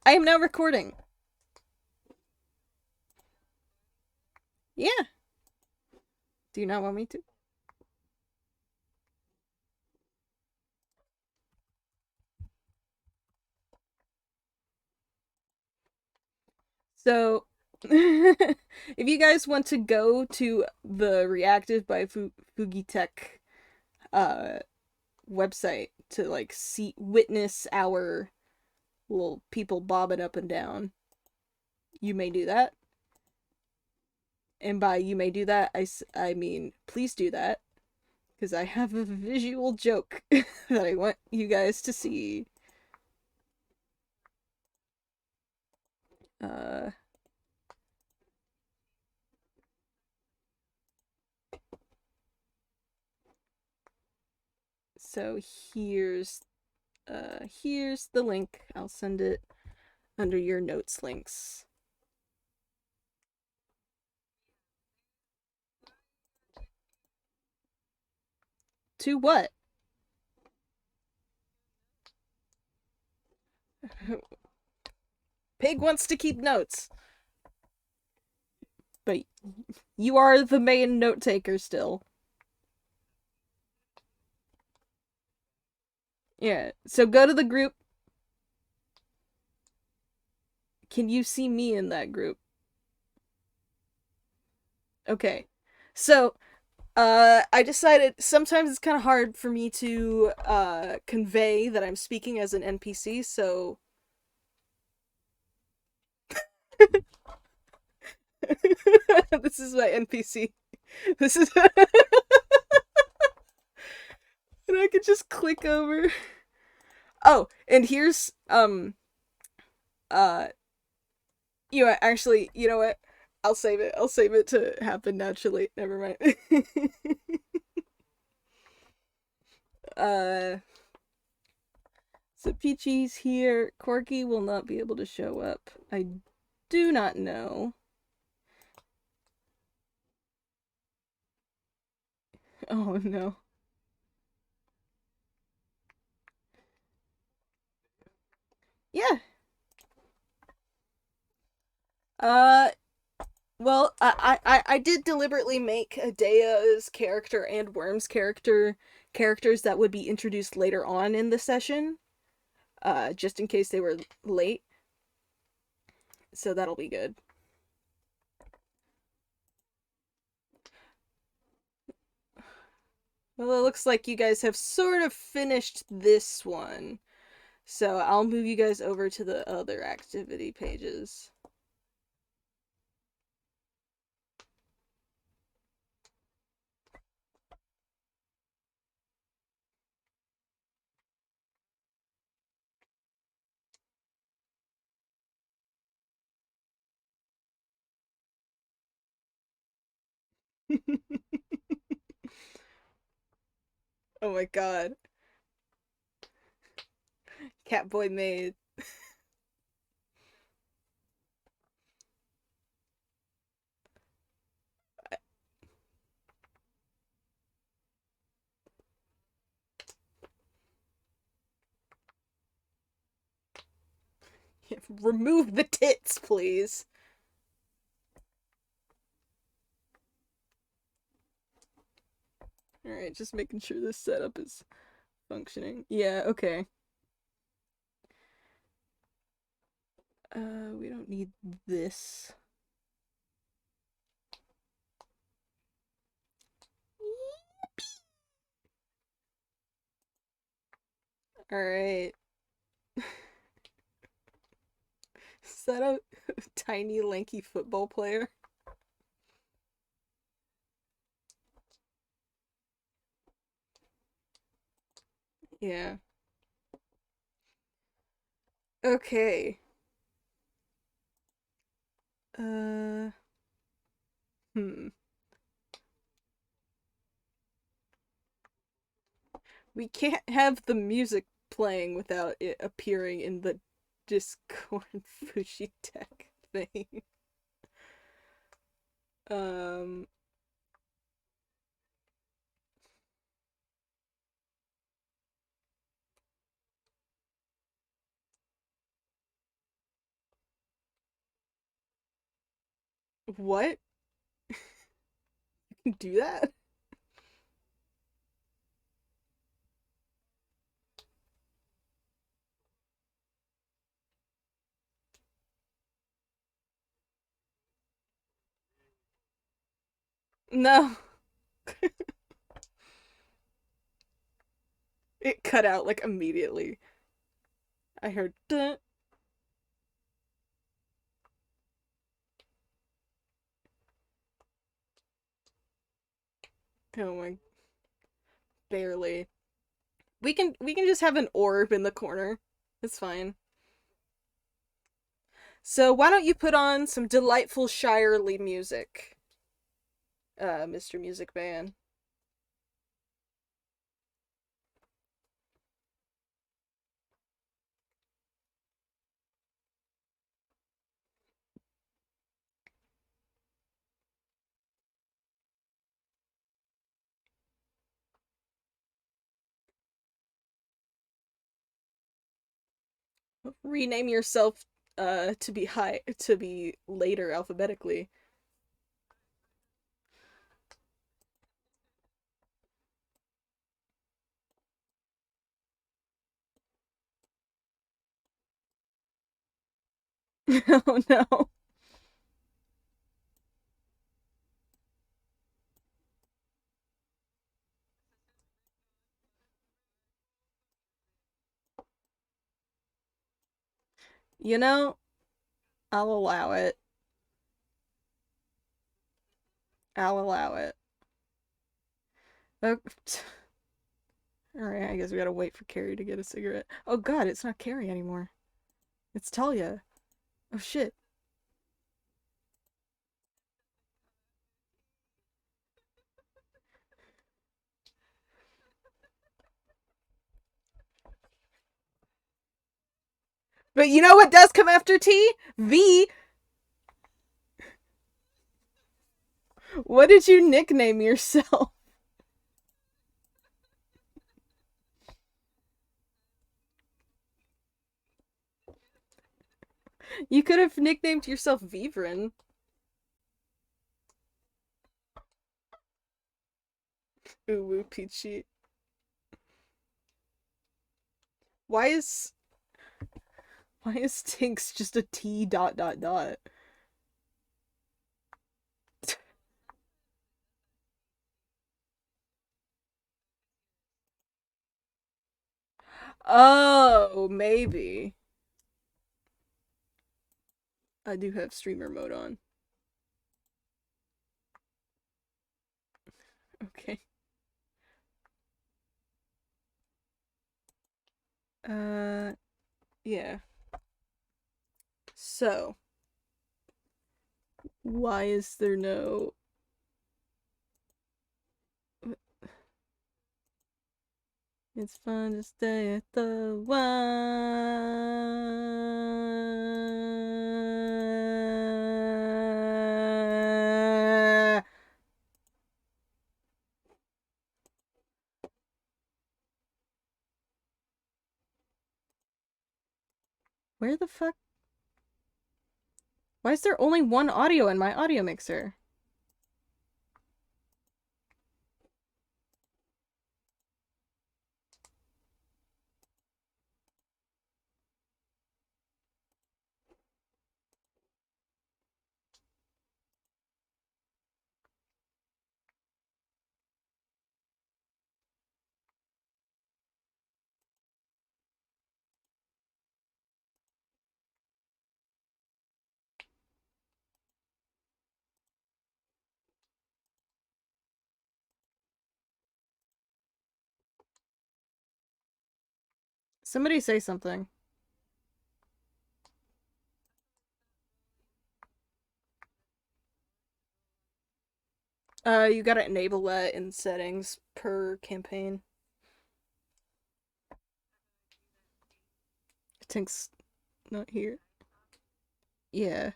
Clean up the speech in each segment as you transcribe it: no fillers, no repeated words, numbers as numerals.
I am now recording. Yeah. Do you not want me to? So, if you guys want to go to the Reactive by Fugitech uh, website to like witness our little people bobbing up and down, you may do that. And by you may do that, I mean please do that because I have a visual joke that I want you guys to see. Uh, so here's the link. I'll send it under your notes links. To what? Pig wants to keep notes, but you are the main note taker still. Yeah. So go to the group. Can you see me in that group? Okay. So, I decided sometimes it's kind of hard for me to convey that I'm speaking as an NPC, so this is my NPC. This is and I could just click over. Oh, and here's uh you know what? I'll save it. I'll save it to happen naturally. Never mind. uh so Peachy's here. Corky will not be able to show up. I do not know. Oh no. Yeah. Uh well, I did deliberately make Adea's character and Worm's characters that would be introduced later on in the session, just in case they were late. So that'll be good. Well, it looks like you guys have sort of finished this one. So I'll move you guys over to the other activity pages. Oh my god. Catboy made. Remove the tits, please. Alright, just making sure this setup is functioning. Yeah, okay. We don't need this. Alright. Is that a tiny, lanky football player? Yeah. Okay. Uh. Hmm. We can't have the music playing without it appearing in the Discord Fushi Tech thing. Um. What? Do that? No. It cut out like immediately. I heard duh. Oh my, barely. We can just have an orb in the corner. It's fine. So why don't you put on some delightful Shirley music, Mr. Music Man? Rename yourself to be later alphabetically. Oh no. You know, I'll allow it. I'll allow it. Oh, alright, I guess we gotta wait for Carrie to get a cigarette. Oh god, it's not Carrie anymore. It's Talia. Oh shit. But you know what does come after T? V. What did you nickname yourself? You could have nicknamed yourself Vivrin. Ooh, woo, peachy. Why is Tinks just a T dot dot dot? Oh, maybe. I do have streamer mode on. Okay. Uh, yeah. So, why is there no? It's fun to stay at the one. Where the fuck? Why is there only one audio in my audio mixer? Somebody say something. You gotta enable that in settings per campaign. Tink's not here. Yeah.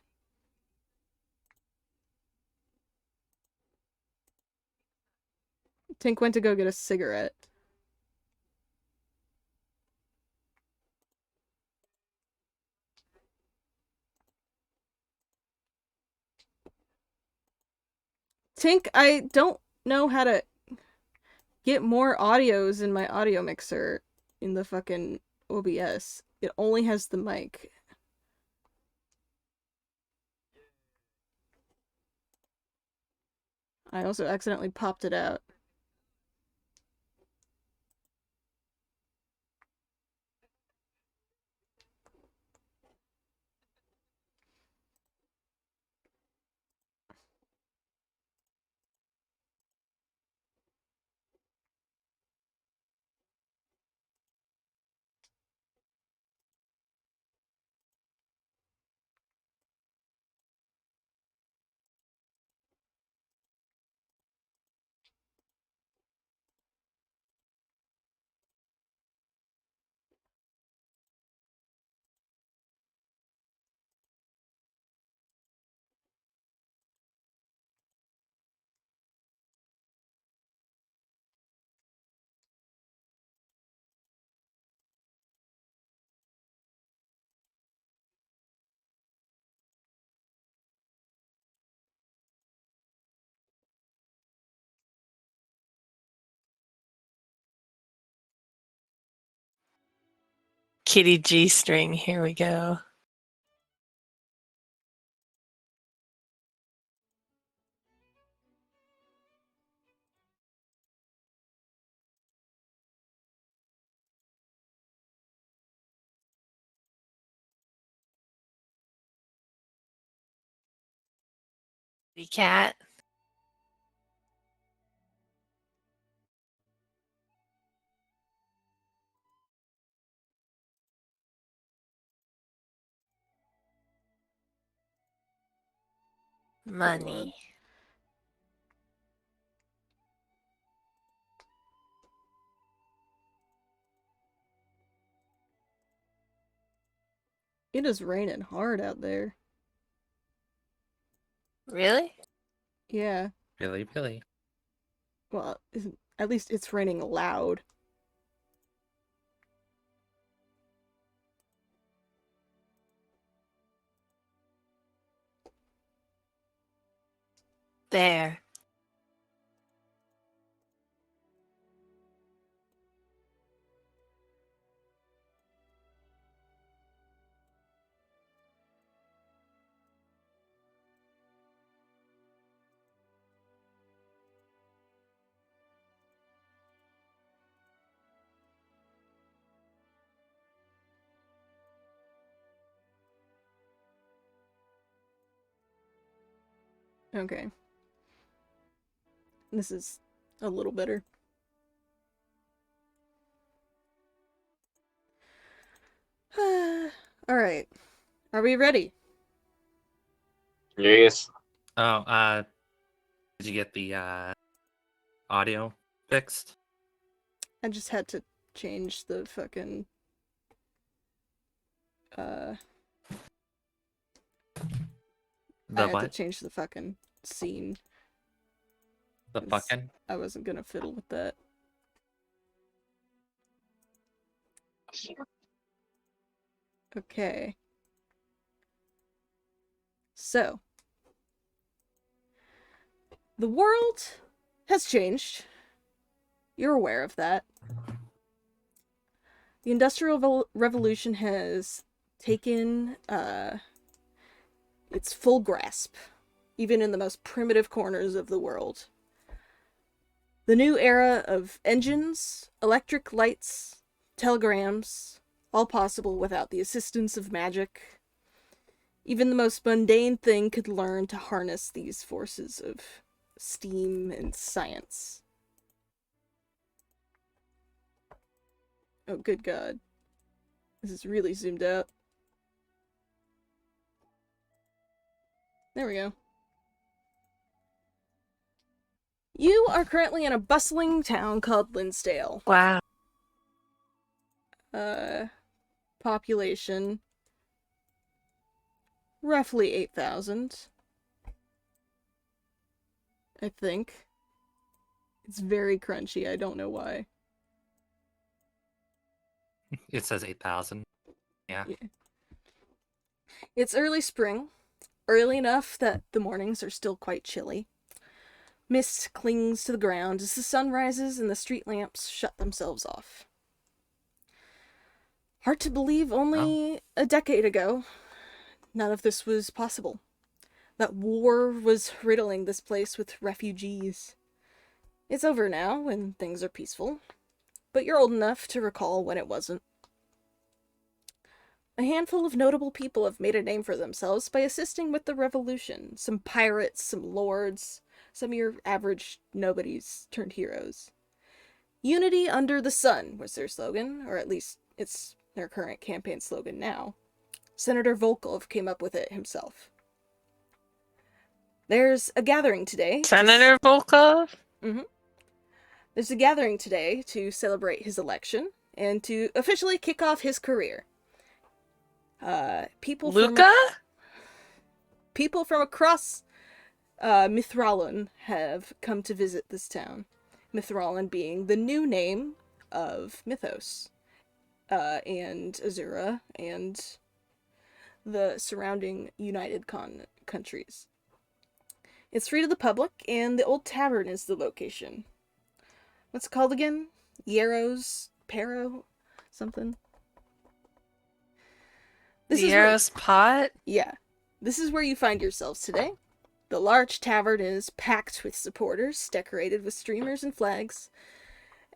Tink went to go get a cigarette. Tink, I don't know how to get more audios in my audio mixer in the fucking OBS. It only has the mic. I also accidentally popped it out. Kitty G string, here we go. The cat. Money. It is raining hard out there. Really? Yeah. Really, really. Well, at least it's raining loud. There. Okay. This is a little better. Alright. Are we ready? Yes. Oh, did you get the audio fixed? I just had to change the fucking I The had to what? change the fucking scene. The fucking? I wasn't gonna fiddle with that. Okay. So, the world has changed. You're aware of that. The Industrial Revolution has taken its full grasp, even in the most primitive corners of the world. The new era of engines, electric lights, telegrams, all possible without the assistance of magic. Even the most mundane thing could learn to harness these forces of steam and science. Oh, good God. This is really zoomed out. There we go. You are currently in a bustling town called Linsdale. Wow. Population roughly 8,000. I think. It's very crunchy, I don't know why. It says 8,000. Yeah. It's early spring, early enough that the mornings are still quite chilly. Mist clings to the ground as the sun rises and the street lamps shut themselves off. Hard to believe only a decade ago, none of this was possible. That war was riddling this place with refugees. It's over now, and things are peaceful. But you're old enough to recall when it wasn't. A handful of notable people have made a name for themselves by assisting with the revolution. Some pirates, some lords, some of your average nobodies turned heroes. Unity under the sun was their slogan, or at least it's their current campaign slogan now. Senator Volkov came up with it himself. There's a gathering today. Senator Volkov? There's a gathering today to celebrate his election and to officially kick off his career. People from across Mithralin have come to visit this town. Mithralin being the new name of Mythos, and Azura, and the surrounding United countries. It's free to the public, and the old tavern is the location. What's it called again? Yarrow's Perro? Something? Yarrow's Pot? Yeah. This is where you find yourselves today. The large tavern is packed with supporters, decorated with streamers and flags.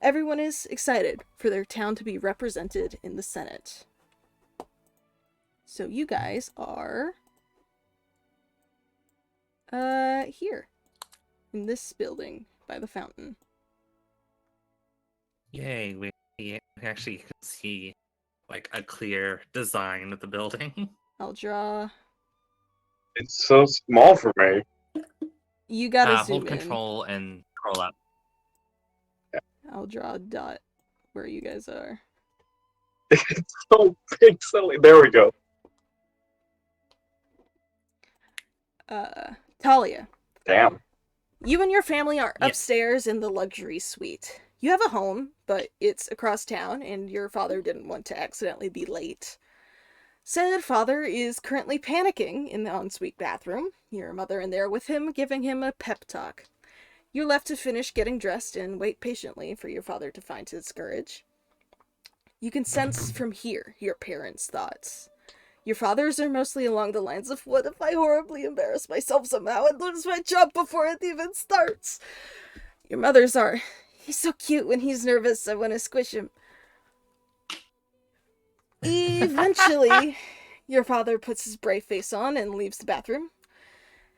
Everyone is excited for their town to be represented in the Senate. So you guys are here in this building by the fountain. Yay, we actually can see like a clear design of the building. I'll draw. It's so small for me. You gotta zoom Hold in. control and scroll up. I'll draw a dot where you guys are. It's so pixely. There we go. Talia. Damn. You and your family are Yep. upstairs in the luxury suite. You have a home, but it's across town, and your father didn't want to accidentally be late. Said father is currently panicking in the ensuite bathroom. Your mother in there with him, giving him a pep talk. You're left to finish getting dressed and wait patiently for your father to find his courage. You can sense from here your parents' thoughts. Your father's are mostly along the lines of, what if I horribly embarrass myself somehow and lose my job before it even starts? Your mother's are, he's so cute when he's nervous, I want to squish him. Eventually, your father puts his brave face on and leaves the bathroom,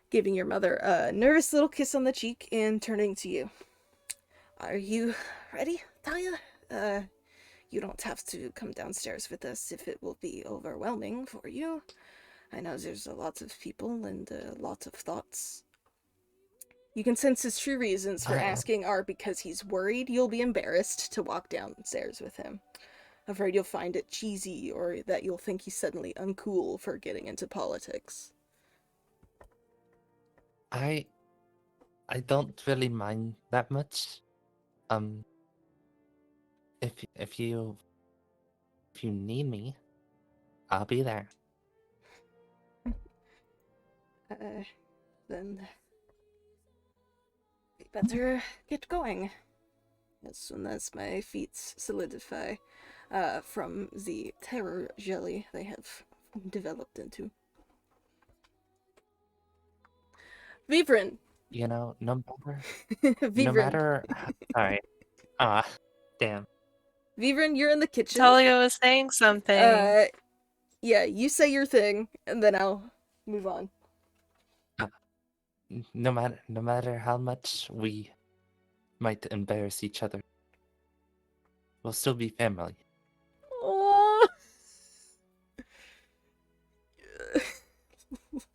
giving your mother a nervous little kiss on the cheek and turning to you. Are you ready, Talia? You don't have to come downstairs with us if it will be overwhelming for you. I know there's a lot of people and a lot of thoughts. You can sense his true reasons for asking are because he's worried you'll be embarrassed to walk downstairs with him. Afraid you'll find it cheesy or that you'll think he's suddenly uncool for getting into politics. I don't really mind that much. If you need me, I'll be there. Then we better get going. As soon as my feet solidify from the terror jelly they have developed into. Vivrin! You know, no Vivrin. matter. Sorry. Damn. Vivrin, you're in the kitchen. Talia was saying something. Yeah, you say your thing, and then I'll move on. No matter how much we might embarrass each other, we'll still be family. Aww.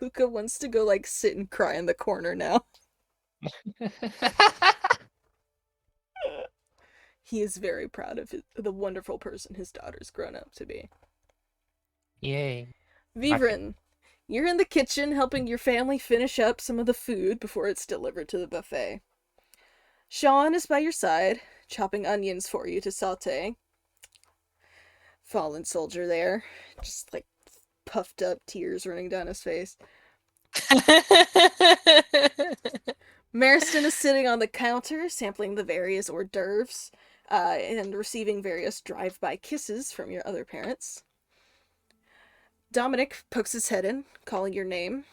Luca wants to go, like, sit and cry in the corner now. He is very proud of the wonderful person his daughter's grown up to be. Yay. Vivrin, you're in the kitchen helping your family finish up some of the food before it's delivered to the buffet. Sean is by your side, chopping onions for you to saute. Fallen soldier there, just like puffed up, tears running down his face. Mariston is sitting on the counter, sampling the various hors d'oeuvres, and receiving various drive-by kisses from your other parents. Dominic pokes his head in, calling your name.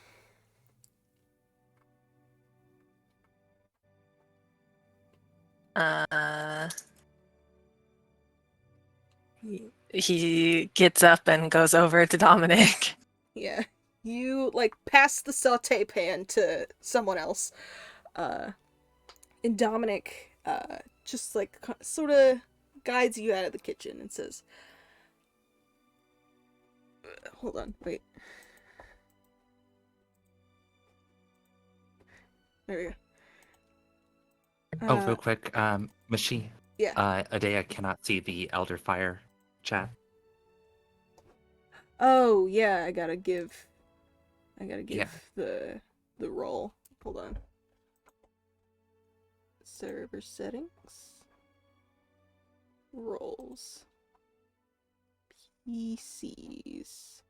He gets up and goes over to Dominic. Yeah. You, pass the saute pan to someone else. And Dominic, just, sort of guides you out of the kitchen and says, hold on, wait. There we go. Oh, real quick, Machi. Yeah. Adea cannot see the ELDERFIRE chat. Oh, yeah, I gotta give Yeah. the role. Hold on. Server settings. Roles. PCs.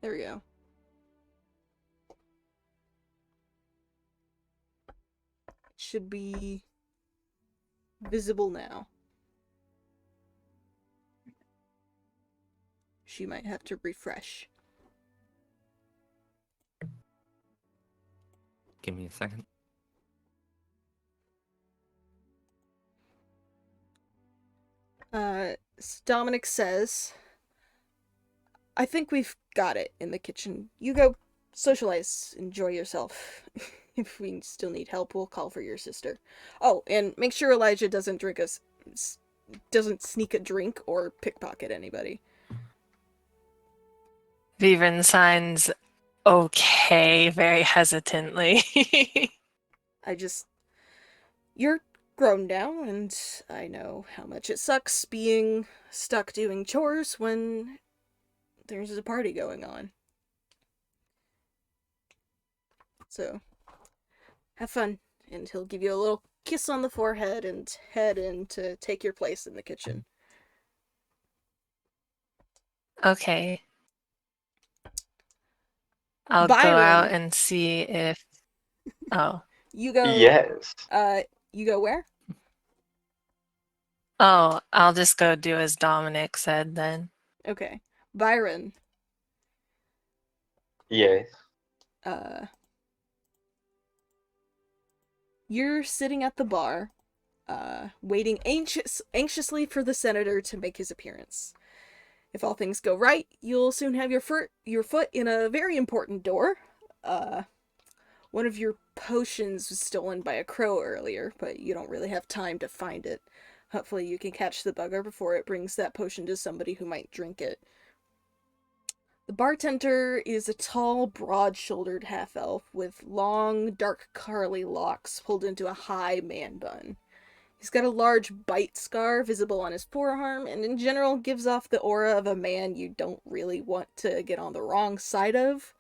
There we go. It should be visible now. She might have to refresh. Give me a second. Dominic says, I think we've got it in the kitchen. You go socialize, enjoy yourself. If we still need help, we'll call for your sister. Oh, and make sure Elijah doesn't doesn't sneak a drink or pickpocket anybody. Viren signs okay very hesitantly. You're grown now, and I know how much it sucks being stuck doing chores when there's a party going on. So, have fun, and he'll give you a little kiss on the forehead and head in to take your place in the kitchen. Okay. I'll go Byron. out and see if... Oh. You go... Yes. You go where? Oh, I'll just go do as Dominic said then. Okay. Byron. Yes. You're sitting at the bar, waiting anxiously for the senator to make his appearance. If all things go right, you'll soon have your foot in a very important door. One of your potions was stolen by a crow earlier, but you don't really have time to find it. Hopefully you can catch the bugger before it brings that potion to somebody who might drink it. The bartender is a tall, broad-shouldered half-elf with long, dark, curly locks pulled into a high man bun. He's got a large bite scar visible on his forearm, and in general gives off the aura of a man you don't really want to get on the wrong side of.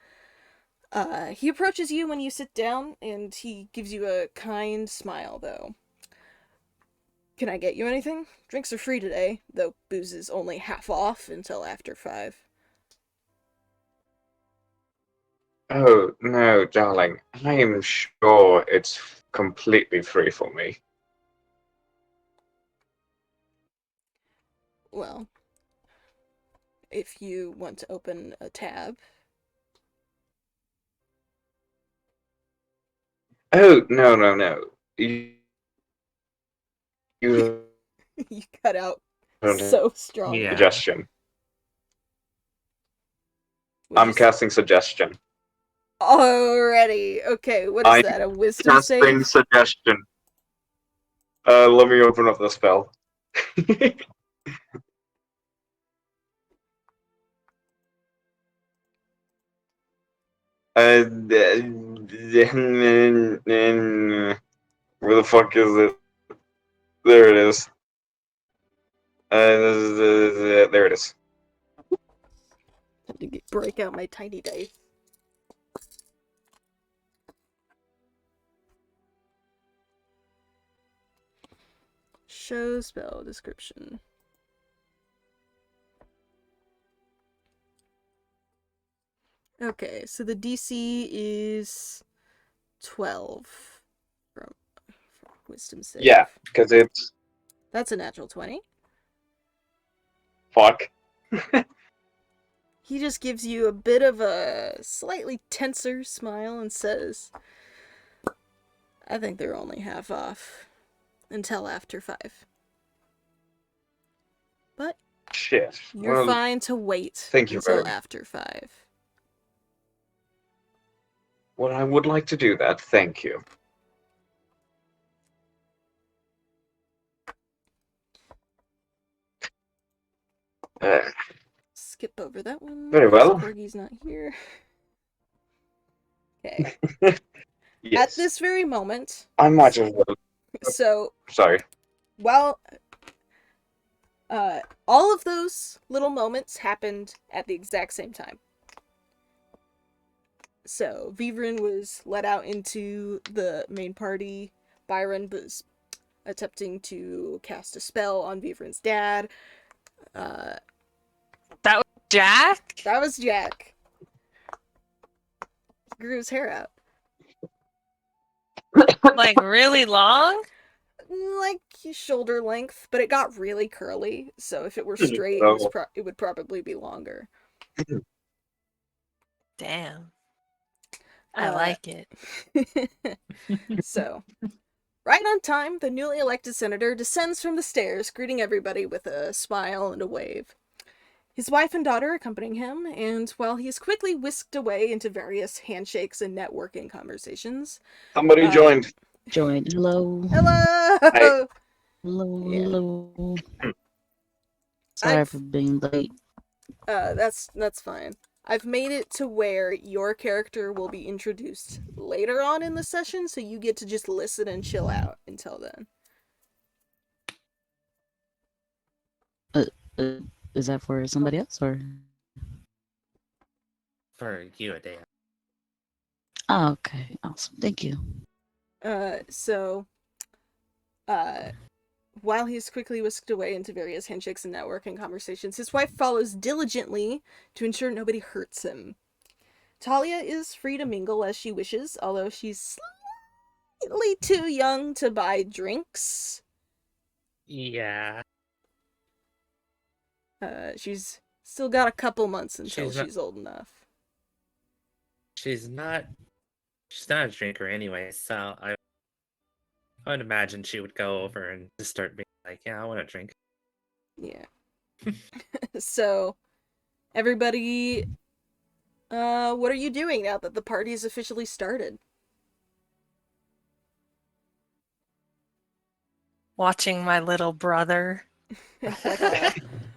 He approaches you when you sit down, and he gives you a kind smile, though. Can I get you anything? Drinks are free today, though booze is only half off until after 5. Oh, no, darling. I am sure it's completely free for me. Well, if you want to open a tab. Oh, no. You You cut out don't so strong. Yeah. suggestion. Would I'm you casting suggestion. Already. Okay, what is I'm that? A wisdom Casting save? suggestion. Let me open up the spell. Where the fuck is it? There it is. There it is. Had to break out my tiny dice. Show spell description. Okay, so the DC is 12 from wisdom save. Yeah, because it's That's a natural 20. fuck. He just gives you a bit of a slightly tenser smile and says, I think they're only half off until after 5. But Shit. you're Well, fine to wait thank you very until much. after 5. Well, I would like to do that. Thank you. Uh, Skip over that one. Very because well. Corgi's not here. Okay. yes. At this very moment, I might as well. so Sorry. while all of those little moments happened at the exact same time. So Vivrin was let out into the main party. Byron was attempting to cast a spell on Vivrin's dad. That was Jack? That was Jack. Grew his hair out. Like really long? Like shoulder length, but it got really curly. So if it were straight, Oh. it would probably be longer. Damn. I like it. So, right on time, the newly elected senator descends from the stairs, greeting everybody with a smile and a wave. His wife and daughter accompanying him, and while he is quickly whisked away into various handshakes and networking conversations. Somebody joined. Join. Hello. Hello! Hi. Hello. Yeah. Hello. Sorry I've- for being late. That's fine. I've made it to where your character will be introduced later on in the session, so you get to just listen and chill out until then. Is that for somebody else or? For you, Adea. Oh, okay. Awesome. Thank you. While he's quickly whisked away into various handshakes and networking conversations, his wife follows diligently to ensure nobody hurts him. Talia is free to mingle as she wishes, although she's slightly too young to buy drinks. Yeah. She's still got a couple months until She's not- she's old enough. She's not a drinker anyway, so I would imagine she would go over and just start being like, yeah, I want a drink. Yeah. So, everybody, what are you doing now that the party's officially started? Watching my little brother like a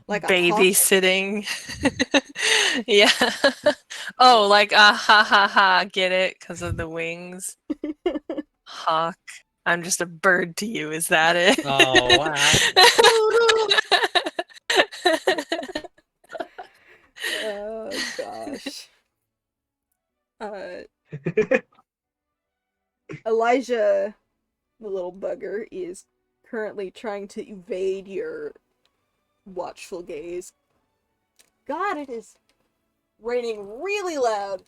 hawk? babysitting. Yeah. Oh, like ha ha ha, get it? Because of the wings. Hawk. I'm just a bird to you, is that it? Oh, wow. Oh gosh. Elijah, the little bugger, is currently trying to evade your watchful gaze. God, it is raining really loud.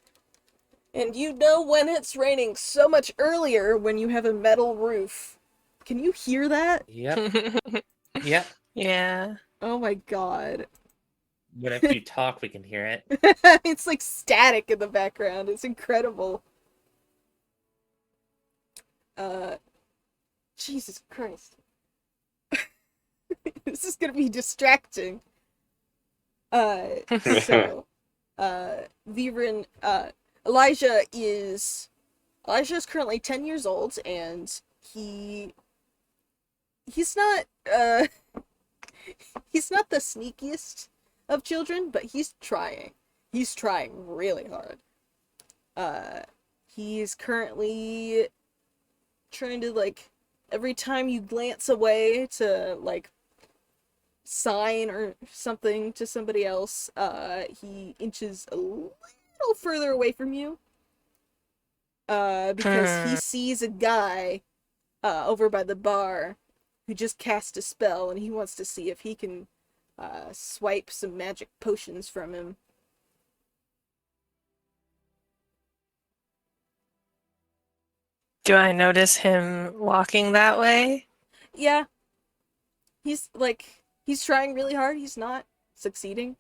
And you know when it's raining so much earlier when you have a metal roof. Can you hear that? Yep. Yep. Yeah. Oh my god. But if you talk, we can hear it. It's like static in the background. It's incredible. Jesus Christ. This is gonna be distracting. So, Vivrin, Elijah is currently 10 years old, and he's not, he's not the sneakiest of children, but he's trying. He's trying really hard. He's currently trying to, like, every time you glance away to, like, sign or something to somebody else, he inches a little further away from you. Because he sees a guy over by the bar who just cast a spell, and he wants to see if he can swipe some magic potions from him. Do I notice him walking that way? Yeah, he's trying really hard. He's not succeeding.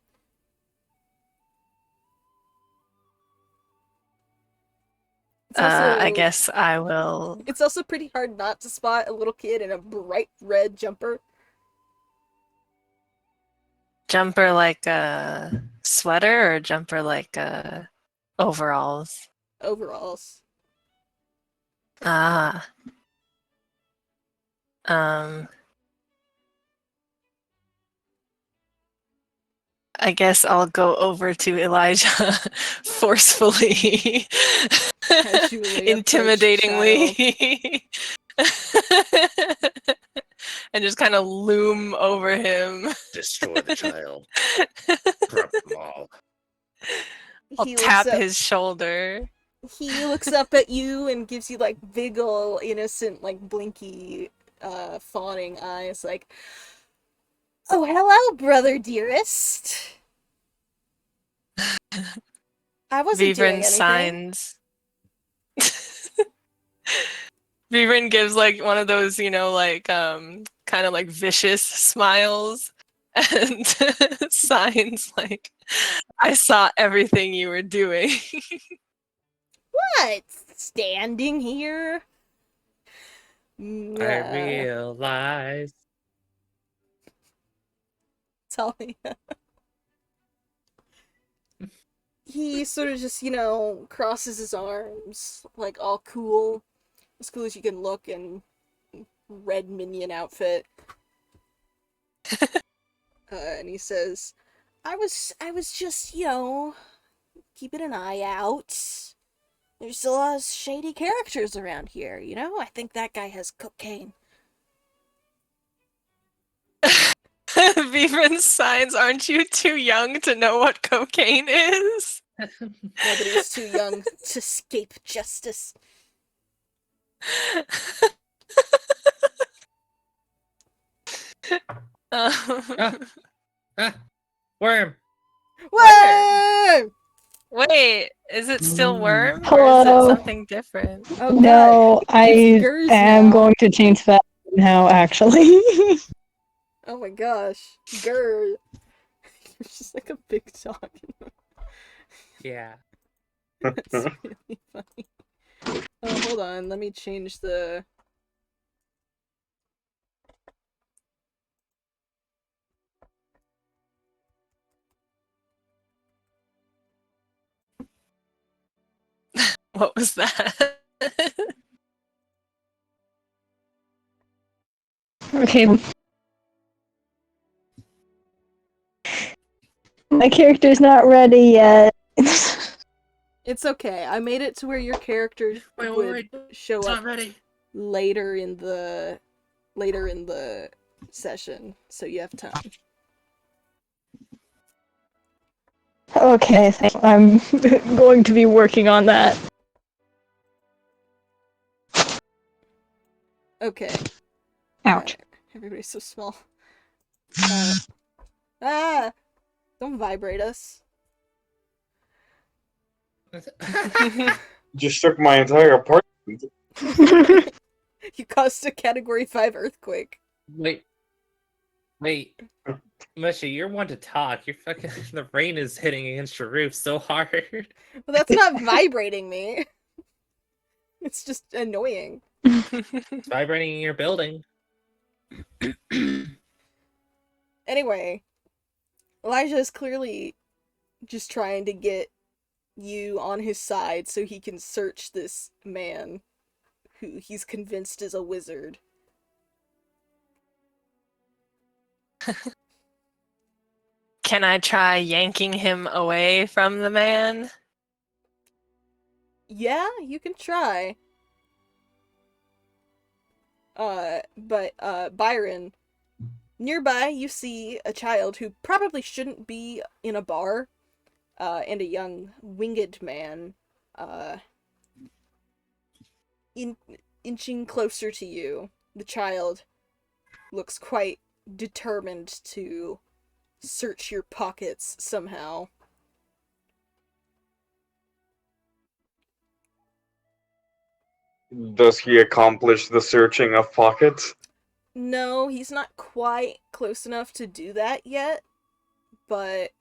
It's I also guess I will it's also pretty hard not to spot a little kid in a bright red jumper. jumper like a sweater or jumper like overalls. Overalls. Ah. Um, I guess I'll go over to Elijah forcefully, Casually approach intimidatingly, and just kind of loom over him. Destroy the child. Corrupt them all. I'll He tap looks up. his shoulder. He looks up at you and gives you like big ol' innocent, like blinky, fawning eyes. Like, oh, hello, brother dearest. I wasn't doing Vivian anything. signs. Vivian gives like one of those, like kind of like vicious smiles and signs like, I saw everything you were doing. What? Standing here? I realize. Talia. He sort of just, crosses his arms, like all cool. As cool as you can look in red minion outfit. And he says, I was just, keeping an eye out. There's a lot of shady characters around here, I think that guy has cocaine. Vivian signs, aren't you too young to know what cocaine is? Nobody's too young to escape justice. Ah, worm. Whoa! Wait, is it still worm or is it Hello. something different? Oh, No, God. I It's Gers am now. going to change that now, actually. Oh my gosh. Grr. You're just like a big dog. Yeah. That's really funny. Oh, hold on. Let me change the... What was that? Okay. My character's not ready yet. It's okay. I made it to where your character Wait, would wait. show It's up not ready. later in the session, so you have time. Okay, I'm going to be working on that. Okay. Ouch. Everybody's so small. Don't vibrate us. Just shook my entire apartment. You caused a Category 5 earthquake. Wait. Mushy, you're one to talk. You're fucking. The rain is hitting against your roof so hard. Well, that's not vibrating me. It's just annoying. It's vibrating in your building. Anyway, Elijah is clearly just trying to get you on his side so he can search this man who he's convinced is a wizard. Can I try yanking him away from the man? Yeah, you can try. But Byron, nearby you see a child who probably shouldn't be in a bar, and a young winged man, inching closer to you. The child looks quite determined to search your pockets somehow. Does he accomplish the searching of pockets? No, he's not quite close enough to do that yet, but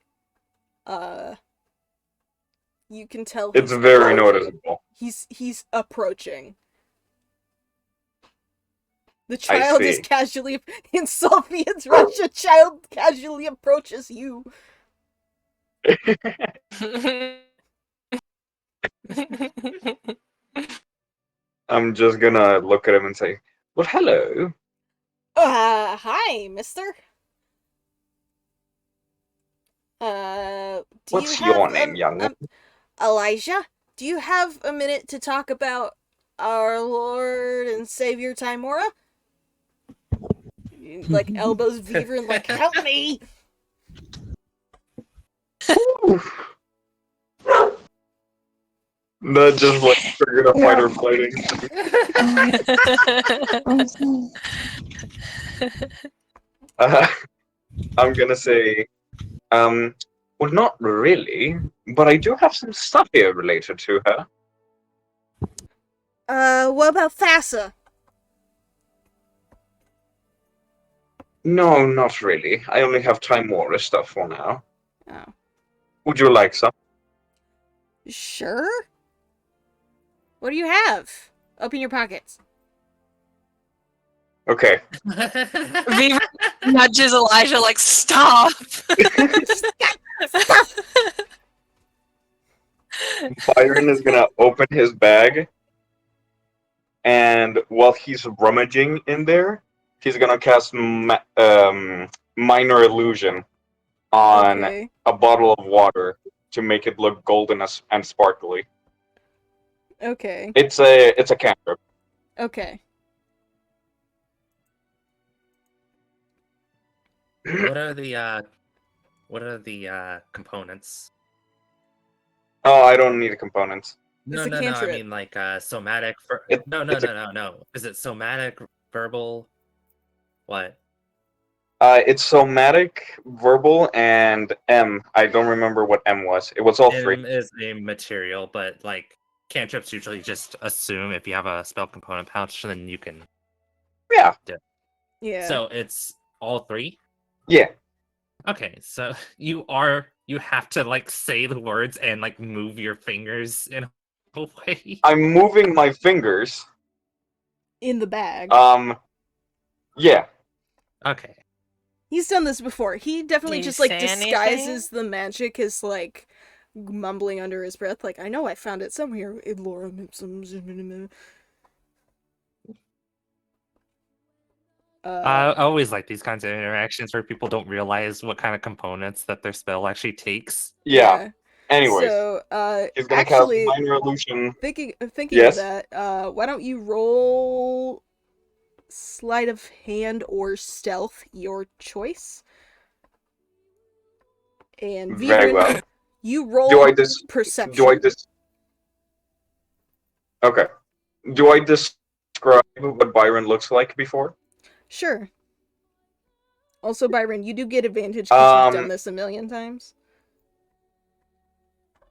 you can tell It's he's very approaching. noticeable. He's approaching. The I child is see. casually in Soviet Russia. Child casually approaches you. I'm just gonna look at him and say, "Well, hello." Hi, mister. Do you What's have your name, young one? Elijah? Do you have a minute to talk about our Lord and Savior Timora? Like elbows Beaver and like, help me! That just like triggered a fight or flighting. I'm gonna say, well, not really, but I do have some stuff here related to her. What about Thassa? No, not really. I only have Time Warrior stuff for now. Oh. Would you like some? Sure? What do you have? Open your pockets. Okay. Beaver nudges Elijah like, stop! Byron is gonna open his bag, and while he's rummaging in there, he's gonna cast Minor Illusion on Okay. a bottle of water to make it look golden and sparkly. Okay. It's a cantrip. Okay. What are the components? Oh, I don't need components. No, It's a no, no. I cantrip. mean like somatic. It- No, no, it's a- no, no, no. Is it somatic, verbal? What? It's somatic, verbal, and M. I don't remember what M was. It was all three. M is a material, but like cantrips usually just assume if you have a spell component pouch, then you can. Yeah. Yeah. So it's all three. Yeah. Okay, so you have to like say the words and like move your fingers in a way. I'm moving my fingers. In the bag. Yeah. Okay. He's done this before. He definitely Do you just like say disguises the magic as like mumbling under his breath, like, I know I found it somewhere in Lorem Ipsum. I always like these kinds of interactions where people don't realize what kind of components that their spell actually takes. Yeah. Anyways, So, he's gonna actually, cast Minor Illusion. thinking Yes? of that, why don't you roll sleight of hand or stealth, your choice? And Very Viren, well. you roll Do I just perception. Okay. Do I describe what Byron looks like before? Sure. Also, Byron, you do get advantage because you've done this a million times.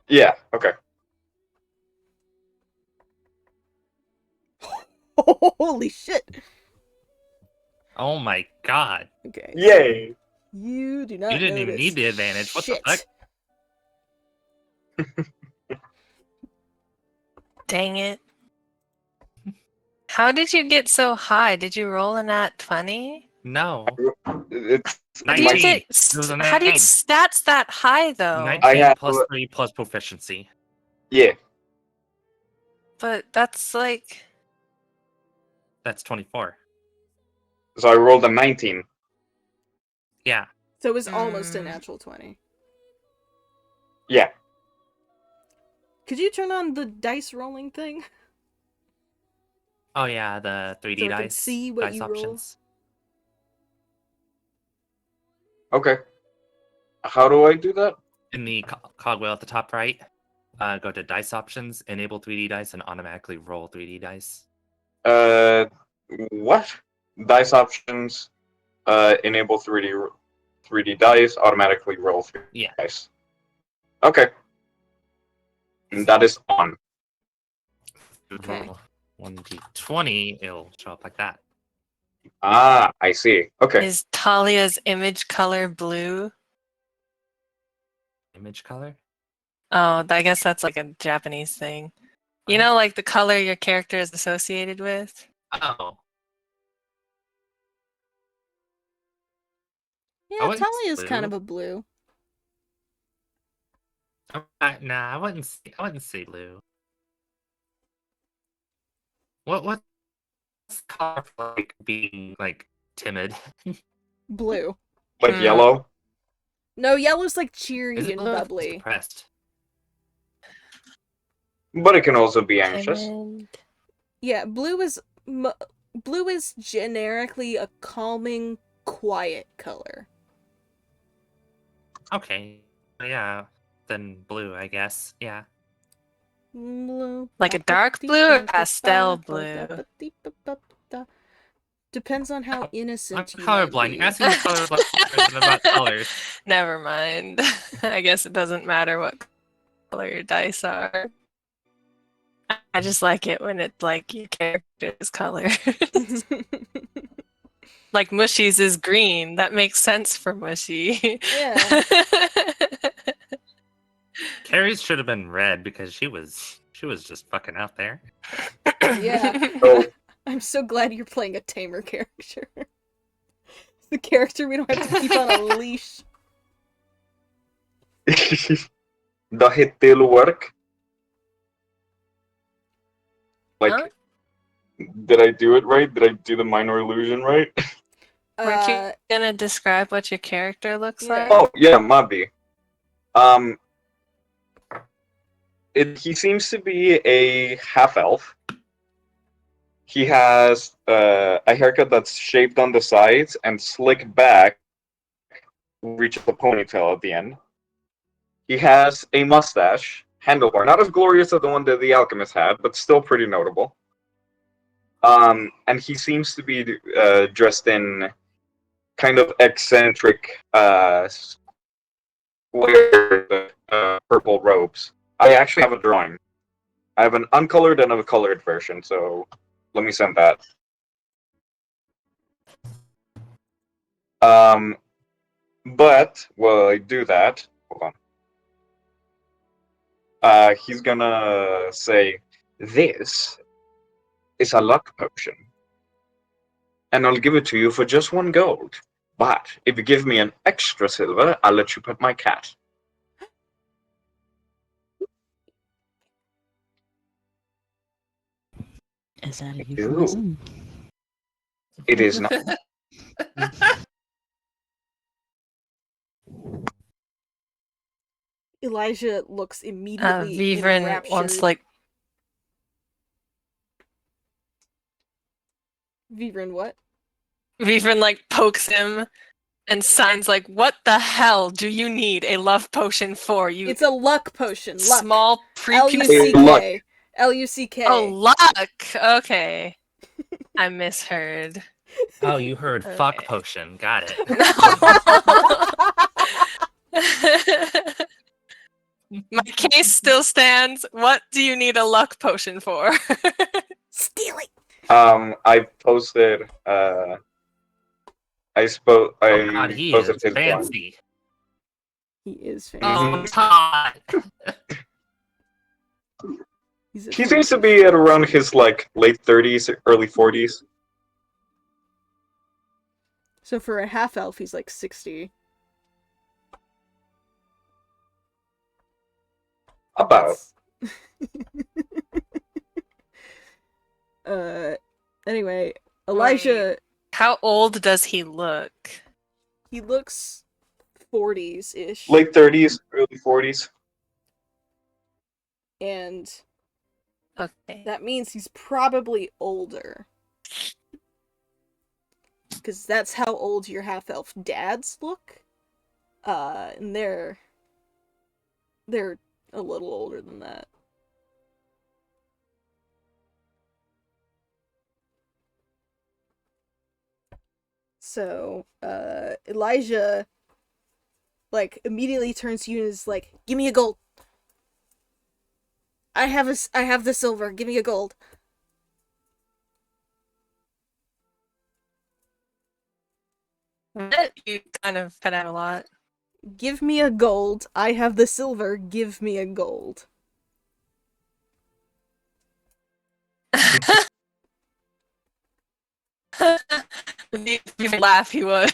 Yeah, okay. Holy shit! Oh my god. Okay. Yay! You do not You didn't even notice need the advantage. What the shit. fuck? Dang it. How did you get so high? Did you roll a nat 20? No. It's How do you 19. get It was a how do you 9. get stats that high though? 19 have- plus 3 plus proficiency. yeah. But that's like That's 24. So I rolled a 19. Yeah. So it was almost a Mm. natural 20. Yeah. Could you turn on the dice rolling thing? Oh yeah, the 3D So I can dice. see what dice you roll? options. Okay. How do I do that? In the cogwheel at the top right, go to dice options, enable 3D dice, and automatically roll 3D dice. What? Dice options. enable 3D dice, automatically roll 3 Yeah. dice. Okay. And that is on. Okay. Roll 1d20, it'll show up like that. Ah, I see. Okay. Is Talia's image color blue? Image color? Oh, I guess that's like a Japanese thing. You know, like the color your character is associated with? Oh. Yeah, wouldn't Talia is kind blue. of a blue. Nah, I wouldn't say blue. What's color for, like, being, like, timid? Blue. Like Hmm. yellow? No, yellow's like Is cheery it and blue? It's bubbly. depressed. But it can also be anxious. Timid. Yeah, blue is generically a calming, quiet color. Okay. Yeah. Then blue, I guess. Yeah. Blue. Like a dark blue or pastel blue? Depends on how I'm innocent you colorblind. might You're be. asking a colorblind person about colors. Never mind. I guess it doesn't matter what color your dice are. I just like it when it's like your character's color. Like Mushy's is green. That makes sense for Mushy. Yeah. Carrie's should have been red because she was just fucking out there. Yeah. So, I'm so glad you're playing a tamer character. The character we don't have to keep on a leash. does it still work? Like, Huh? did I do it right? Did I do the minor illusion right? Weren't you gonna describe what your character looks Yeah. like? Oh, yeah, Mabi. He seems to be a half-elf. He has a haircut that's shaped on the sides and slicked back, reaches the ponytail at the end. He has a mustache, handlebar, not as glorious as the one that the alchemist had, but still pretty notable. And he seems to be dressed in kind of eccentric purple robes. I actually have a drawing. I have an uncolored and a colored version, so let me send that. But while I do that, hold on. He's gonna say, "This is a luck potion, and I'll give it to you for just 1 gold. But if you give me an extra silver, I'll let you pet my cat." Is that a Ew. euphemism? It is not. Elijah looks immediately Vivren enraptured. wants like Vivren, what? Vivren like pokes him and signs like, "What the hell do you need a love potion for? You It's a luck potion. Luck. small Luck. prepubescent." L-U-C-K. Oh, luck. Okay, I misheard. Oh, you heard fuck Okay. potion. Got it. My case still stands. What do you need a luck potion for? Steal it. I posted. I Oh god, he posted is his one. fancy. He is fancy. Oh, Todd. He's a He seems to be at around his like late 30s, early 40s. So for a half elf, he's like 60. About. Anyway, Elijah, how old does he look? he looks 40s-ish. Late 30s, early 40s. And Okay. that means he's probably older. Because that's how old your half-elf dads look. And they're a little older than that. So, Elijah, like, immediately turns to you and is like, "Give me a gold. I have the silver. Give me a gold." What? You kind of cut out a lot. Give me a gold. I have the silver. Give me a gold. If you laugh, he would.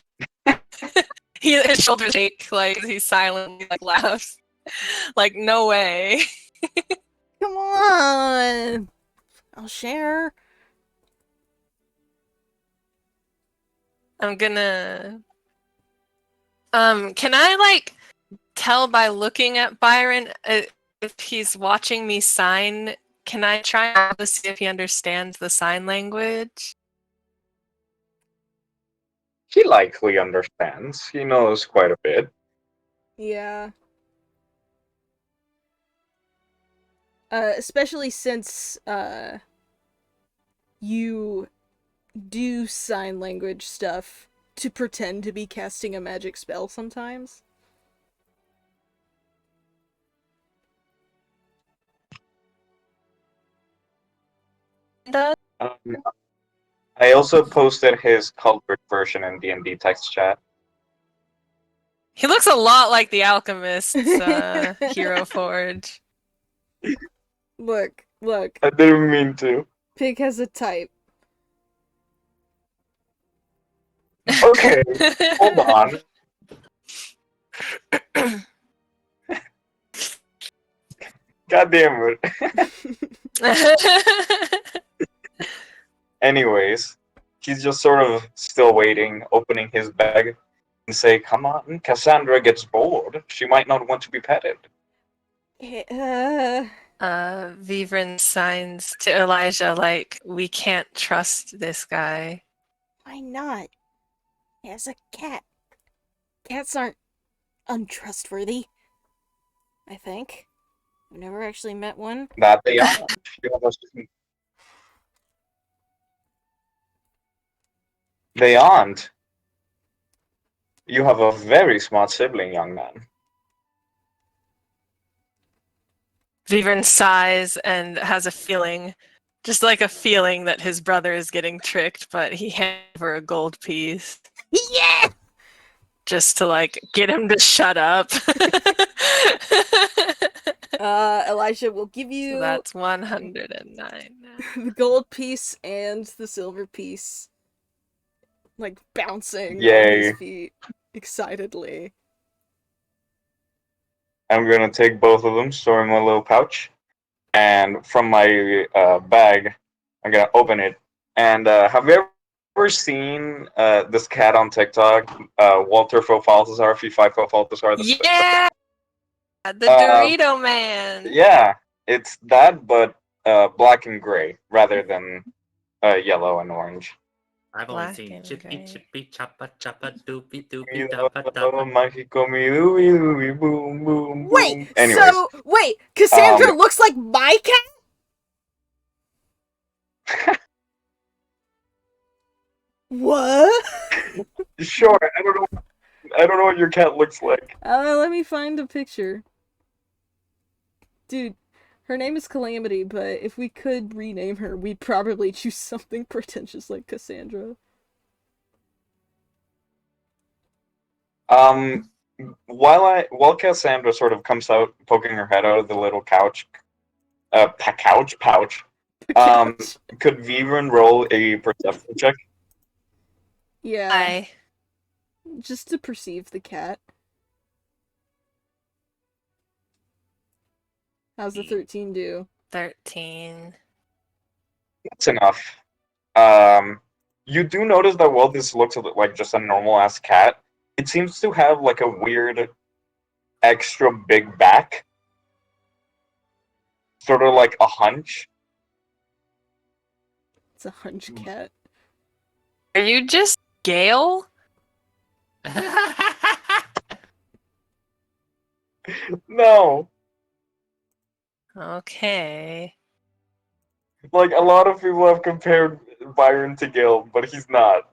His shoulders shake, like, he silently, like, laughs. Like, no way. Come on. I'll share. I'm gonna... can I, like, tell by looking at Byron if he's watching me sign? Can I try to see if he understands the sign language? He likely understands. He knows quite a bit. Yeah. Especially since you do sign language stuff to pretend to be casting a magic spell sometimes. Does? I also posted his colored version in D&D text chat. He looks a lot like the Alchemist's Hero Forge. Look. I didn't mean to. Pig has a type. Okay, hold on. God damn it. Anyways, he's just sort of still waiting, opening his bag, and say, "Come on, Cassandra gets bored. She might not want to be petted." Vivrin signs to Elijah like, we can't trust this guy. Why not? He has a cat. Cats aren't untrustworthy. I think. I've never actually met one. That they aren't. They aren't. You have a very smart sibling, young man. Vivrin sighs and has a feeling, just like a feeling that his brother is getting tricked, but he hands over a gold piece. Yeah! Just to, like, get him to shut up. Elijah will give you So that's 109 now. the gold piece and the silver piece. Like, bouncing on Yay. his feet excitedly. I'm gonna take both of them, store in my little pouch, and from my bag, I'm gonna open it. And have you ever seen this cat on TikTok, Walter Fofaltazar, F5 Fofaltazar? Yeah! The Dorito Man! Yeah, it's that, but black and gray rather than yellow and orange. I've only Black seen and chippy gray. chippy choppa choppa doopy doopy You doppa know, doppa. Mágico mi dooby dooby boom boom boom. Wait! Anyways, Wait! Cassandra looks like my cat? What? sure. I don't know what your cat looks like. Let me find a picture. Dude, her name is Calamity, but if we could rename her, we'd probably choose something pretentious like Cassandra. While Cassandra sort of comes out, poking her head out of the little pouch, Couch. could Vivren roll a perception check? Yeah, just to perceive the cat. How's the 13 do? 13. That's enough. You do notice that while this looks like just a normal ass cat, it seems to have like a weird, extra big back, sort of like a hunch. It's a hunch cat. Are you just Gale? No, Okay. like a lot of people have compared Byron to Gil, but he's not.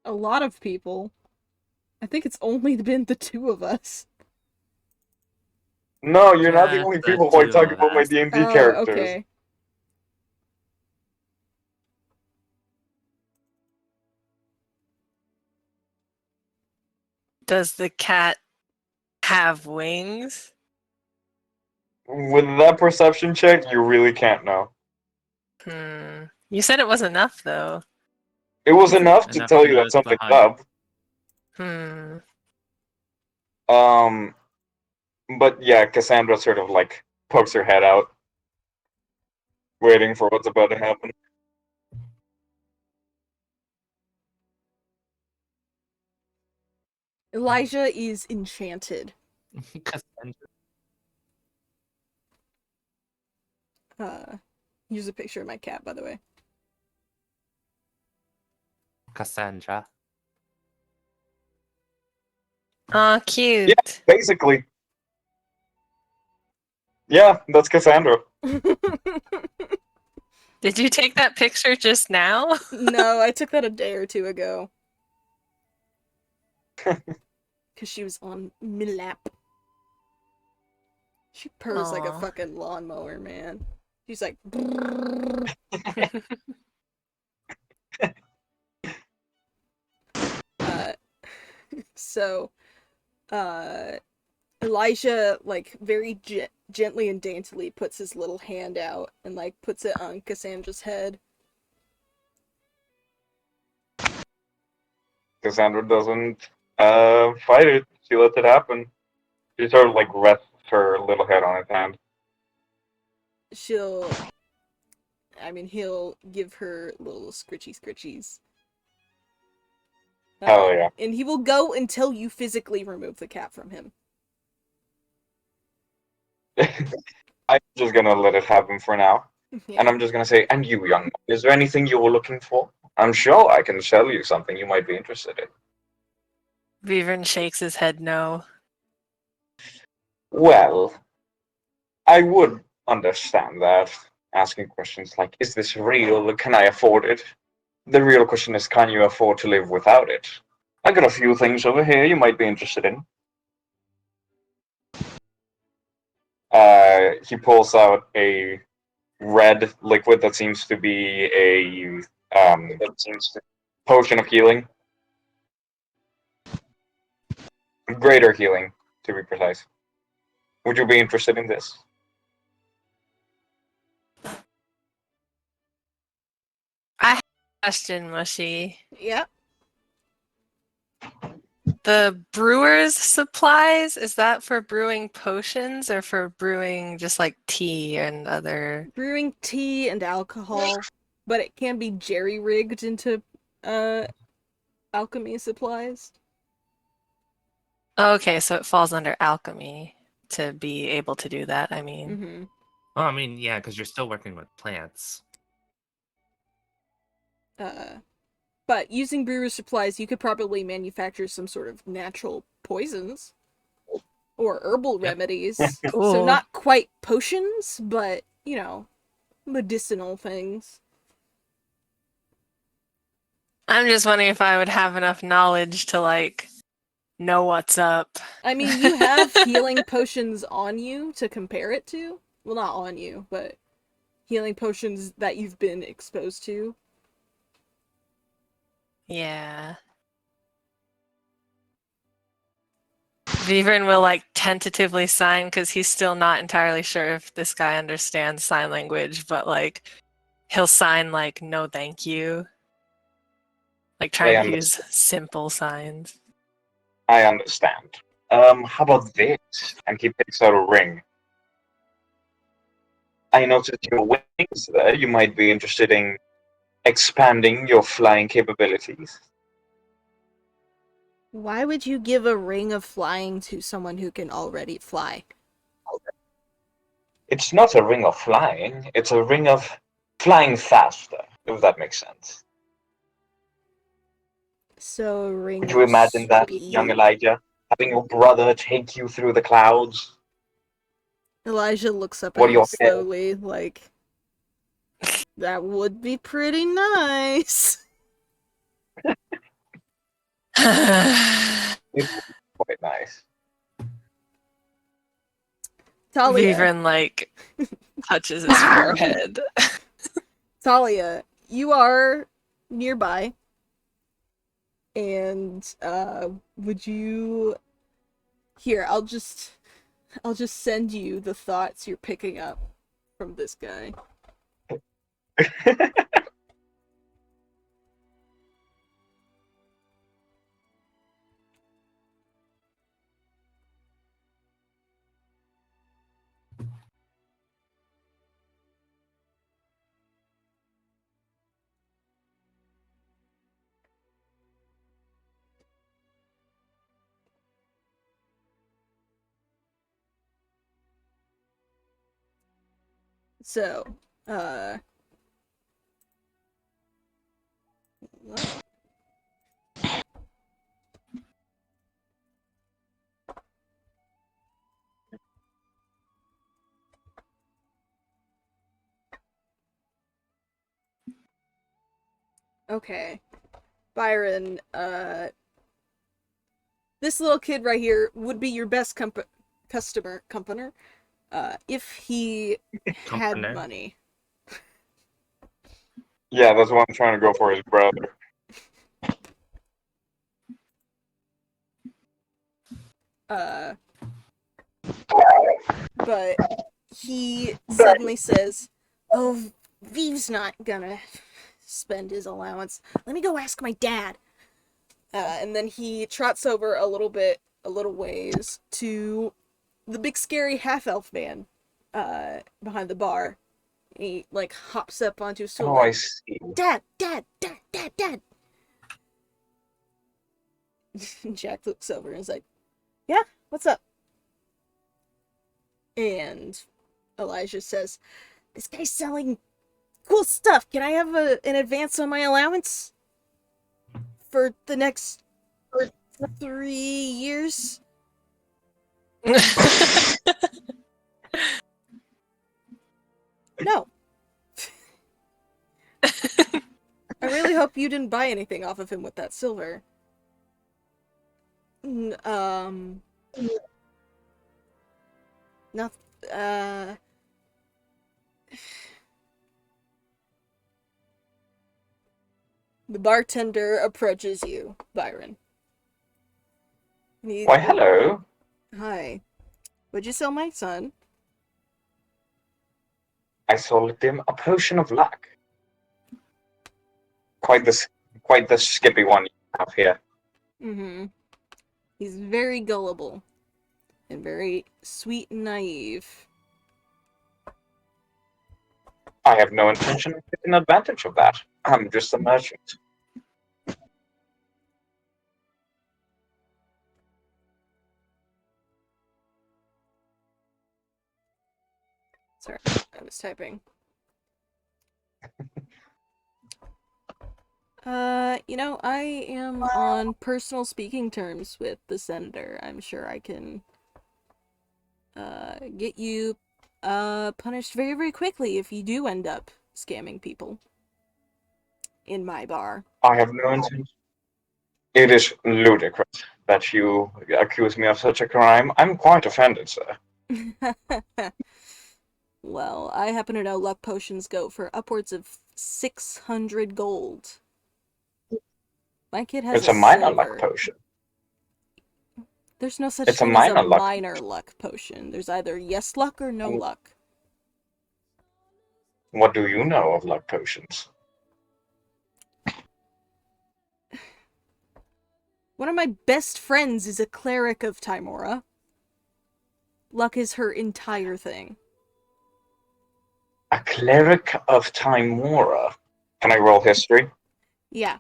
a lot of people. I think it's only been the two of us. No, you're not the Just only the people who are two talking of about my us. D&D Oh, characters. okay. Does the cat have wings? With that perception check, you really can't know. You said it was enough, though. It was enough to Enough tell to you know that it's something's behind. up. Hmm. But yeah, Cassandra sort of like pokes her head out, waiting for what's about to happen. Elijah is enchanted. Here's a picture of my cat, by the way. Cassandra. Aw, cute. Yeah, basically. Yeah, that's Cassandra. Did you take that picture just now? No, I took that a day or two ago. Because she was on my lap. She purrs like a Aw. fucking lawnmower, man. She's like. uh, so, Elijah, like, very gently and daintily puts his little hand out and, like, puts it on Cassandra's head. Cassandra doesn't fight it. She lets it happen. She sort of like rests her little head on his hand. He'll give her little scritchies. Hell yeah. And he will go until you physically remove the cat from him. I'm just gonna let it happen for now. Yeah. And I'm just gonna say, and you, young man, is there anything you were looking for? I'm sure I can sell you something you might be interested in. Vivern shakes his head no. Well, I would understand that. Asking questions like, is this real? Can I afford it? The real question is, can you afford to live without it? I got a few things over here you might be interested in. He pulls out a red liquid that seems to be a potion of healing. Greater healing, to be precise. Would you be interested in this? I have a question, Mushy. Yeah. The brewer's supplies, is that for brewing potions or for brewing just like tea and other... Brewing tea and alcohol, but it can be jerry-rigged into alchemy supplies. Okay, so it falls under alchemy to be able to do that, I mean. Mm-hmm. Oh, I mean, yeah, because you're still working with plants. But using brewer's supplies, you could probably manufacture some sort of natural poisons or herbal remedies. Cool. So not quite potions, but, you know, medicinal things. I'm just wondering if I would have enough knowledge to, like, know what's up. I mean, you have healing potions on you to compare it to. Well, not on you, but healing potions that you've been exposed to. Yeah. Vivern will, like, tentatively sign because he's still not entirely sure if this guy understands sign language, but, like, he'll sign, like, no thank you. Like, trying to use simple signs. I understand. How about this? And he picks out a ring. I noticed your wings there. You might be interested in expanding your flying capabilities. Why would you give a ring of flying to someone who can already fly? It's not a ring of flying, it's a ring of flying faster, if that makes sense. So a ring Would you of imagine that, speed. young Elijah? Having your brother take you through the clouds? Elijah looks up What at do you you slowly, like, that would be pretty nice. It's quite nice. Talia, Vivren, like, touches his forehead. Talia, you are nearby, and would you? Here, I'll just send you the thoughts you're picking up from this guy. So, uh, okay, Byron, this little kid right here would be your best customer, if he had Company. money. Yeah, that's what I'm trying to go for, his brother. But he suddenly says, "Oh, Viv's not gonna spend his allowance. Let me go ask my dad." And then he trots over a little ways to the big scary half elf man behind the bar. He like hops up onto his stool Oh, I like, see. "Dad, Dad, Dad, Dad, Dad." Jack looks over and is like, "Yeah, what's up?" And Elijah says, "This guy's selling cool stuff. Can I have an advance on my allowance for the next 3 years?" No. I really hope you didn't buy anything off of him with that silver. Not, uh... The bartender approaches you, Byron. Why, hello. Hi. Would you sell my son? I sold him a potion of luck. Quite the skippy one you have here. Mm-hmm. He's very gullible. And very sweet and naive. I have no intention of taking advantage of that. I'm just a merchant. Sorry, I was typing. I am on personal speaking terms with the senator. I'm sure I can get you punished very, very quickly if you do end up scamming people in my bar. I have no intention. It is ludicrous that you accuse me of such a crime. I'm quite offended, sir. Well, I happen to know luck potions go for upwards of 600 gold. My kid has It's a minor silver. luck potion. There's no such It's a thing as a minor luck minor luck potion. There's either yes luck or no luck. What do you know of luck potions? One of my best friends is a cleric of Timora. Luck is her entire thing. A cleric of Timora. Can I roll history? Yeah.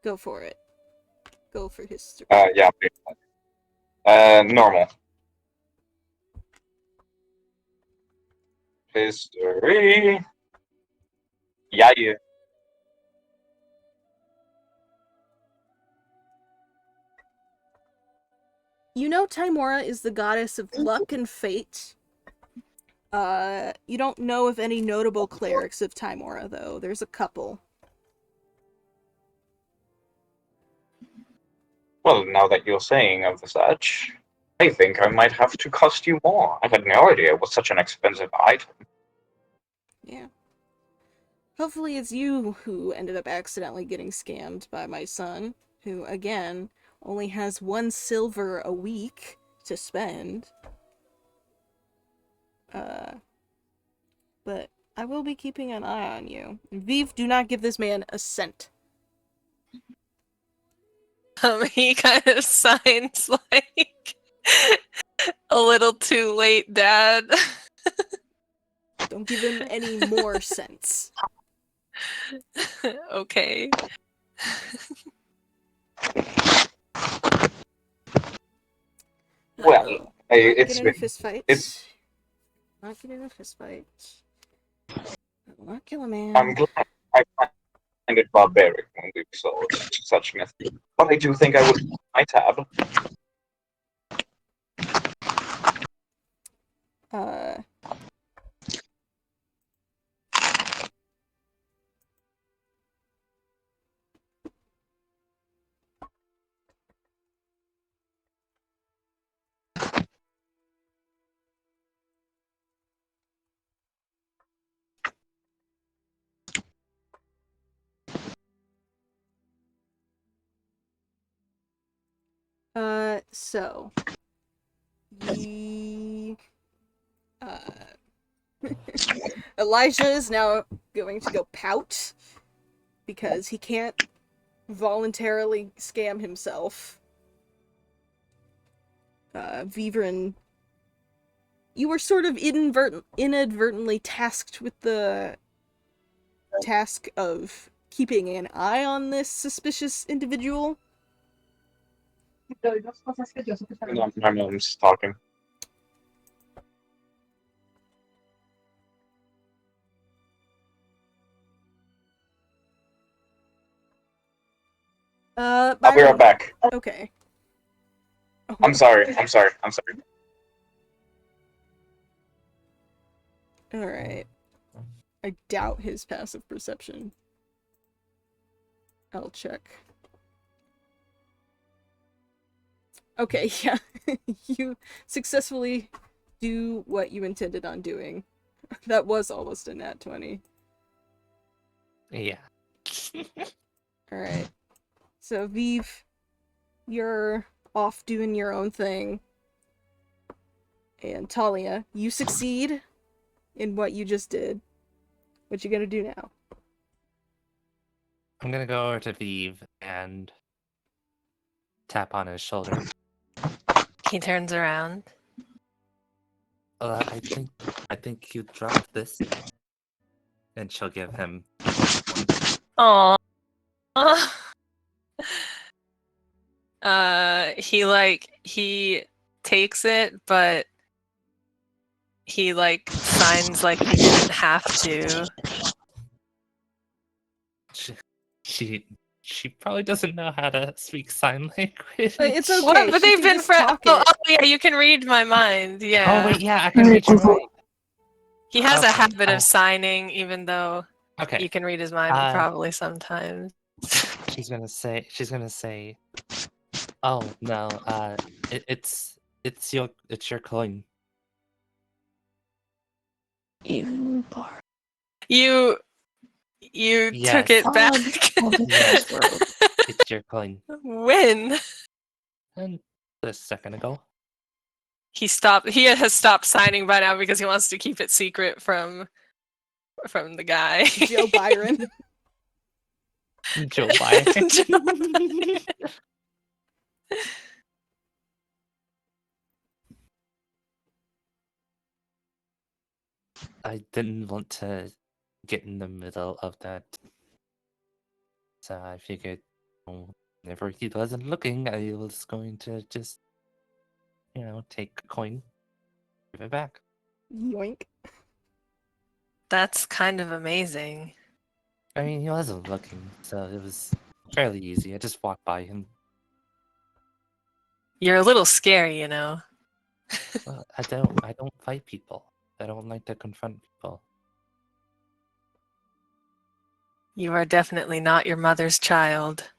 Go for it. Go for history. Yeah. Normal. History. Yeah. You know Timora is the goddess of luck and fate. You don't know of any notable clerics of Timora, though. There's a couple. Well, now that you're saying of such, I think I might have to cost you more. I had no idea it was such an expensive item. Yeah. Hopefully it's you who ended up accidentally getting scammed by my son, who, again, only has 1 silver a week to spend. But I will be keeping an eye on you. Vive, do not give this man a cent. He kind of signs like a little too late, Dad. Don't give him any more cents. Okay. Well, Not it's get in a been fist fight. it's. Not get in a fist fight. I will not kill a man. I'm glad I find it barbaric when we resort to such methods, but I do think I would my tab. Uh. So. Elijah is now going to go pout because he can't voluntarily scam himself. Vivrin, you were sort of inadvertently tasked with the task of keeping an eye on this suspicious individual. My mom's talking. I'll be Byron, right back. okay. I'm sorry. Alright. I doubt his passive perception. I'll check. Okay, yeah. You successfully do what you intended on doing. That was almost a nat 20. Yeah. Alright. So, Vive, you're off doing your own thing. And Talia, you succeed in what you just did. What you gonna do now? I'm gonna go over to Vive and tap on his shoulder. He turns around. I think you dropped this. And she'll give him. Aww. He takes it, but he signs like he didn't have to. She probably doesn't know how to speak sign language. It's okay. What? But she they've can been just friends. talk Oh, it. yeah, you can read my mind. Yeah. Oh wait, yeah, I can read your mind. He has a Okay, habit of signing, even though Okay. you can read his mind probably sometimes. She's gonna say, oh no, it's your coin. You bar. You took it Yes. back. Yes. It's your coin. When? And a second ago. He has stopped signing by now because he wants to keep it secret from the guy. Joe Byron. Joe Byron. I didn't want to get in the middle of that. So I figured whenever he wasn't looking, I was going to just, take a coin, give it back. Yoink. That's kind of amazing. I mean, he wasn't looking, so it was fairly easy. I just walked by him. You're a little scary, you know. Well, I don't fight people. I don't like to confront people. You are definitely not your mother's child.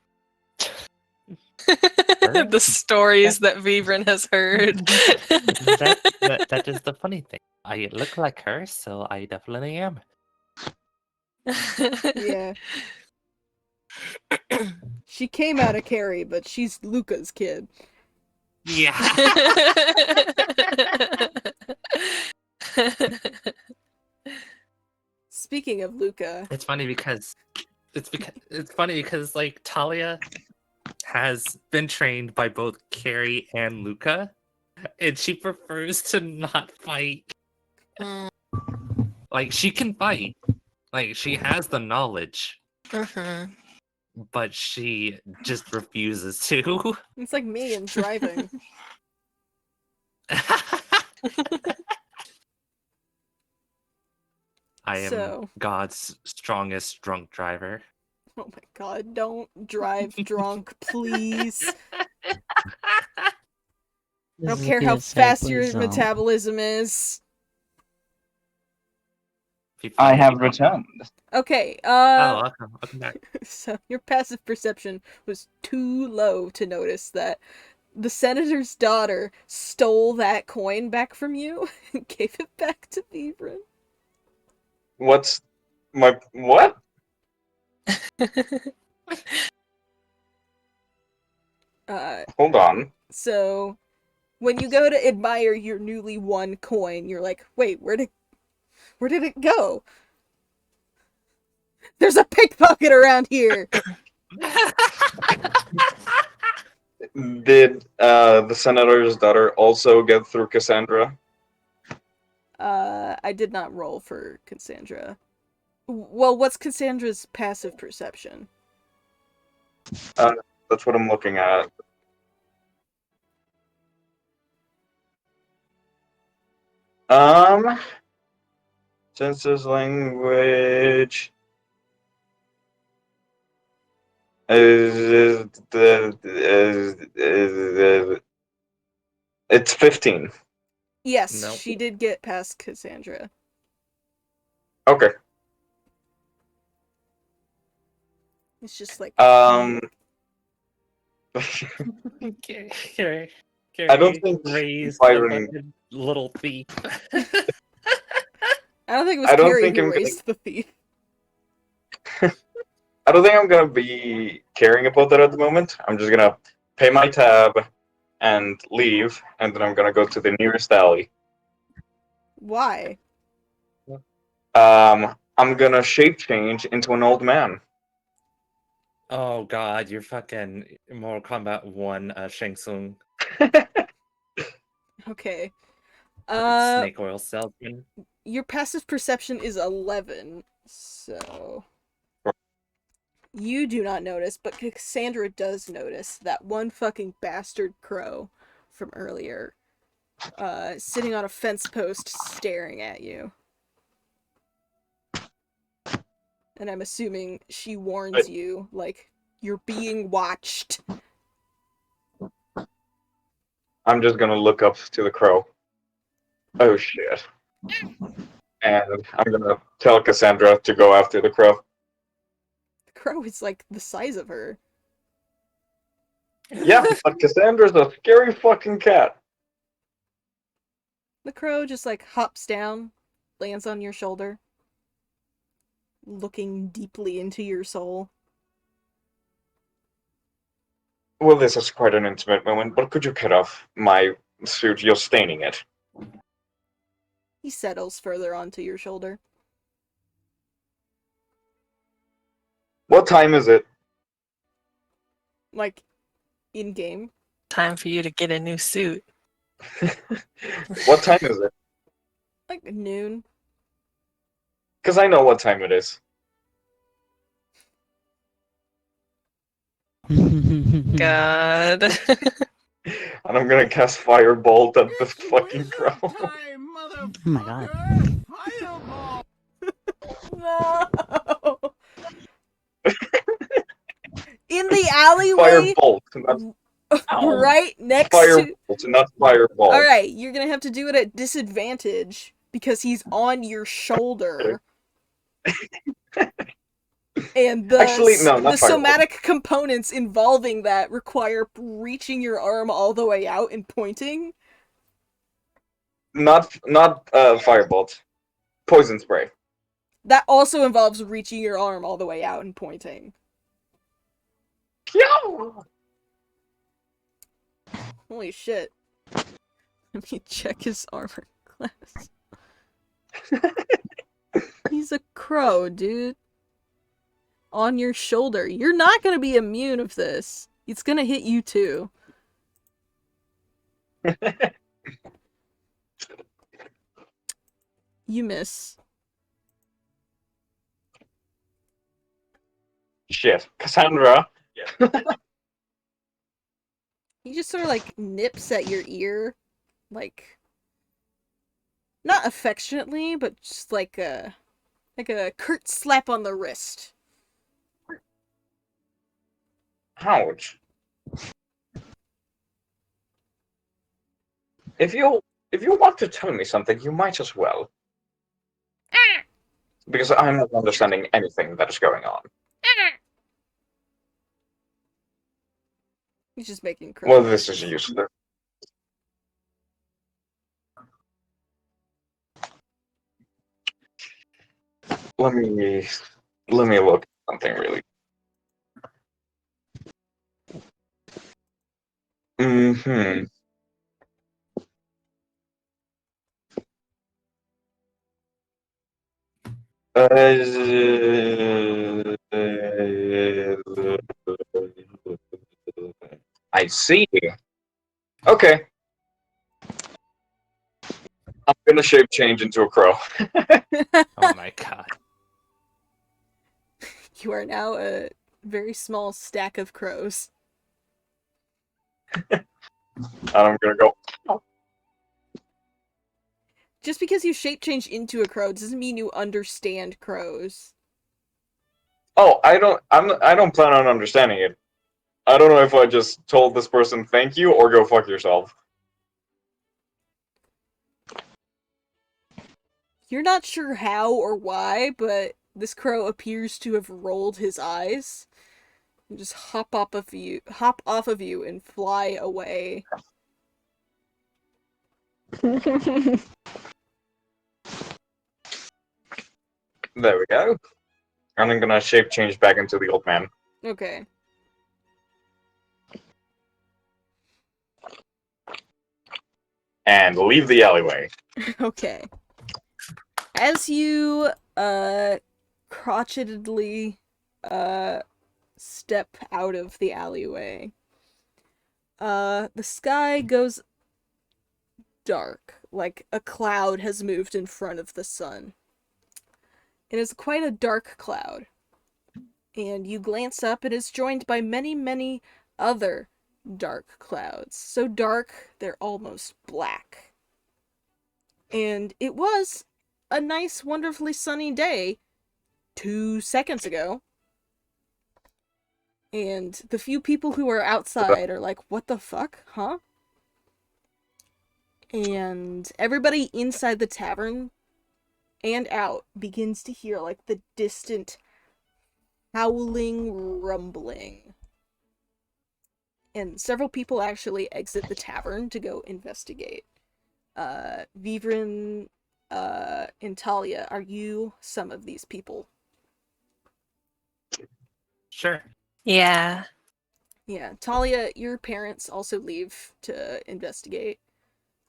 Her? The stories that Vivren has heard. that is the funny thing. I look like her, so I definitely am. Yeah. She came out of Carrie, but she's Luca's kid. Yeah. Speaking of Luca, It's funny because like Talia has been trained by both Carrie and Luca, and she prefers to not fight. Like she can fight, like she has the knowledge, Mhm. but she just refuses to. it's like me and driving. I am So- God's strongest drunk driver. Oh my god, don't drive drunk, please. I don't care how fast your metabolism is. I have returned. Okay, Oh, welcome back. so your passive perception was too low to notice that the senator's daughter stole that coin back from you and gave it back to Vivren. What's my what? Hold on. So when you go to admire your newly won coin, you're like, wait, where did it go? There's a pickpocket around here. Did the senator's daughter also get through Cassandra? I did not roll for Cassandra. Well, what's Cassandra's passive perception? That's what I'm looking at. Senses language. It's 15. Yes, Nope. she did get past Cassandra. Okay. It's just like Carrie, I don't think raised Byron- the fucking little thief. I don't think it was I don't Carrie think who I'm gonna- raised the thief. I don't think I'm gonna be caring about that at the moment. I'm just gonna pay my tab and leave, and then I'm gonna go to the nearest alley. Why? I'm gonna shape change into an old man. Oh god, you're fucking Mortal Kombat 1 Shang Tsung Okay. snake oil salesman. Your passive perception is 11, so you do not notice, but Cassandra does notice that one fucking bastard crow from earlier, sitting on a fence post staring at you. And I'm assuming she warns you, like, you're being watched. I'm just gonna look up to the crow. Oh shit. And I'm gonna tell Cassandra to go after the crow. The crow is, like, the size of her. Yeah, but Cassandra's a scary fucking cat. The crow just, like, hops down, lands on your shoulder, looking deeply into your soul. Well, this is quite an intimate moment, but could you cut off my suit? You're staining it. He settles further onto your shoulder. What time is it? Like, in-game. Time for you to get a new suit. What time is it? Like, noon. Because I know what time it is. God. And I'm gonna cast Firebolt at this fucking crow. Oh my god. No! In the alleyway, Firebolt, not right next to... Firebolt, not Fireball. Alright, you're gonna have to do it at disadvantage because he's on your shoulder. And the Actually, no, not the firebolt. somatic components involving that require reaching your arm all the way out and pointing. Not firebolt. Poison spray. That also involves reaching your arm all the way out and pointing. Yo! Holy shit. Let me check his armor class. He's a crow, dude. On your shoulder. You're not gonna be immune of this. It's gonna hit you too. You miss. Shit. Cassandra. He just sort of like nips at your ear. Like, not affectionately, but just like a curt slap on the wrist. Ouch. If you want to tell me something, you might as well. Because I'm not understanding anything that is going on. He's just making crow Well, this noises. is useless. Let me look at something really. Mm-hmm. I see. Okay. I'm gonna shape change into a crow. Oh my god. You are now a very small stack of crows. And I'm gonna go. Just because you shape change into a crow doesn't mean you understand crows. Oh, I don't plan on understanding it. I don't know if I just told this person thank you or go fuck yourself. You're not sure how or why, but this crow appears to have rolled his eyes and just hop off of you and fly away. There we go. And I'm gonna shape change back into the old man. Okay. And leave the alleyway. Okay. As you crotchetedly step out of the alleyway, the sky goes dark, like a cloud has moved in front of the sun. It is quite a dark cloud. And you glance up, it is joined by many, many other dark clouds. So dark, they're almost black. And it was a nice, wonderfully sunny day 2 seconds ago. And the few people who are outside are like, what the fuck? Huh? And everybody inside the tavern and out begins to hear like the distant howling rumbling. And several people actually exit the tavern to go investigate. Vivrin, and Talia, are you some of these people? Sure. Yeah. Yeah, Talia, your parents also leave to investigate,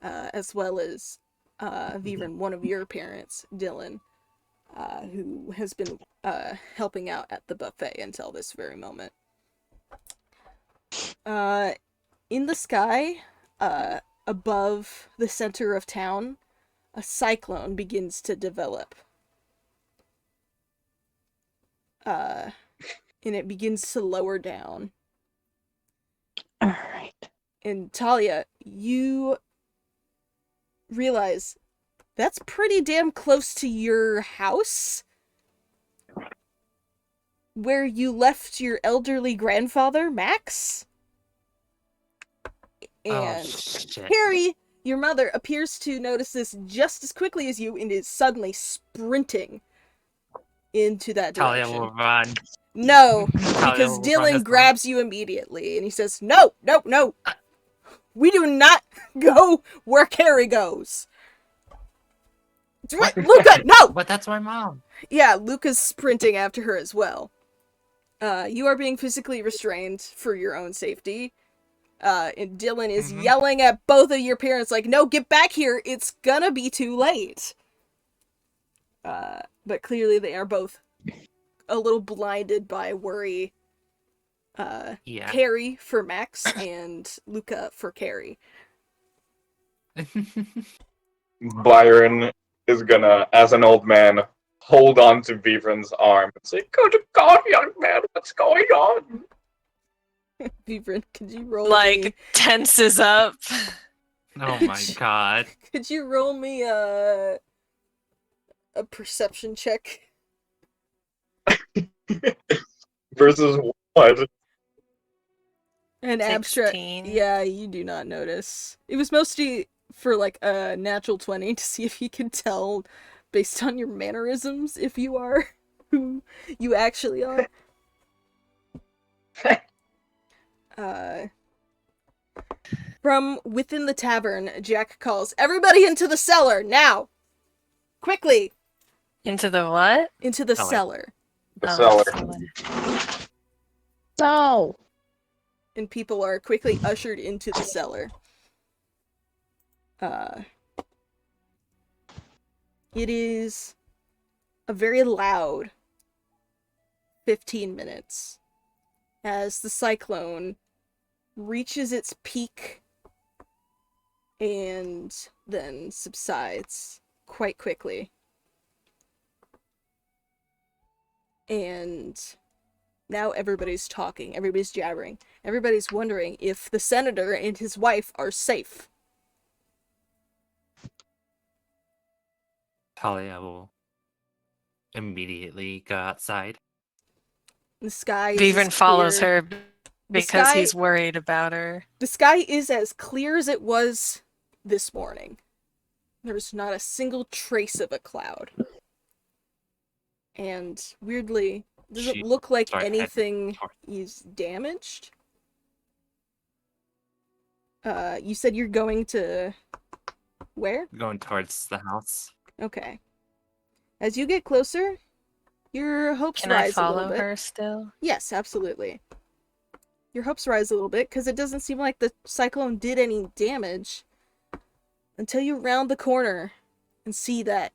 as well as Vivrin, one of your parents, Dylan, who has been helping out at the buffet until this very moment. In the sky, above the center of town, a cyclone begins to develop. And it begins to lower down. Alright. And Talia, you realize that's pretty damn close to your house? Where you left your elderly grandfather, Max? Oh And shit. Harry, Your mother appears to notice this just as quickly as you and is suddenly sprinting into that Talia direction. will run. No, Talia because will run as Dylan well. grabs you immediately and he says, "No, no, no. We do not go where Carrie goes." What? Luca, no! But that's my mom. Yeah, Luca's sprinting after her as well. You are being physically restrained for your own safety. And Dylan is yelling at both of your parents like, "No, get back here. It's gonna be too late." But clearly they are both a little blinded by worry. Yeah. Carrie for Max and Luca for Carrie. Byron is gonna, as an old man, hold on to Vivren's arm and say, "Good God, young man, what's going on?" Vivren, could you roll Like, me? tenses up. Oh my god. Could you roll me a perception check? Versus what? An abstract. 16. Yeah, you do not notice. It was mostly for like a natural 20 to see if you could tell based on your mannerisms if you are who you actually are. From within the tavern, Jack calls, "Everybody into the cellar, now! Quickly! Into the what? Into the Cellar. cellar." The Oh, cellar. No. And people are quickly ushered into the cellar. It is a very loud 15 minutes as the cyclone reaches its peak and then subsides quite quickly. And now everybody's talking, everybody's jabbering, everybody's wondering if the senator and his wife are safe. Talia will immediately go outside. The sky is Beaver as follows clear. her because sky- he's worried about her. The sky is as clear as it was this morning. There's not a single trace of a cloud. And weirdly, doesn't She look like start anything toward- is damaged. You said you're going to where? Going towards the house. Okay. As you get closer, your hopes Can I rise a little follow bit. her still? Yes, absolutely. Your hopes rise a little bit because it doesn't seem like the cyclone did any damage until you round the corner and see that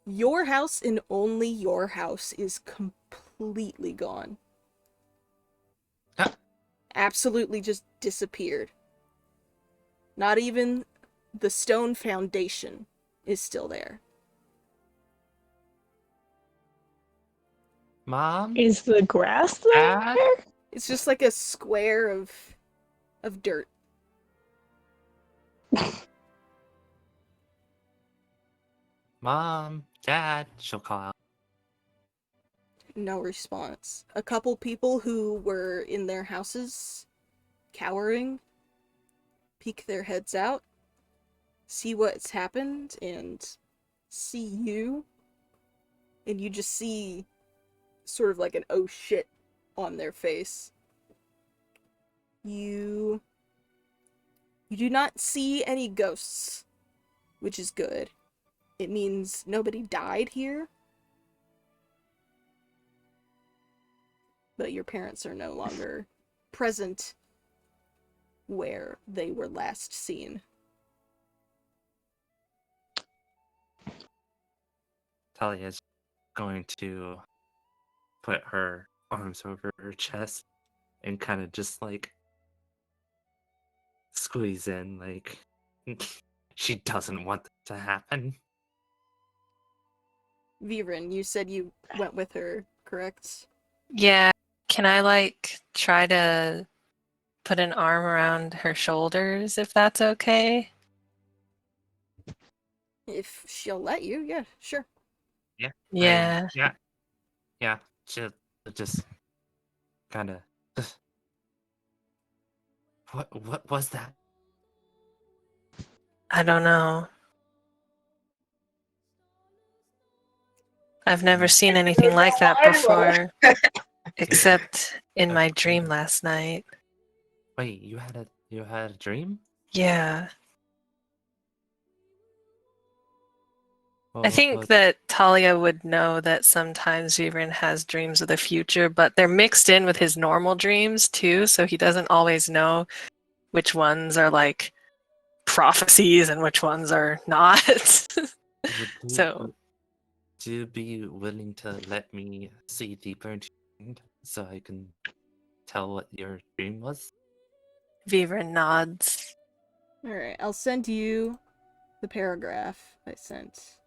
your house and only your house is completely gone. Ah. Absolutely just disappeared. Not even the stone foundation is still there. Mom? Is the grass there? Dad? It's just like a square of dirt. Mom? Dad? She'll call out. No response. A couple people who were in their houses, cowering, peek their heads out, see what's happened, and see you. And you just see sort of like an oh shit on their face. You do not see any ghosts, which is good. It means nobody died here. But your parents are no longer present where they were last seen. Talia's going to put her arms over her chest and kind of just like squeeze in, like she doesn't want that to happen. Viren, you said you went with her, correct? Yeah. Can I, like, try to put an arm around her shoulders, if that's okay? If she'll let you, yeah, sure. Yeah. Yeah. Yeah. She'll just kind of. What was that? I don't know. I've never seen anything like that before, except in my dream last night. Wait, you had a dream? Yeah. I Well, think that Talia would know that sometimes Viren has dreams of the future, but they're mixed in with his normal dreams too, so he doesn't always know which ones are like prophecies and which ones are not. would So, you be willing to let me see deeper into your mind so I can tell what your dream was? Viren nods. Alright, I'll send you the paragraph I sent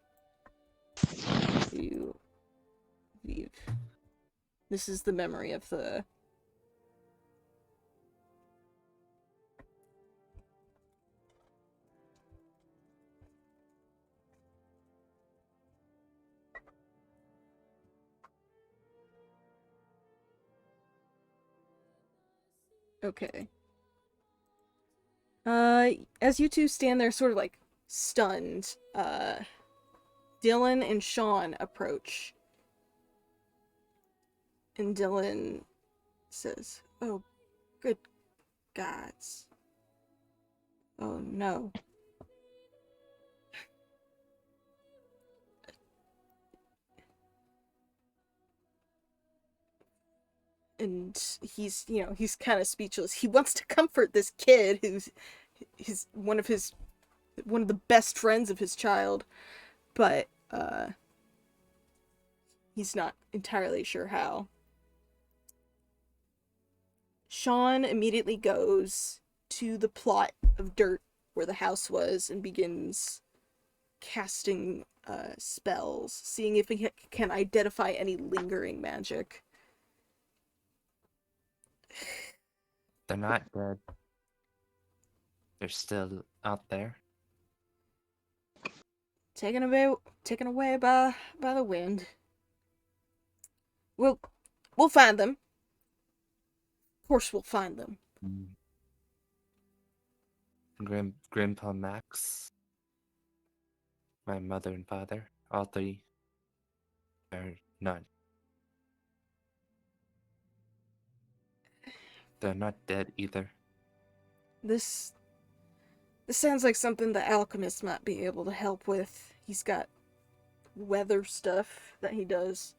to Vive. This is the memory of the... Okay. As you two stand there sort of like stunned, Dylan and Sean approach. And Dylan says, "Oh, good gods. Oh no." And he's, he's kind of speechless. He wants to comfort this kid who's one of the best friends of his child, but he's not entirely sure how. Sean immediately goes to the plot of dirt where the house was and begins casting spells, seeing if he can identify any lingering magic. They're not dead. They're still out there. Taken away by the wind. We'll find them. Of course we'll find them. Grandpa Max, my mother and father, all three are not. They're not dead either. This sounds like something the alchemist might be able to help with. He's got weather stuff that he does.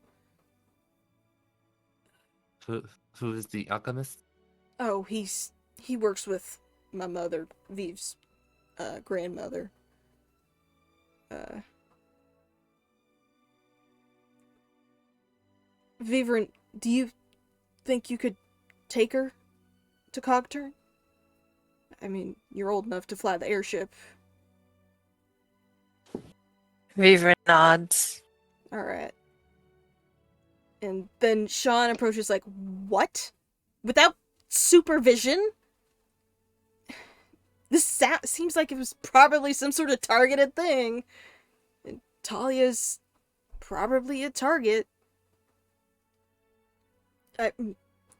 Who is the alchemist? Oh, he works with my mother, Vive's grandmother. Vivrant, do you think you could take her to Cogturn? I mean, you're old enough to fly the airship. Viren nods. Alright. And then Sean approaches like, what? Without supervision? This seems like it was probably some sort of targeted thing. And Talia's probably a target.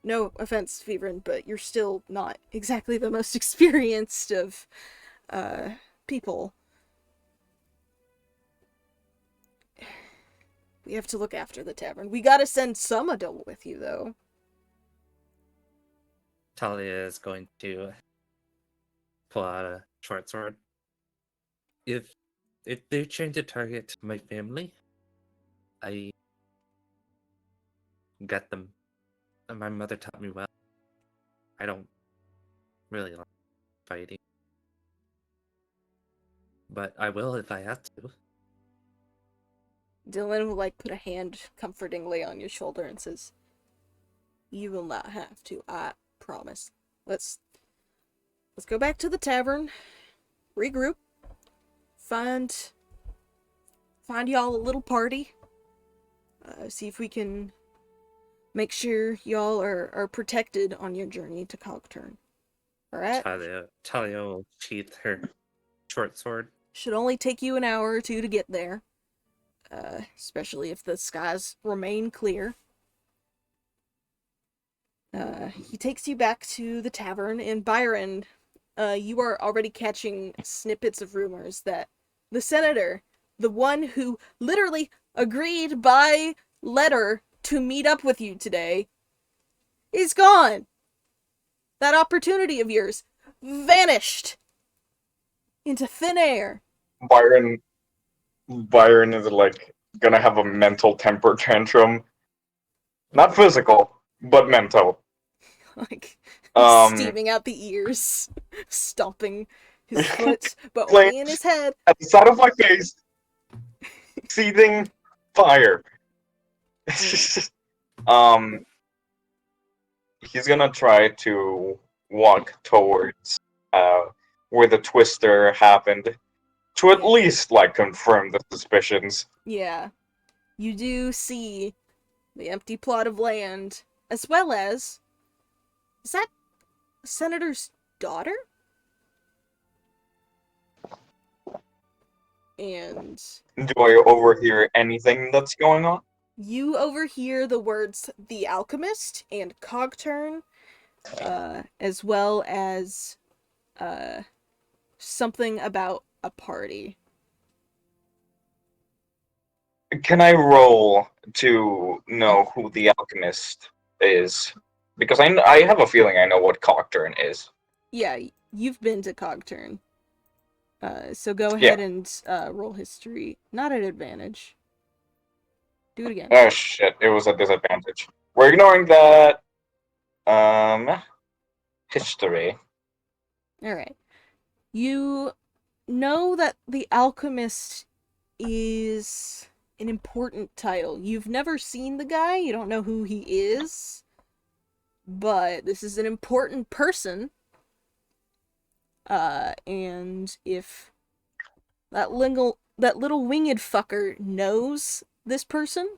No offense, Feverin, but you're still not exactly the most experienced of people. We have to look after the tavern. We gotta send some adult with you, though. Talia is going to pull out a short sword. If they're trying to target my family, I got them. My mother taught me well. I don't really like fighting, but I will if I have to. Dylan will put a hand comfortingly on your shoulder and says, "You will not have to, I promise. Let's go back to the tavern, regroup, find y'all a little party, see if we can make sure y'all are protected on your journey to Cogturn. Alright? Talia will sheath her short sword. Should only take you an hour or two to get there, especially if the skies remain clear." He takes you back to the tavern, and Byron, you are already catching snippets of rumors that the senator, the one who literally agreed by letter to meet up with you today, is gone. That opportunity of yours vanished into thin air. Byron is like gonna have a mental temper tantrum. Not physical, but mental. Like, Um, steaming out the ears, stomping his foot, but Flames only in his head. at the side of my face, seething fire. um, he's gonna try to walk towards where the twister happened to at least like confirm the suspicions. Yeah. You do see the empty plot of land, as well as. Is that Senator's daughter? And Do I overhear anything that's going on? you overhear the words the alchemist and Cogturn, as well as something about a party. Can I roll to know who the alchemist is? Because I have a feeling I know what Cockturn is. Yeah, you've been to Cogturn. So go Yeah. ahead and roll history. Not at advantage. Do it again. Oh shit, it was a disadvantage. We're ignoring that. History. Alright. You know that the alchemist is an important title. You've never seen the guy, you don't know who he is, but this is an important person. And if that little winged fucker knows this person,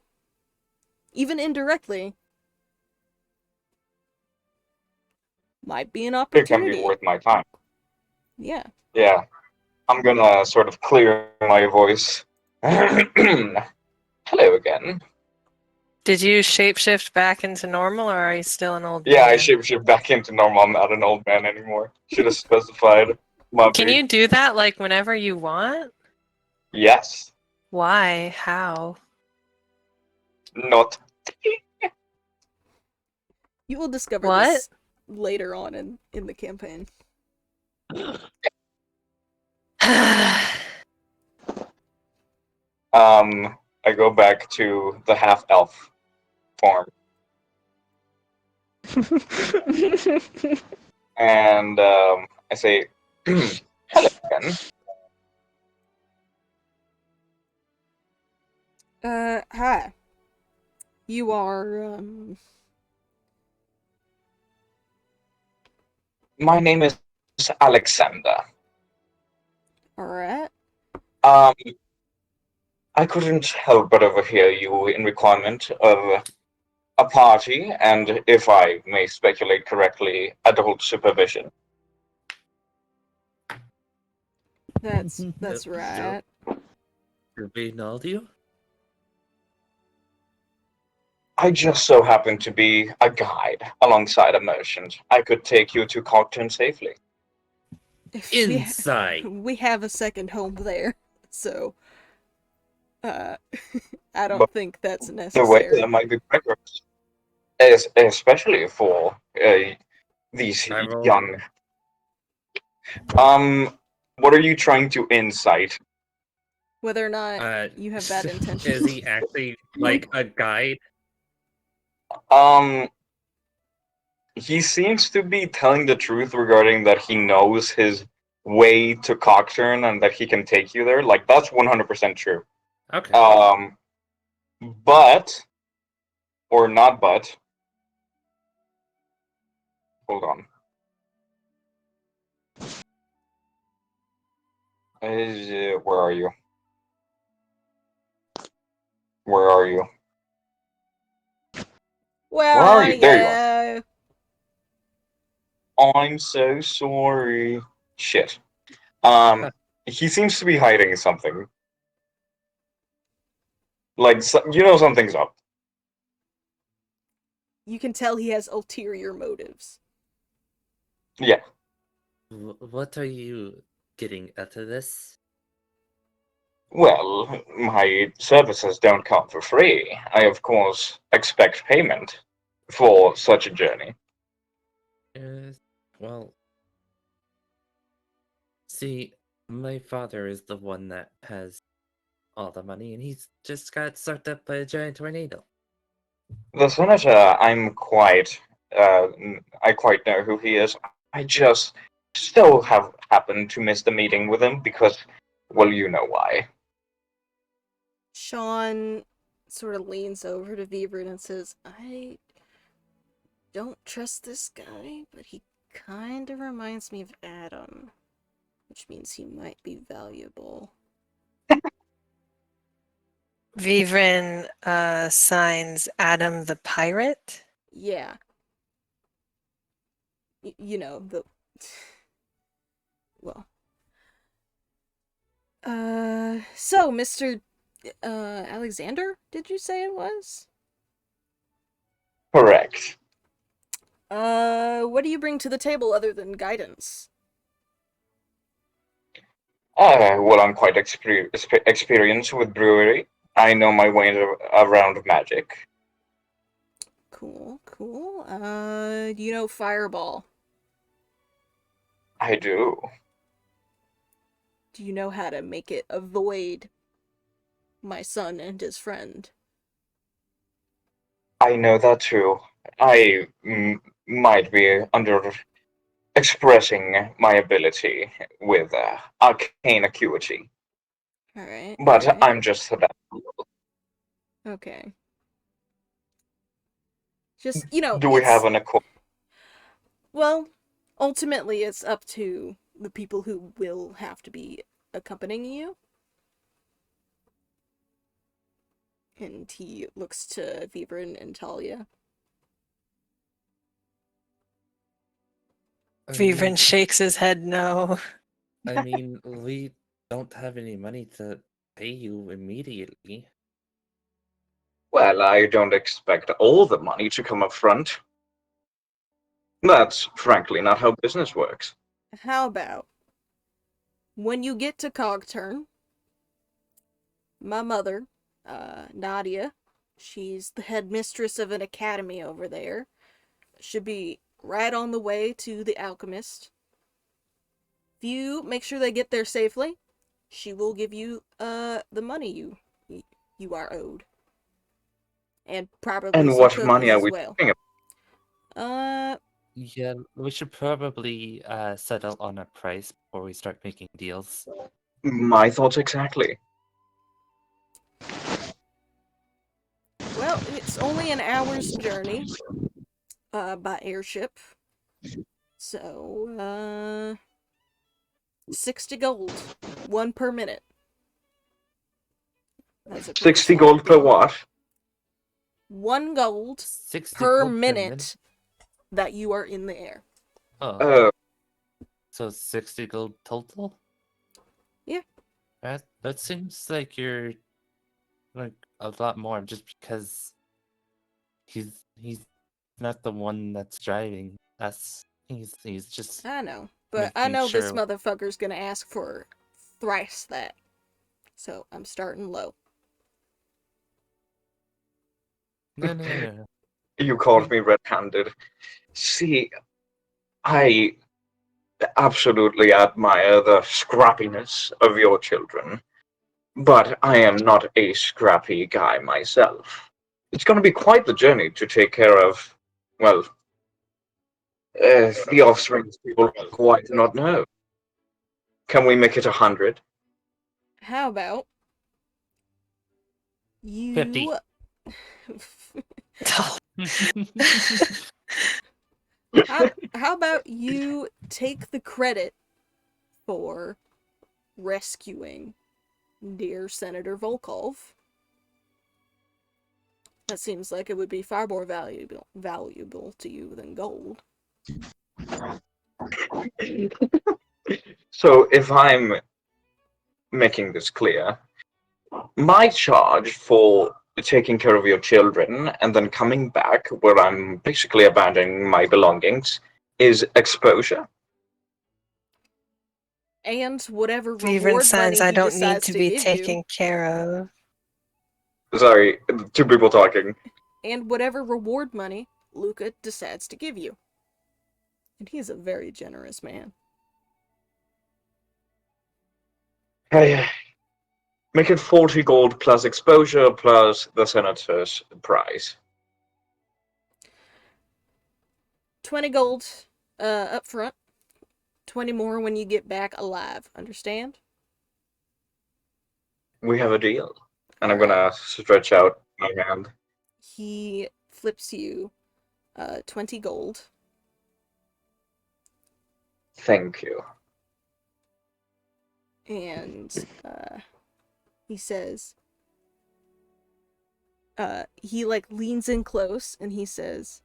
even indirectly, might be an It can be opportunity. worth my time. Yeah. Yeah. I'm gonna sort of clear my voice. Hello again. Did you shapeshift back into normal, or are you still an old Yeah, I man? shapeshift back into normal. I'm not an old man anymore. Should have specified. My Can you do that like whenever you want? Yes. Why? How? Not. You will discover What? this later on in the campaign. I go back to the half elf form. And I say, hello again. Hi. You are, My name is Alexander. alright. I couldn't help but overhear you in requirement of a party, and if I may speculate correctly, adult supervision. That's Yep, right. Did we know you? I just so happen to be a guide alongside a merchant. I could take you to Cogton safely. Inside. We have a second home there, so I don't But think that's the way necessary. that might be better, especially for these I roll. young. What are you trying to incite? Whether or not you have bad intentions. Is he actually like a guide? He seems to be telling the truth regarding that he knows his way to Cockturn and that he can take you there. Like that's 100% true. Okay. But or not but. Hold on. Where are you? Where are you? Where are are you? There you? I'm so sorry. Shit. He seems to be hiding something. Like you know something's up. You can tell he has ulterior motives. Yeah. What are you getting out of this? Well, my services don't come for free. I, of course, expect payment for such a journey. Uh, well, see, my father is the one that has all the money, and he's just got sucked up by a giant tornado. The senator, I quite know who he is. I just still have happened to miss the meeting with him because, well, you know why. Sean sort of leans over to Vibrant and says, I don't trust this guy, but he kind of reminds me of Adam, which means he might be valuable. Vivrin signs Adam the pirate. Yeah. You know, the... Well. So, Mr. Alexander, did you say it was? Correct. What do you bring to the table other than guidance? Well, I'm quite experienced with brewery. I know my way around magic. Cool, cool. Do you know Fireball? I do. Do you know how to make it avoid my son and his friend? I know that too. I might be under expressing my ability with arcane acuity, Alright, but alright. I'm just that. Okay. Just, you know, Do we have an accord? well, ultimately it's up to the people who will have to be accompanying you. And he looks to Vibrin and Talia. Vivrin shakes his head no. I mean, we don't have any money to pay you immediately. Well, I don't expect all the money to come up front. That's frankly not how business works. How about when you get to Cogturn, my mother, Nadia, she's the headmistress of an academy over there, should be right on the way to the alchemist. If you make sure they get there safely, she will give you the money you are owed. And probably And some what money cookies are as we well. talking about? Yeah, we should probably settle on a price before we start making deals. My thoughts exactly. Well, it's only an hour's journey by airship. So, 60 gold. One per minute. That's a pretty 60 solid gold per deal. what? 1 gold 60 per gold per minute? minute that you are in the air. Oh, Uh, so 60 gold total? Yeah. That seems like you're like a lot more just because he's not the one that's driving. He's just I know. But I making know this sure. motherfucker's gonna ask for thrice that. So I'm starting low. No. you caught me red-handed. See, I absolutely admire the scrappiness of your children, but I am not a scrappy guy myself. It's going to be quite the journey to take care of, well, the offspring people quite do not know. Can we make it 100? How about 50. you how about you take the credit for rescuing dear Senator Volkov? That seems like it would be far more valuable to you than gold. So if I'm making this clear, my charge for taking care of your children and then coming back where I'm basically abandoning my belongings is exposure. And whatever Viren reward says money I he don't need decides to to be give taken you. care of. Sorry, two people talking. And whatever reward money Luca decides to give you. And he is a very generous man. Hey, make it 40 gold plus exposure plus the senator's prize. 20 gold up front. 20 more when you get back alive. Understand? We have a deal. And I'm Alright. gonna stretch out my hand. He flips you 20 gold. Thank you. And he says, he like leans in close and he says,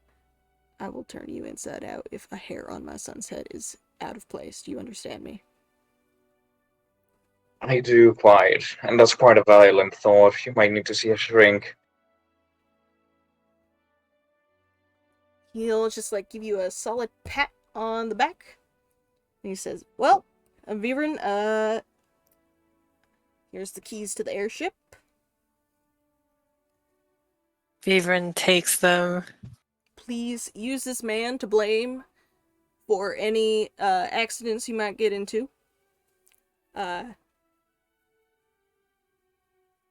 I will turn you inside out if a hair on my son's head is out of place. Do you understand me? I do quite, and that's quite a violent thought. You might need to see a shrink. He'll just like give you a solid pat on the back. And he says, well, Viren, here's the keys to the airship. Viren takes them. Please use this man to blame for any accidents you might get into.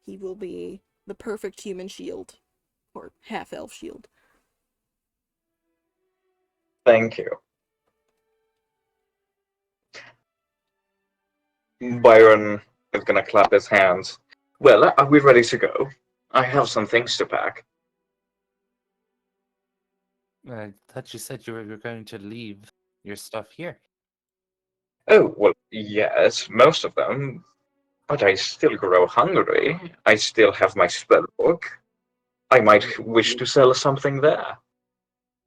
He will be the perfect human shield. Or half-elf shield. Thank you. Byron is gonna clap his hands. Well, are we ready to go? I have some things to pack. I thought you said you were going to leave your stuff here. Oh, well, yes, most of them. But I still grow hungry. I still have my spell book. I might wish to sell something there.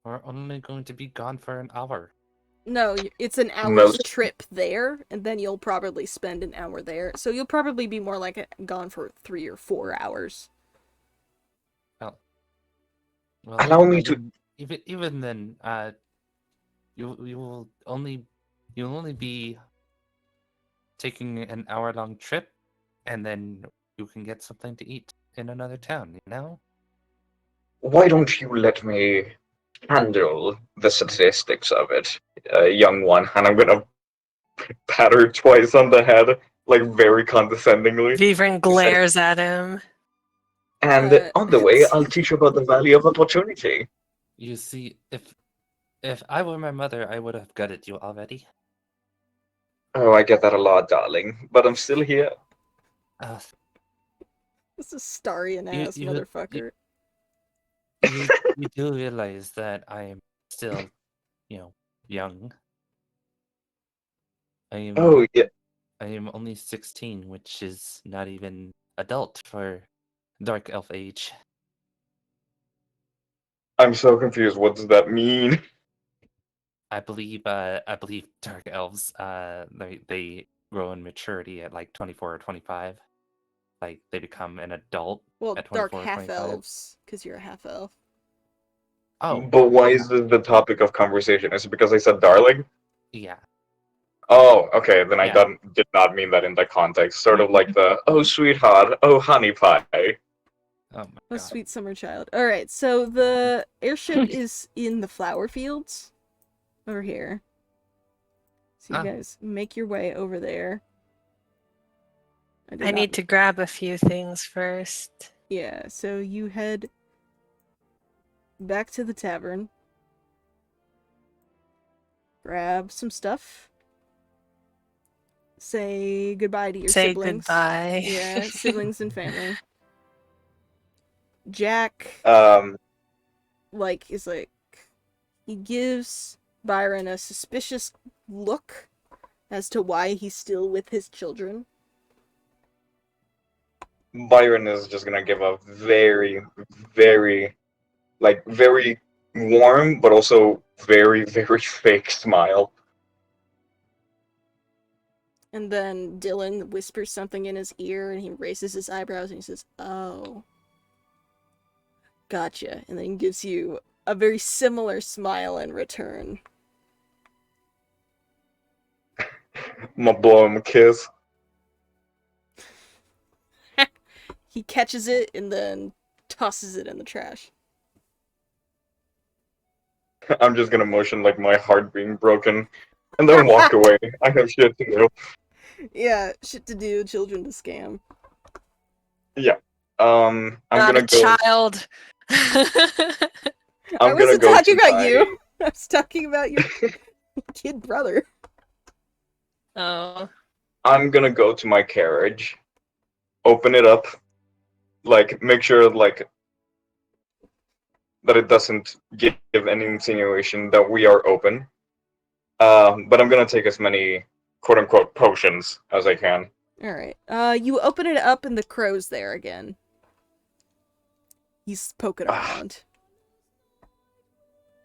We're only going to be gone for an hour. No, it's an hour's trip there, and then you'll probably spend an hour there. So you'll probably be more like gone for 3 or 4 hours. Well, Allow me to. Even then, you'll only be taking an hour-long trip, and then you can get something to eat in another town. You know? Why don't you let me handle the statistics of it, young one? And I'm gonna pat her twice on the head, like very condescendingly. Viren glares at him. And on the way, I'll teach you about the value of opportunity. You see, if I were my mother, I would have gutted you already. Oh, I get that a lot, darling, but I'm still here. Uh, This is Starian ass you- motherfucker. you do realize that I am still, young. Oh, yeah. I am only 16, which is not even adult for dark elf age. I'm so confused. What does that mean? I believe dark elves they grow in maturity at like 24 or 25. Like they become an adult Well, at dark 24 or 25. half-elves, because you're a half-elf. Oh, But why is this the topic of conversation? Is it because I said darling? yeah. Oh, okay, then I Yeah. did not mean that in that context. Sort of like the, oh, sweetheart, oh, honey pie. Oh my Oh, god. sweet summer child. Alright, so the airship is in the flower fields. Over here. So you guys make your way over there. I need to grab a few things first. Yeah, so you head back to the tavern. Grab some stuff. Say goodbye to your Say siblings. goodbye. Yeah, siblings and family. Jack, is like, he gives Byron a suspicious look as to why he's still with his children. Byron is just gonna give a very, very, very warm, but also very, very fake smile. And then Dylan whispers something in his ear and he raises his eyebrows and he says, oh. Gotcha. And then he gives you a very similar smile in return. I'm gonna blow him a kiss. He catches it and then tosses it in the trash. I'm just gonna motion like my heart being broken, and then walk away. I have shit to do. Yeah, shit to do, children to scam. Yeah. I'm Not gonna a go. child. I I'm gonna wasn't go talking to about my. you. I was talking about your kid brother. Oh. I'm gonna go to my carriage, open it up, like make sure like that it doesn't give any insinuation that we are open. But I'm gonna take as many quote unquote potions as I can. Alright. You open it up and the crow's there again. He's poking Ah. around.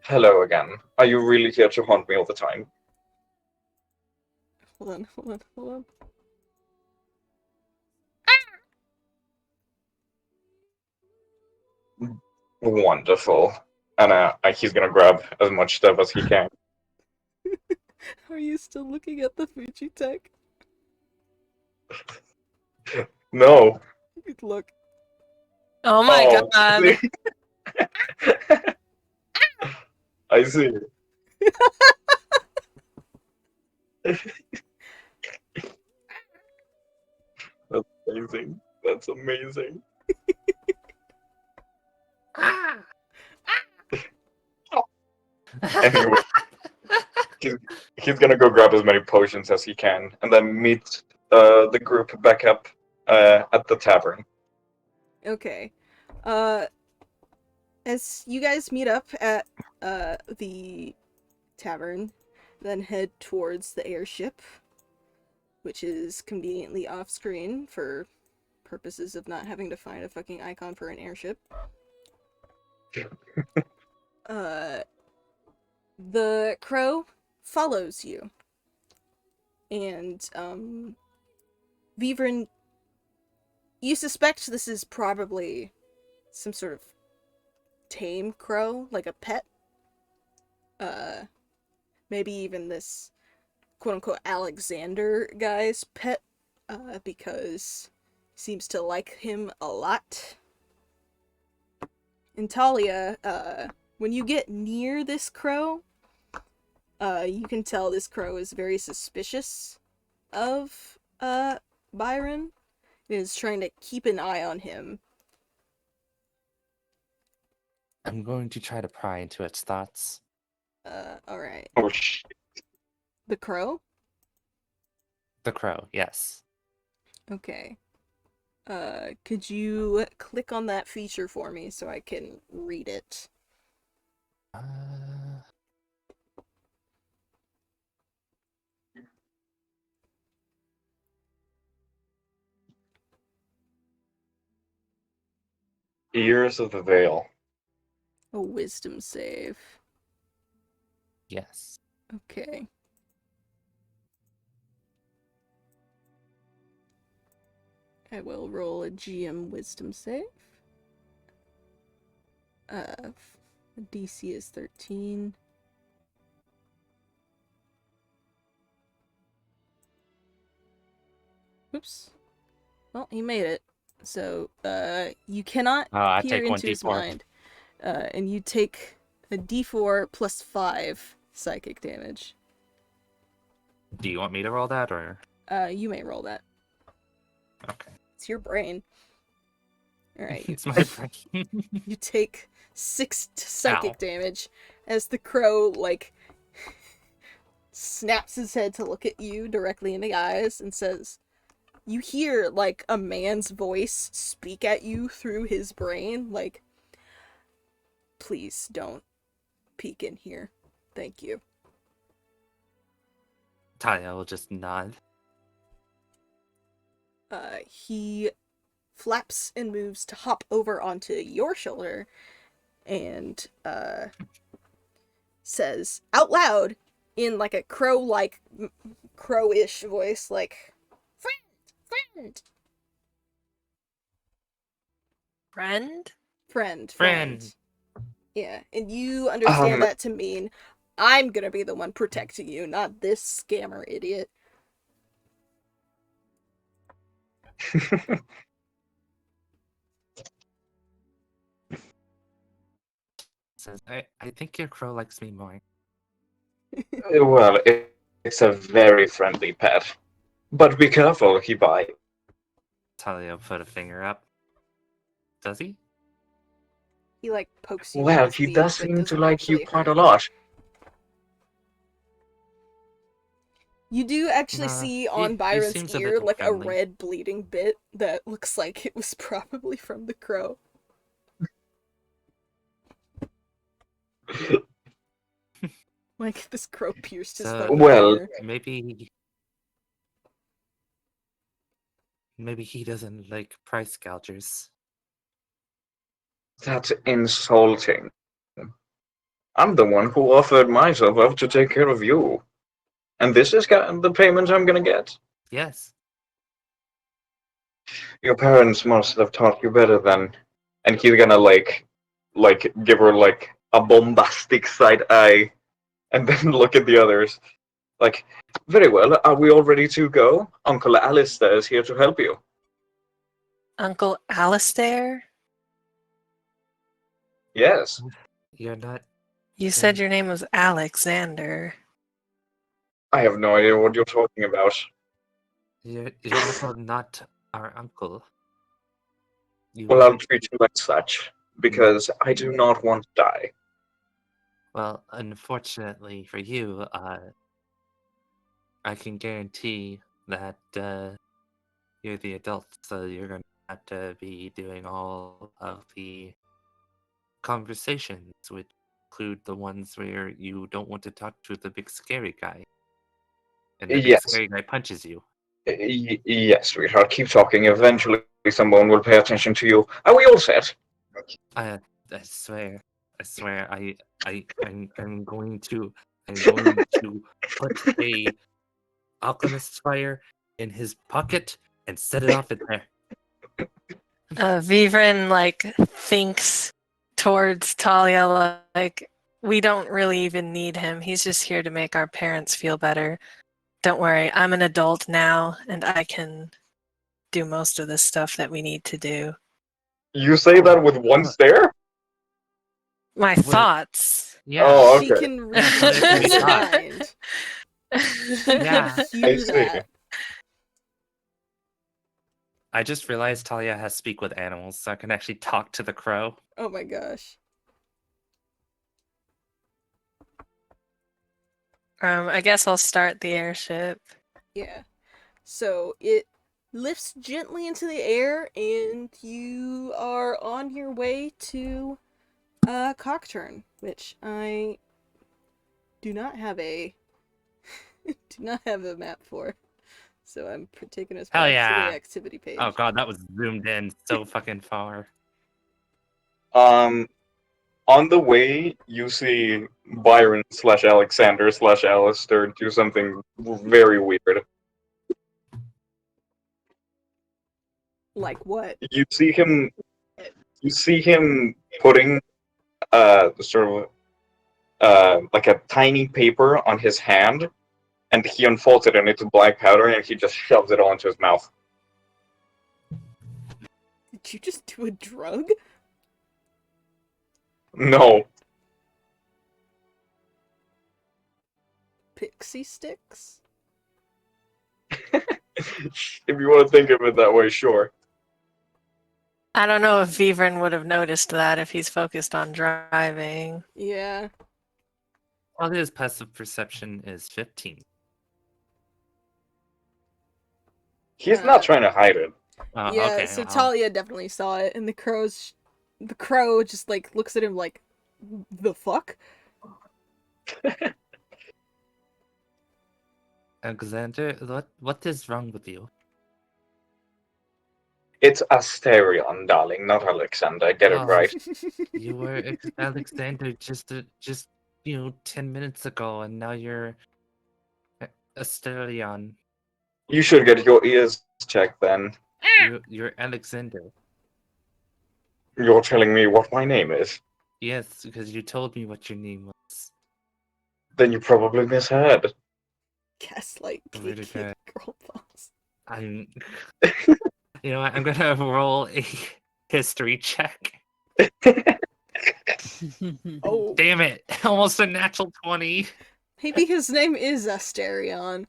Hello again. Are you really here to haunt me all the time? Hold on, hold on, hold on. Wonderful. And he's gonna grab as much stuff as he can. Are you still looking at the Fuji tech? No. Look. Oh my Oh, god. see? I see. That's amazing. That's amazing. Anyway, he's gonna go grab as many potions as he can, and then meet the group back up at the tavern. Okay. As you guys meet up at the tavern, then head towards the airship, which is conveniently off screen for purposes of not having to find a fucking icon for an airship. The crow follows you. And, Vivrin, you suspect this is probably some sort of tame crow, like a pet. Maybe even this quote-unquote Alexander guy's pet, because he seems to like him a lot. And Talia, when you get near this crow, you can tell this crow is very suspicious of, Byron. It is trying to keep an eye on him. I'm going to try to pry into its thoughts. Alright. Oh shit. The crow? The crow, yes. Okay. Could you click on that feature for me so I can read it? Ears of the Veil. A wisdom save. Yes. Okay. I will roll a GM wisdom save. DC is 13. Oops. Well, he made it. So, you cannot I peer take into his 1d4. mind. And you take a d4 plus 5 psychic damage. Do you want me to roll that, or? You may roll that. Okay. It's your brain. Alright. It's my brain. You take 6 psychic Ow. damage as the crow, like, snaps his head to look at you directly in the eyes and says, you hear, like, a man's voice speak at you through his brain, like, please don't peek in here. Thank you. Talia will just nod. He flaps and moves to hop over onto your shoulder and, says out loud in, like, a crow-like, crow-ish voice, like, friend! Friend. Yeah, and you understand that to mean I'm gonna be the one protecting you, not this scammer idiot. Says, I think your crow likes me more. Well, it's a very friendly pet. But be careful, he bites. Talia put a finger up. Does he? He like pokes you with Well, his he beak, does but seem to doesn't like you actually quite a hurt. lot. You do actually Nah, see he- on he Byron's seems a ear little like a friendly. red bleeding bit that looks like it was probably from the crow. Like this crow pierced his So fucking Well, ear. maybe he doesn't like price gougers. that's insulting. I'm the one who offered myself up to take care of you. And this is the payment I'm gonna get. Yes. Your parents must have taught you better then. And he's gonna give her like a bombastic side eye, and then look at the others. Like, very well. Are we all ready to go? Uncle Alistair is here to help you. Uncle Alistair? Yes. You're not. You said your name was Alexander. I have no idea what you're talking about. You're also not our uncle. You Well, I'll weren't. treat you like such, because I do not want to die. Well, unfortunately for you, I can guarantee that you're the adult, so you're gonna have to be doing all of the conversations, which include the ones where you don't want to talk to the big scary guy, and the big Yes. scary guy punches you. Yes, sweetheart. Keep talking. Eventually, someone will pay attention to you. Are we all set? I swear, I'm going to put a alchemist fire in his pocket and set it off in there. Vivrin thinks towards Talia like we don't really even need him. He's just here to make our parents feel better. Don't worry, I'm an adult now and I can do most of the stuff that we need to do. You say that with one stare? My thoughts. Yeah. Oh, She okay. can read That's what it his thought. mind. She Yeah. can I hear see. that. I just realized Talia has speak with animals, so I can actually talk to the crow. Oh my gosh. I guess I'll start the airship. Yeah. So it lifts gently into the air, and you are on your way to Cockturn, which I do not have a map for. So I'm taking us Hell back to yeah. the activity page. Oh god, that was zoomed in so fucking far. On the way, you see Byron / Alexander / Alistair do something very weird. Like what? You see him putting sort of like a tiny paper on his hand, and he unfolds it and it's black powder, and he just shoves it all into his mouth. Did you just do a drug? No. Pixie sticks? If you want to think of it that way, sure. I don't know if Vivrin would have noticed that if he's focused on driving. Yeah. Talia's passive perception is 15. He's not trying to hide it. Oh, Yeah, okay. so well, Talia definitely saw it, and the crow just looks at him like, the fuck? Alexander, what is wrong with you? It's Asterion, darling, not Alexander. Get it Oh, right. You were Alexander just 10 minutes ago, and now you're Asterion. You should get your ears checked then. You're Alexander. You're telling me what my name is. Yes, because you told me what your name was. Then you probably misheard. Gaslight Really geeky good. girl boss. I'm You know what? I'm gonna roll a history check. Oh, Damn it! Almost a natural 20. maybe his name is Asterion.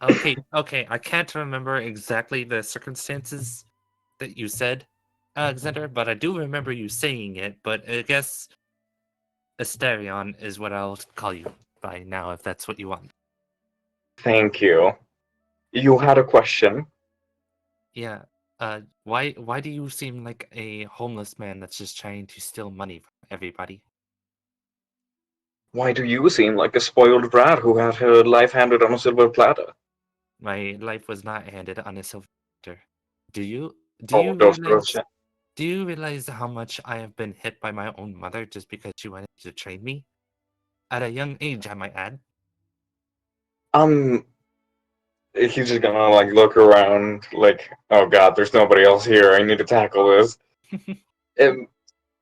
Okay, okay. I can't remember exactly the circumstances that you said, Alexander, but I do remember you saying it. But I guess Asterion is what I'll call you by now, if that's what you want. Thank you. You had a question? Yeah. Why do you seem like a homeless man that's just trying to steal money from everybody? Why do you seem like a spoiled brat who had her life handed on a silver platter? My life was not handed on a silver platter. Do you do Oh, you those realize girls. do you realize how much I have been hit by my own mother just because she wanted to train me? At a young age, I might add. Um, he's just gonna like look around, like, oh god, there's nobody else here. I need to tackle this. Um,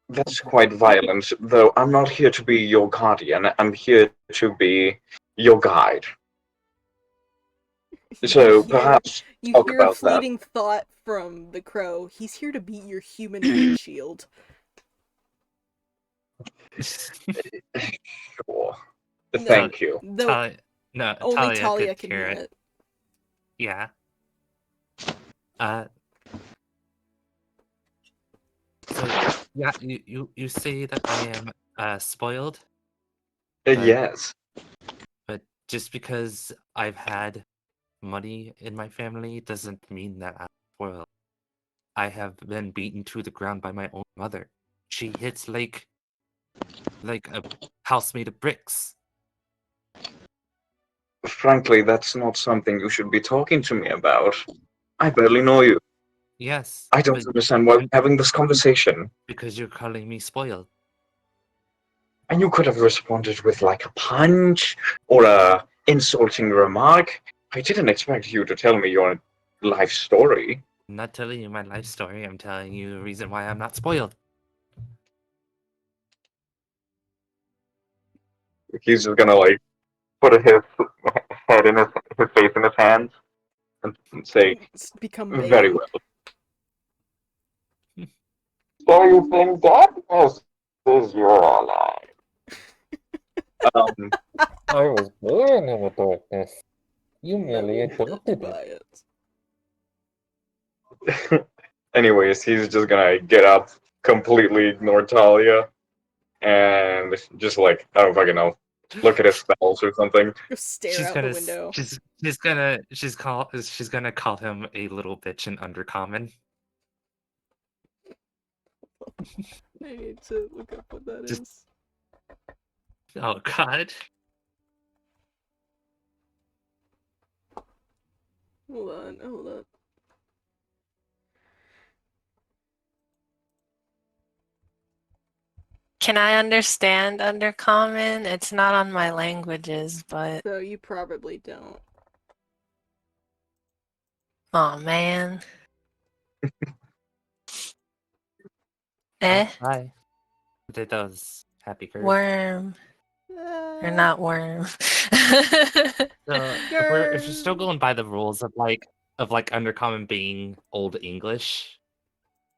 that's quite violent, though. I'm not here to be your guardian. I'm here to be your guide. So perhaps You talk hear a about that. fleeting thought from the crow. He's here to beat your human windshield. Sure. No, Thank you. though No, only Talia Talia could can hear hear it. it. Yeah. Uh, so yeah, you say that I am spoiled, but Yes. but just because I've had money in my family doesn't mean that I'm spoiled. I have been beaten to the ground by my own mother. She hits like a house made of bricks. Frankly, that's not something you should be talking to me about. I barely know you. Yes, I don't but understand why we're having this conversation. because you're calling me spoiled. And you could have responded with like a punch or a insulting remark. I didn't expect you to tell me your life story. I'm not telling you my life story. I'm telling you the reason why I'm not spoiled. He's just gonna like put his head in his face in his hands and say, Become "Very Bane. well." So you think darkness is your ally? Um, I was born in the darkness. You merely Molded adopted by it. it. anyways, he's just gonna get up, completely ignore Talia, and just like, I don't fucking know, look at his spells or something. Go stare She's out the gonna window. she's gonna call him a little bitch in undercommon. I need to look up what that Just- is. Oh god. Hold on, hold on. Can I understand Undercommon? It's not on my languages, but So you probably don't. oh man. Eh? Hi. It does. Happy Kurt. Worm. Or not worm. So if you're still going by the rules of like undercommon being old English,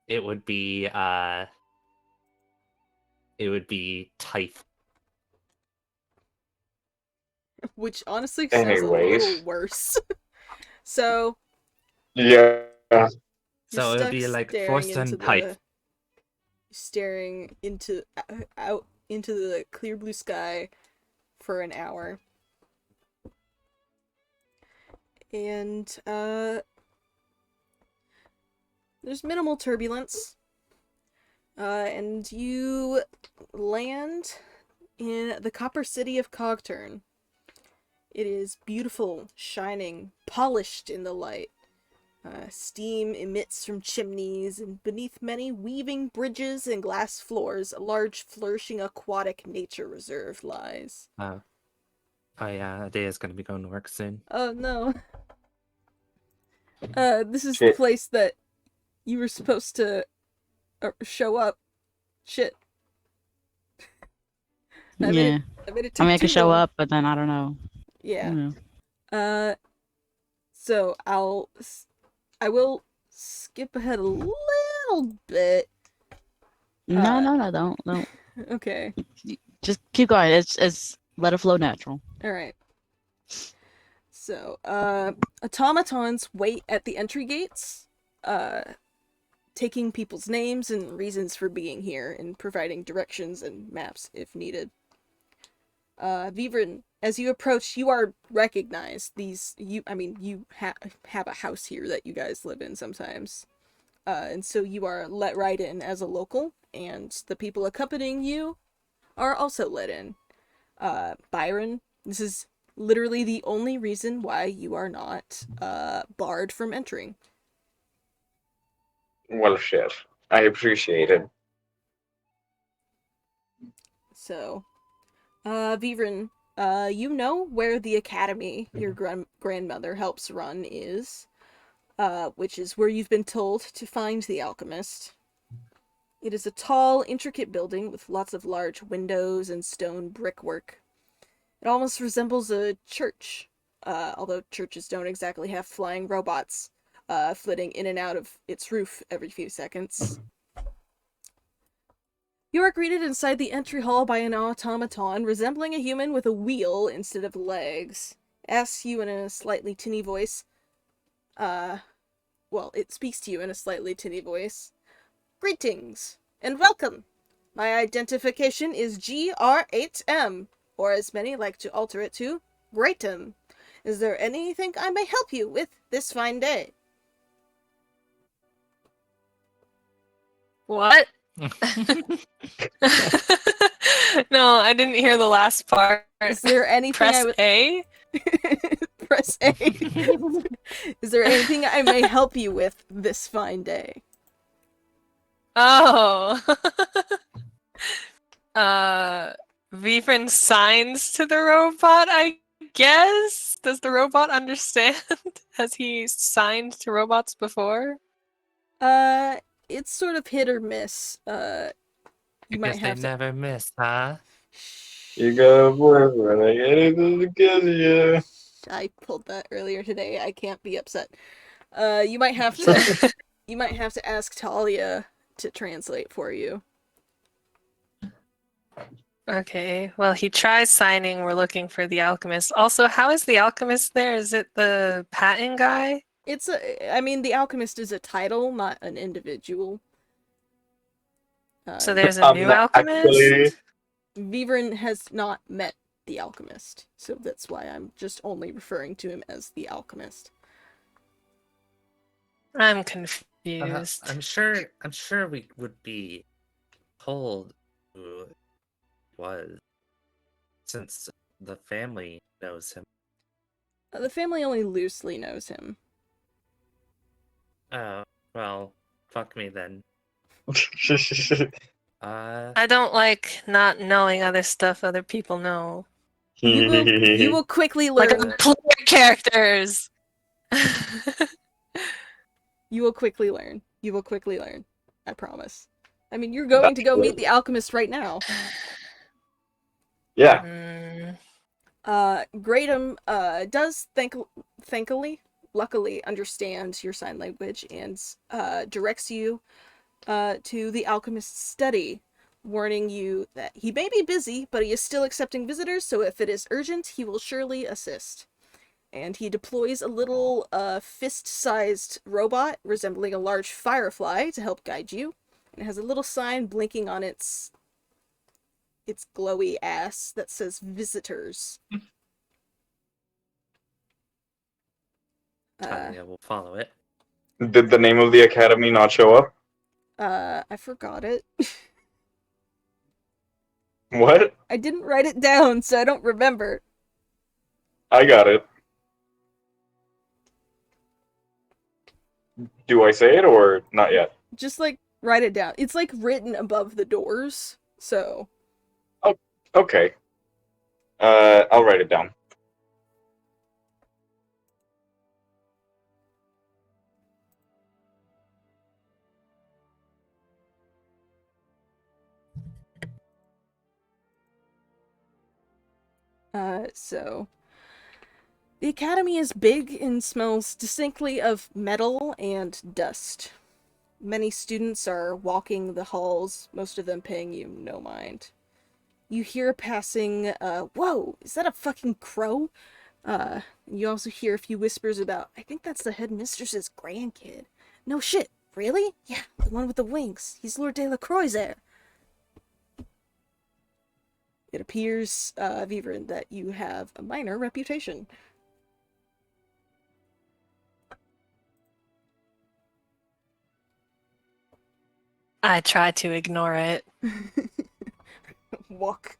it would be typh. Which honestly sounds a little Anyways, worse. So yeah, you're So it would stuck be like staring forced into untype. out into the clear blue sky for an hour. And there's minimal turbulence. And you land in the copper city of Cogturn. It is beautiful, shining, polished in the light. Steam emits from chimneys, and beneath many weaving bridges and glass floors, a large, flourishing aquatic nature reserve lies. Oh yeah, Adea's gonna be going to work soon. Oh no. This is the shit. place that you were supposed to show up. Shit. I made Yeah. it. I made it I take mean, I too could show long. up, but then I don't know. Yeah. You know. So I will skip ahead a little bit. No, don't. Okay. Just keep going. It's let it flow natural. All right. So, automatons wait at the entry gates, taking people's names and reasons for being here and providing directions and maps if needed. Vivrin, as you approach, you are recognized. You have a house here that you guys live in sometimes. And so you are let right in as a local, and the people accompanying you are also let in. Byron, this is literally the only reason why you are not barred from entering. Well, shit. I appreciate it. So, Vivrin, you know where the academy your grandmother helps run is, which is where you've been told to find the alchemist. It is a tall, intricate building with lots of large windows and stone brickwork. It almost resembles a church, although churches don't exactly have flying robots flitting in and out of its roof every few seconds. You are greeted inside the entry hall by an automaton resembling a human with a wheel instead of legs. Asks you in a slightly tinny voice, it speaks to you in a slightly tinny voice. Greetings, and welcome! My identification is GR8M, or as many like to alter it to, Greatum. Is there anything I may help you with this fine day? What? No, I didn't hear the last part. Is there anything Press A? Press A. Is there anything I may help you with this fine day? Oh. Vifrin signs to the robot, I guess? Does the robot understand? Has he signed to robots before? It's sort of hit or miss. You I might guess they have to. never miss, huh? You got a boyfriend, I get it together, yeah. I pulled that earlier today. I can't be upset. You might have to. You might have to ask Talia to translate for you. Okay, well, he tries signing. We're looking for the alchemist. Also, how is the alchemist there? Is it the patent guy? The alchemist is a title, not an individual. So there's a I'm new not alchemist? actually. Vivrin has not met the alchemist, so that's why I'm just only referring to him as the alchemist. I'm confused. I'm sure we would be told who it was, since the family knows him. The family only loosely knows him. Oh, well, fuck me then. I don't like not knowing other stuff other people know. You will quickly Like learn. player characters! You will quickly learn. You will quickly learn. I promise. I mean, you're going to go meet the alchemist right now. Yeah. Mm, Greatum does luckily understand your sign language and directs you to the alchemist's study, warning you that he may be busy, but he is still accepting visitors, so if it is urgent, he will surely assist. And he deploys a little fist-sized robot resembling a large firefly to help guide you. And it has a little sign blinking on its glowy ass that says visitors. Talia will follow it. Did the name of the academy not show up? I forgot it. What? I didn't write it down, so I don't remember. I got it. Do I say it or not yet? Just write it down. It's written above the doors, so. Oh, okay. I'll write it down. So The academy is big and smells distinctly of metal and dust. Many students are walking the halls, most of them paying you no mind. You hear passing, whoa, is that a fucking crow? You also hear a few whispers about, I think that's the headmistress's grandkid. No shit, really? Yeah, the one with the wings. He's Lord de la Croisière. It appears, Viverin, that you have a minor reputation. I try to ignore it. Walk.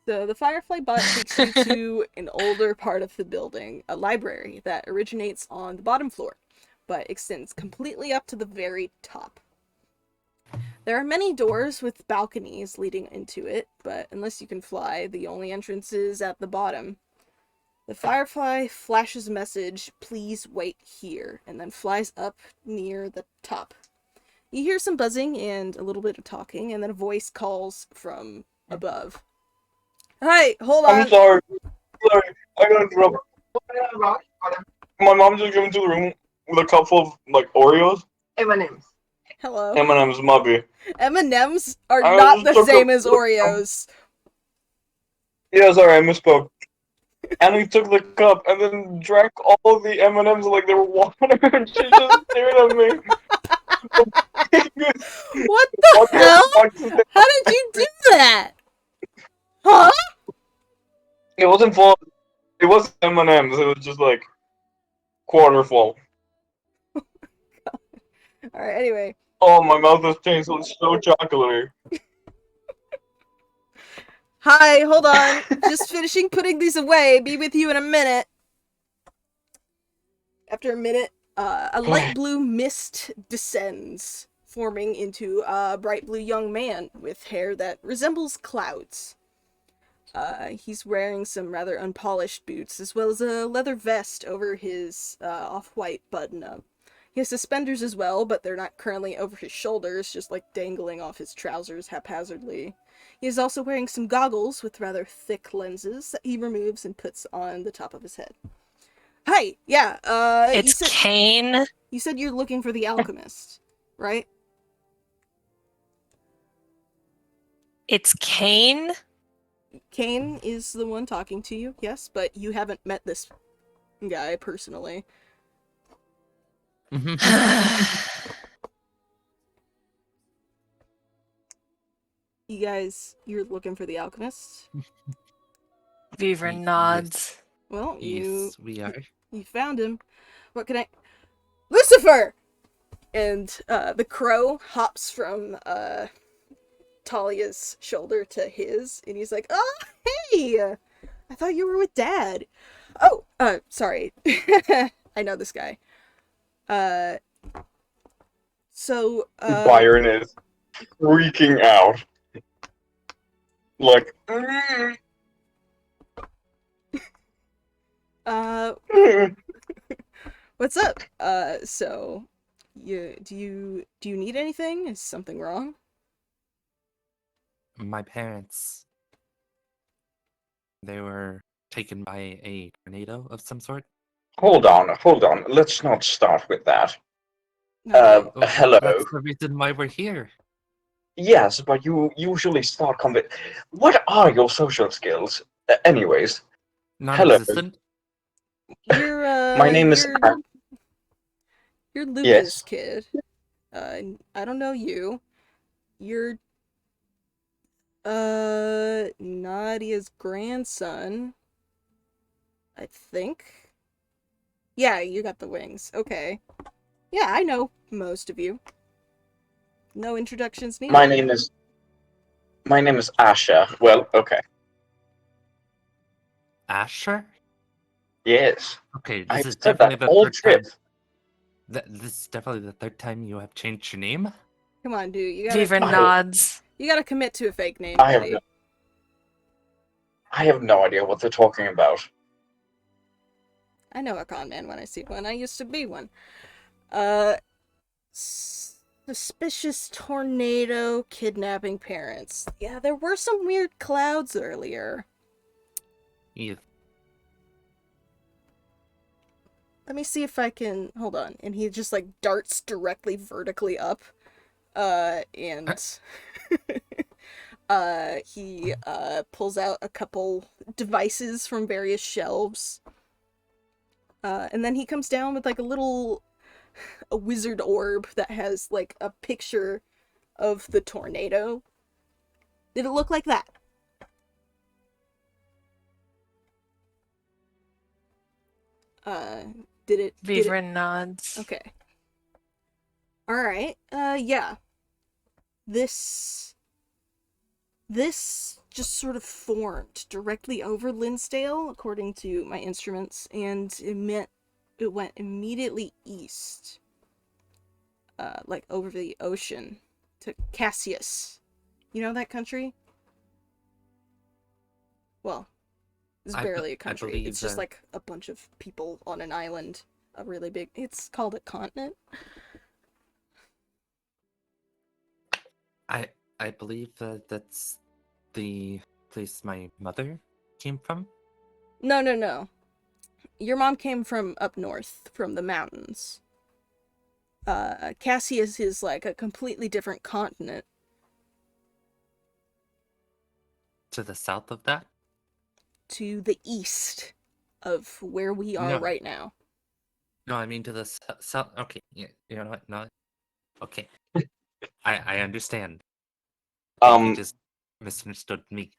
So the Firefly bot takes you to an older part of the building, a library that originates on the bottom floor, but extends completely up to the very top. There are many doors with balconies leading into it, but unless you can fly, the only entrance is at the bottom. The Firefly flashes a message, "Please wait here," and then flies up near the top. You hear some buzzing and a little bit of talking, and then a voice calls from above. Hey, hold on. I'm sorry. Sorry, I got interrupted. My mom just came into the room with a cup full of like Oreos. M&M's. Hello. M&M's, mubby. M&M's are I not just the took same a- as Oreos. Yeah, sorry, I misspoke. And he took the cup and then drank all of the M&M's like they were water, and she just stared at me. What the hell? How did you do that? Huh? It wasn't full. It wasn't M&M's. It was just like quarter full. Alright, anyway. Oh, my mouth has changed. So it's so chocolatey. Hi, hold on. Just finishing putting these away. Be with you in a minute. After a minute, a light blue mist descends, forming into a bright blue young man with hair that resembles clouds. He's wearing some rather unpolished boots, as well as a leather vest over his off-white button-up. He has suspenders as well, but they're not currently over his shoulders, just like dangling off his trousers haphazardly. He is also wearing some goggles with rather thick lenses that he removes and puts on the top of his head. Hi, yeah, It's Kane. you said you're looking for the alchemist, right? It's Kane? Kane is the one talking to you, yes, but you haven't met this guy personally. You guys, you're looking for the alchemist? Beaver nods. Well, Yes, we are. you found him. What can I... Lucifer! And, the crow hops from, Talia's shoulder to his, and he's like, "Oh, hey! I thought you were with Dad." Oh, sorry. I know this guy. So, Byron is freaking out. Like, what's up? So, do you need anything? Is something wrong? My parents, they were taken by a tornado of some sort. hold on. Let's not start with that. Okay. Oh, Hello. That's the reason why we're here. Yes, but you usually start What are your social skills? Anyways, hello. Non-existent. You're, My name is... you're Lucas, Yes. kid. I don't know you. You're, Nadia's grandson. I think? Yeah, you got the wings. Okay. Yeah, I know most of you. No introductions needed. My name is Asha. Well, okay. Asher? Yes. Okay, I've this is said definitely that the all third trip. time. This is definitely the third time you have changed your name. Come on, dude. You Beaver gotta, nods. you gotta commit to a fake name, I have buddy. I have no idea what they're talking about. I know a con man when I see one. I used to be one. Suspicious tornado kidnapping parents. Yeah, there were some weird clouds earlier. Yeah. let me see if I can hold on. And he just like darts directly vertically up. And he pulls out a couple devices from various shelves. And then he comes down with like a wizard orb that has like a picture of the tornado. Did it look like that? Uh, did it? Beaver nods. Okay. Alright, yeah. This just sort of formed directly over Linsdale, according to my instruments, and it went immediately east. Like over the ocean to Cassius. You know that country? Well, it's barely a country. believe It's just that- like a bunch of people on an island. A really big. It's called a continent. I believe that's the place my mother came from. No. Your mom came from up north, from the mountains. Cassius is like a completely different continent. To the south of that? To the east of where we are No. right now. No, I mean to the south. Okay, yeah, you know what? No. Okay. I understand. You just misunderstood me.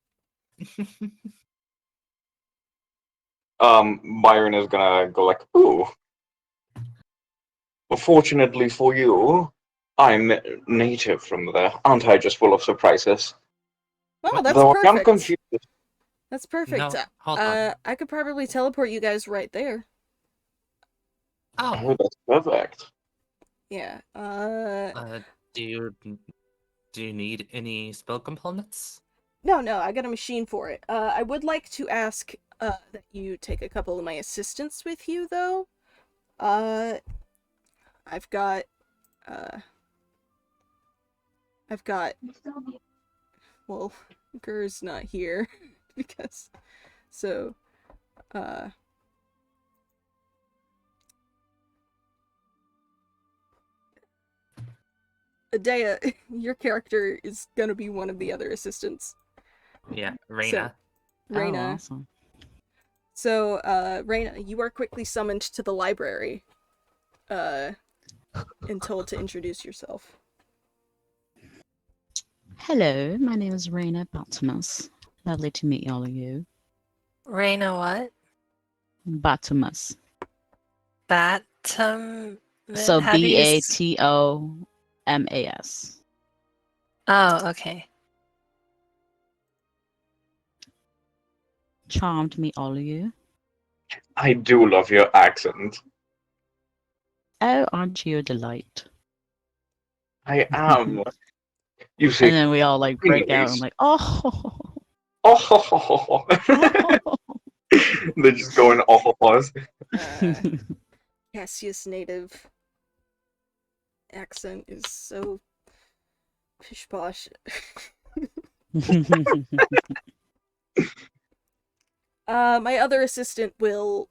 Byron is gonna go like, ooh. Well, fortunately for you, I'm native from there. Aren't I just full of surprises? Oh, What? that's Though I am perfect. confused. That's perfect. No, hold on. I could probably teleport you guys right there. Oh, Oh, that's perfect. Yeah. do you need any spell components? No, I got a machine for it. I would like to ask that you take a couple of my assistants with you, though. I've got well, Gur's not here because so Adea, your character is gonna be one of the other assistants. Yeah, Reina. Reyna. Oh, awesome. So, Reyna, you are quickly summoned to the library, and told to introduce yourself. Hello, my name is Raina Batumus. Lovely to meet all of you. Reina what? Batumus. Batum. So How do you Batomas. Oh, okay. Charmed to meet all of you. I do love your accent. Oh, aren't you a delight? I am. You And see, then we all like break out and English. like, oh, Oh, they're just going off of us. Cassius native accent is so pish posh. My other assistant will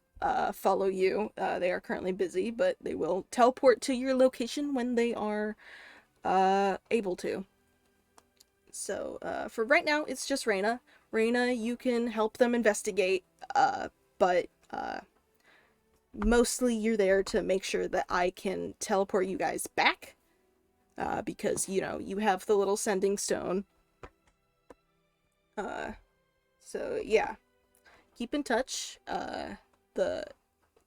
follow you. They are currently busy, but they will teleport to your location when they are able to. So for right now, it's just Reyna. Reyna, you can help them investigate, but mostly you're there to make sure that I can teleport you guys back. Because, you know, you have the little sending stone. So yeah. Keep in touch. The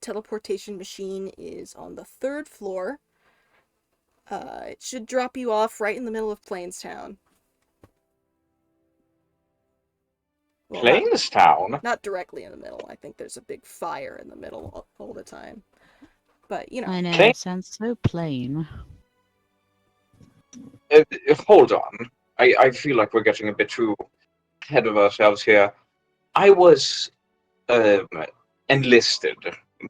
teleportation machine is on the 3rd floor. It should drop you off right in the middle of Plainstown. Well, Plainstown? not directly in the middle. I think there's a big fire in the middle all the time. But, you know. I know, Okay. it sounds so plain. Hold on. I feel like we're getting a bit too ahead of ourselves here. I was enlisted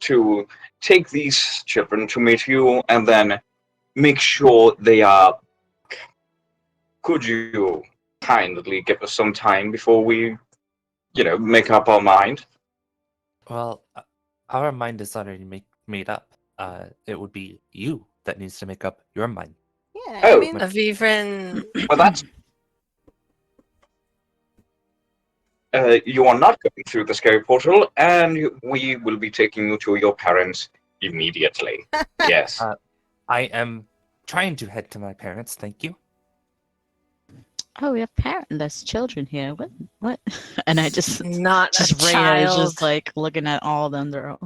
to take these children to meet you and then make sure they are. Could you kindly give us some time before we, make up our mind? Well, our mind is already made up. It would be you that needs to make up your mind. Yeah, I Oh. mean, Vivren. Well, that's. You are not going through the scary portal, and we will be taking you to your parents immediately. Yes. I am trying to head to my parents, thank you. Oh, we have parentless children here. What? And I just Not a Raina is child. just like looking at all of them. They're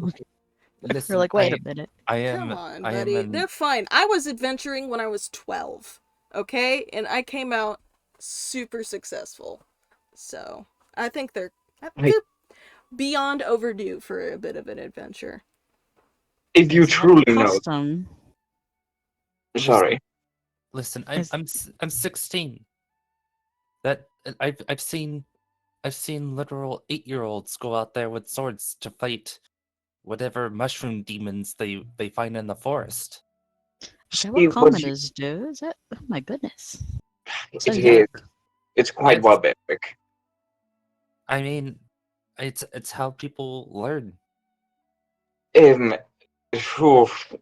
Listen, like, wait a minute. come on, buddy. They're fine. I was adventuring when I was 12, okay? And I came out super successful. So, I think they're beyond overdue for a bit of an adventure. If you Is that truly the know. custom? Sorry. Listen, Is- I'm 16. That I've seen literal 8-year-olds go out there with swords to fight whatever mushroom demons they find in the forest. Is that See, what what commoners do? Is that? Oh my goodness. So it young. is. It's quite Yes. barbaric. I mean, it's how people learn. Oof.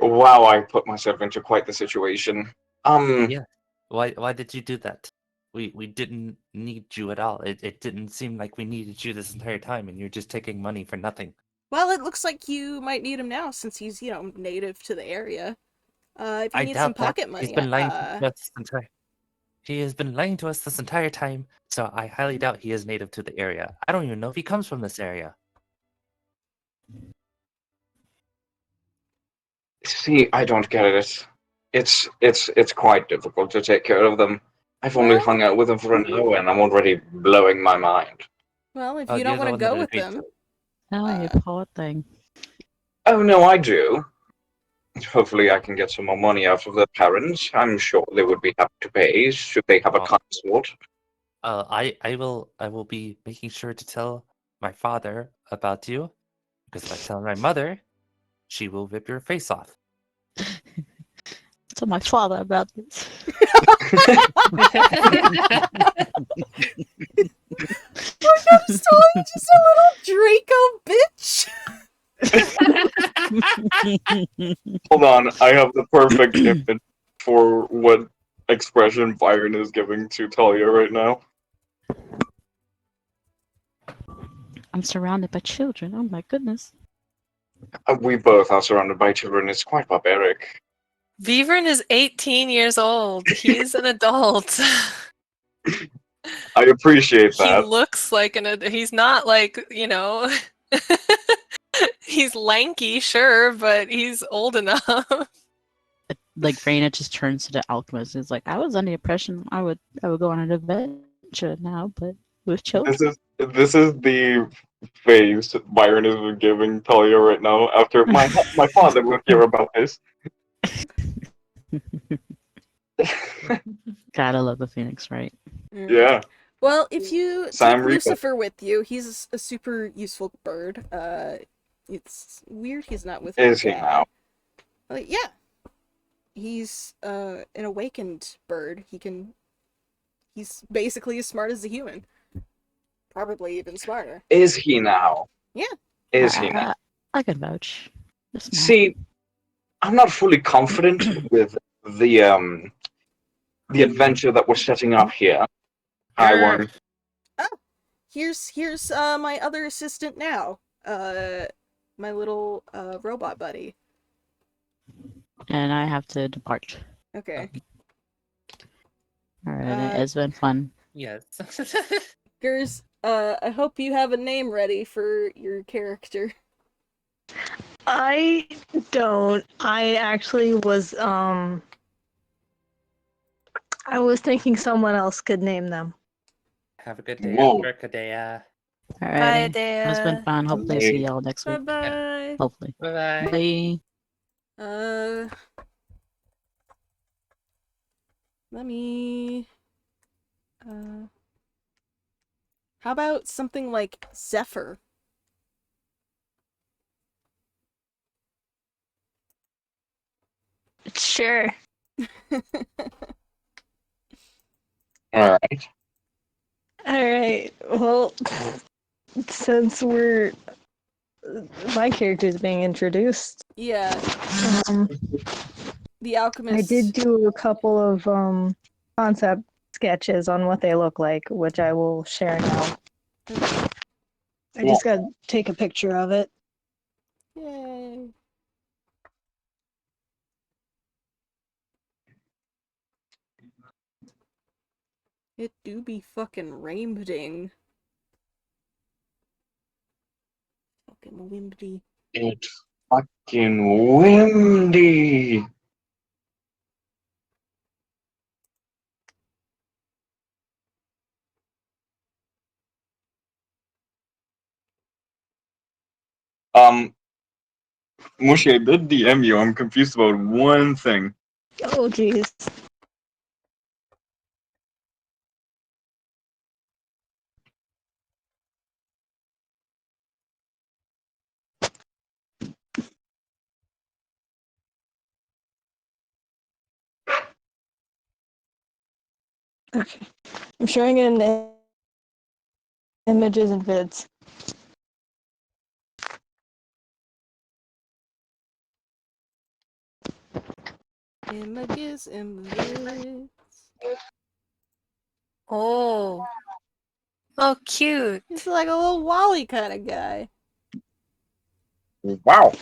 Wow, I put myself into quite the situation. Yeah. Why did you do that? We didn't need you at all. It didn't seem like we needed you this entire time, and you're just taking money for nothing. Well, it looks like you might need him now since he's, native to the area. If you I need some doubt that. pocket money, He's been lying to us this entire. He has been lying to us this entire time, so I highly doubt he is native to the area. I don't even know if he comes from this area. See, I don't get it. It's quite difficult to take care of them. I've only Well- hung out with them for an hour, and I'm already blowing my mind. well, if Oh, you don't you're the want to one that go with agreed them, to it. Oh, you poor thing. Oh no, I do. Hopefully, I can get some more money out of their parents. I'm sure they would be happy to pay should they have a Oh. consort. I will be making sure to tell my father about you, because if I tell my mother, she will rip your face off. Tell my father about this. I'm still just a little Draco bitch. Hold on, I have the perfect image for what expression Byron is giving to Talia right now. I'm surrounded by children. Oh my goodness. We both are surrounded by children. It's quite barbaric. Vivren is 18 years old. He's an adult. I appreciate He that. looks like he's not like, he's lanky, sure, but he's old enough. Like Raina just turns to the alchemist. It's like I was under the impression I would go on an adventure now, but with children. This is the face Byron is giving Talia right now. After my father will hear about this. God, I love the Phoenix, right? Yeah. Well, if you Sam take Rico. Lucifer with you, he's a super useful bird. It's weird he's not with Is my he dad. now? Yeah. He's an awakened bird. He's basically as smart as a human. Probably even smarter. Is he now? Yeah. Is he now? I can vouch. That's small. See, I'm not fully confident with the adventure that we're setting up here. I won't. Here's my other assistant now. My little robot buddy. And I have to depart. Okay. Alright, it's been fun. Yes. Gers, I hope you have a name ready for your character. I don't. I actually was I was thinking someone else could name them. Have a good day, Whoa. Kadea. Bye, Alrighty. It's been Dea. fun. Hopefully see y'all next Bye week. bye. Hopefully. Bye bye. Bye. Let me. How about something like Zephyr? Sure. Alright. All right. Well, since we're my character is being introduced. Yeah, Um, the I alchemist. did do a couple of concept sketches on what they look like, which I will share now. Okay. I just gotta take a picture of it. Yay. It do be fucking rainbding. Fucking wimpy. It's fucking windy. Mushi, I did DM you. I'm confused about one thing. Oh, jeez. Okay. I'm showing it in images and vids. Images and vids. Oh. Oh, cute. He's like a little Wally kind of guy. Wow.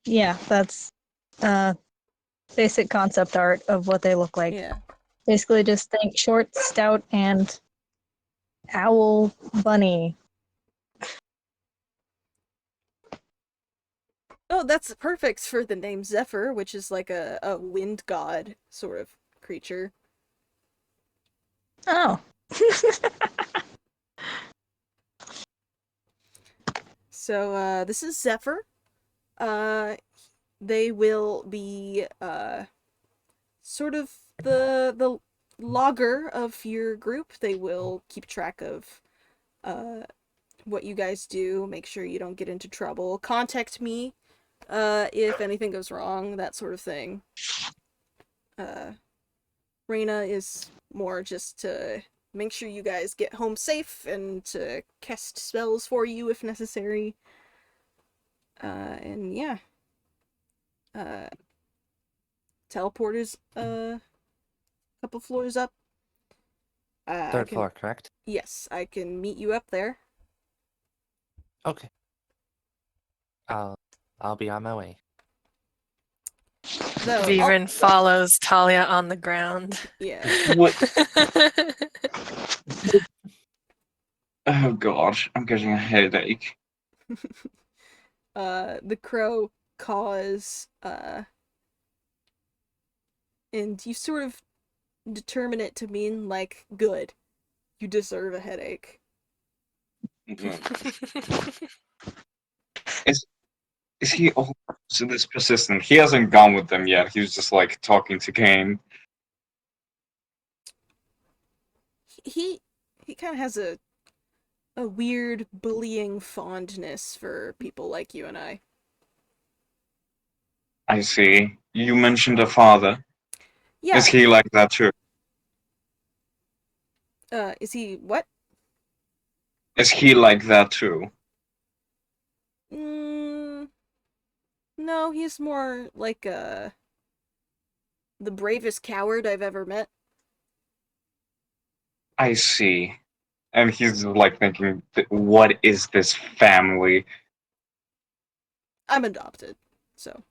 Yeah, that's basic concept art of what they look like. Yeah. Basically, just think short, stout, and owl bunny. Oh, that's perfect for the name Zephyr, which is like a wind god sort of creature. Oh. So, this is Zephyr. They will be, sort of the logger of your group. They will keep track of, what you guys do, make sure you don't get into trouble. Contact me, if anything goes wrong, that sort of thing. Reina is more just to make sure you guys get home safe and to cast spells for you if necessary. And yeah. Teleport is a couple floors up. Third floor, correct? Yes, I can meet you up there. Okay. I'll be on my way. Though, Viren follows Talia on the ground. yeah. What? Oh god, I'm getting a headache. The crow caws, and you sort of determine it to mean, like, good. You deserve a headache. Is he also this persistent? He hasn't gone with them yet. He was just like talking to Kane. He kind of has a weird bullying fondness for people like you and I. I see. You mentioned a father. Yeah. Is he like that too? Is he what? Is he like that too? No, he's more like the bravest coward I've ever met. I see. And he's like thinking, what is this family? I'm adopted, so.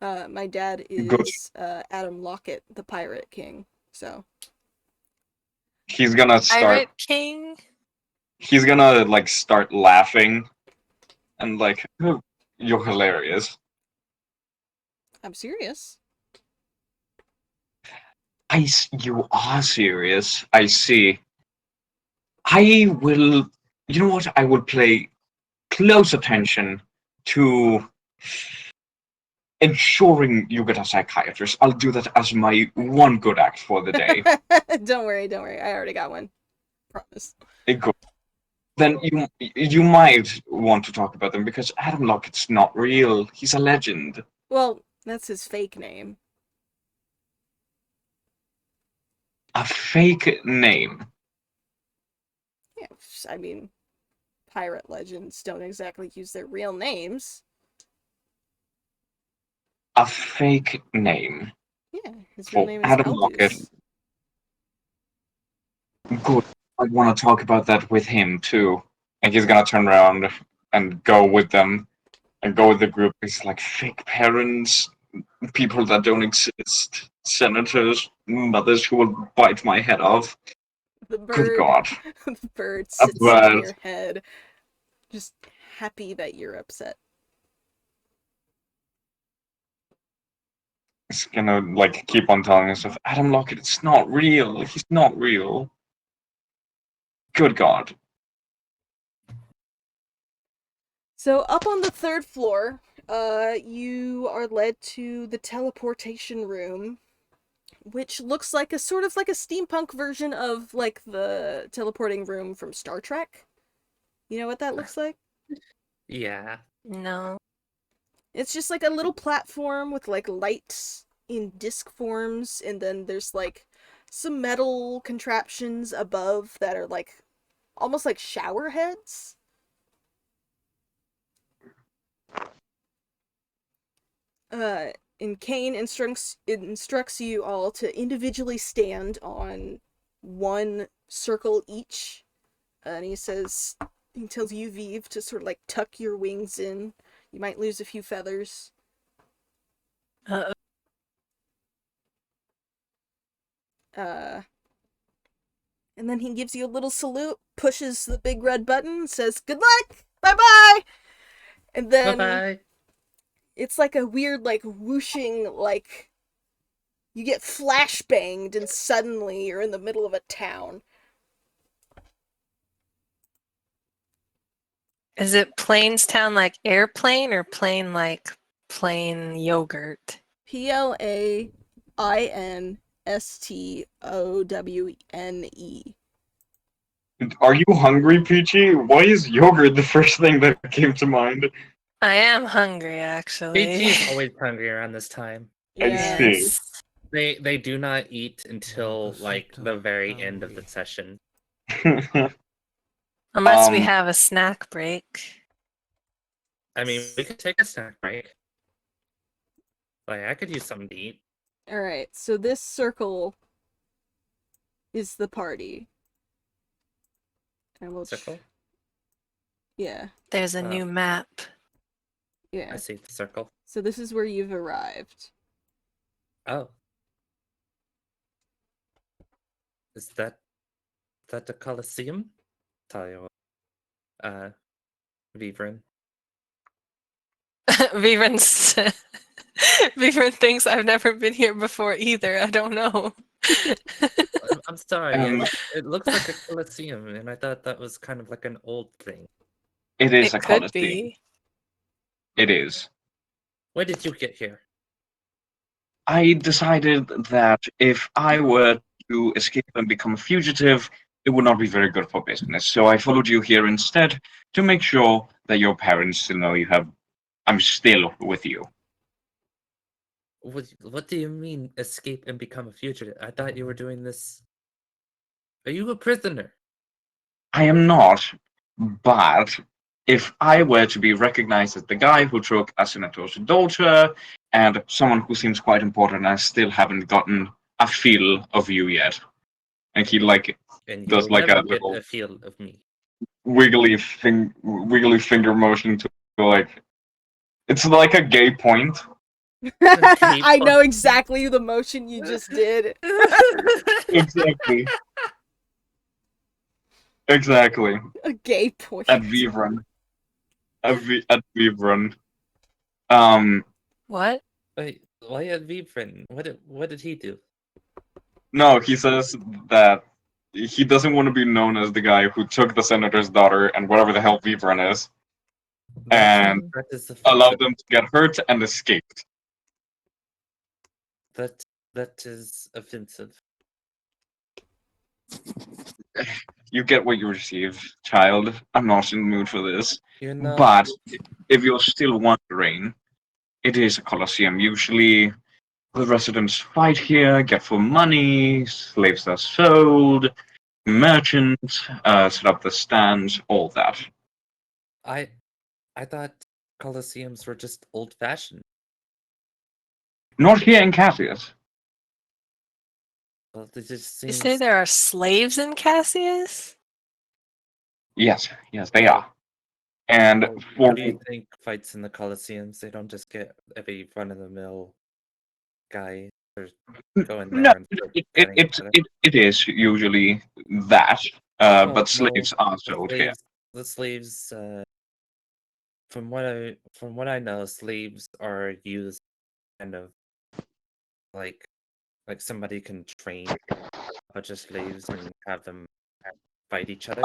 My dad Good. is Adam Lockett, the Pirate King, so. He's gonna start. Pirate King? He's gonna like start laughing, and like, "Oh, you're hilarious." I'm serious. You are serious. I see. I will. You know what? I will pay close attention to ensuring you get a psychiatrist. I'll do that as my one good act for the day. Don't worry. I already got one. Promise. Good. Then you might want to talk about them because Adam Lockett's not real. He's a legend. Well, that's his fake name. A fake name. Yeah, I mean, pirate legends don't exactly use their real names. A fake name Yeah, his real for name is Adam Lockett. Aldous. Good. I want to talk about that with him too. And he's gonna turn around and go with them and go with the group. It's like fake parents, people that don't exist, senators, mothers who will bite my head off. The Good bird, God. the bird A sits on bird. your head, just happy that you're upset. It's gonna like keep on telling himself, Adam Lockett, it's not real. He's not real. Good God. So up on the third floor, you are led to the teleportation room, which looks like a sort of like a steampunk version of like the teleporting room from Star Trek. You know what that looks like? Yeah. No. It's just like a little platform with like lights in disc forms, and then there's like some metal contraptions above that are like almost like shower heads. And Kane instructs you all to individually stand on one circle each. And he tells you, Vive, to sort of like tuck your wings in. You might lose a few feathers. Uh, Uh, and then he gives you a little salute, pushes the big red button, says, "Good luck! Bye bye!" And then Bye-bye. it's like a weird, like, whooshing, like, you get flashbanged, and suddenly you're in the middle of a town. is it Plainstown like airplane or plain like plain yogurt? PLAINSTOWNE. Are you hungry, Peachy? Why is yogurt the first thing that came to mind? I am hungry, actually. PG's always hungry around this time. I Yeah. see. Yes. They do not eat until like the very end of the session. Unless we Um, have a snack break. I mean, we could take a snack break. Like I could use something to eat. Alright, so this circle is the party. And we'll Circle. Yeah, There's a new map. yeah. I see the circle. So this is where you've arrived. Oh. Is that the Colosseum? Tell you what. Vivrin. Vivren's Vivren thinks I've never been here before either. I don't know. I'm sorry. Um, It looks like a Colosseum, and I thought that was kind of like an old thing. it is It a could Colosseum. be. It is. When did you get here? I decided that if I were to escape and become a fugitive, it would not be very good for business. So I followed you here instead to make sure that your parents still know I'm still with you. What do you mean, escape and become a fugitive? I thought you were doing this. Are you a prisoner? I am not, but if I were to be recognized as the guy who took a senator's daughter and someone who seems quite important, I still haven't gotten a feel of you yet. And he like And does you'll like never a get little a feel of me. wiggly finger motion to like it's like a gay point. I know exactly the motion you just did. Exactly. Exactly. A gay point. At Vivron. At Vivron. What? Wait, why at Vivrin? What did he do? No, he says that he doesn't want to be known as the guy who took the senator's daughter and whatever the hell Vivron is, and That is allowed offensive. them to get hurt and escaped. That is offensive. You get what you receive, child. I'm not in the mood for this. You're not. But if you're still wondering, it is a Colosseum. Usually the residents fight here, get full money, slaves are sold, merchants, set up the stands, all that. I thought coliseums were just old-fashioned. Not here in Cassius. Well, it just You seems. say there are slaves in Cassius? Yes, they are. And Well, for what do you think fights in the coliseums? They don't just get every run-of-the-mill guy or go in no, there and start fighting each other. it is usually that, Oh, but no, slaves are the sold here. slaves, from what I know, slaves are used kind of like somebody can train a bunch of slaves and have them fight each other.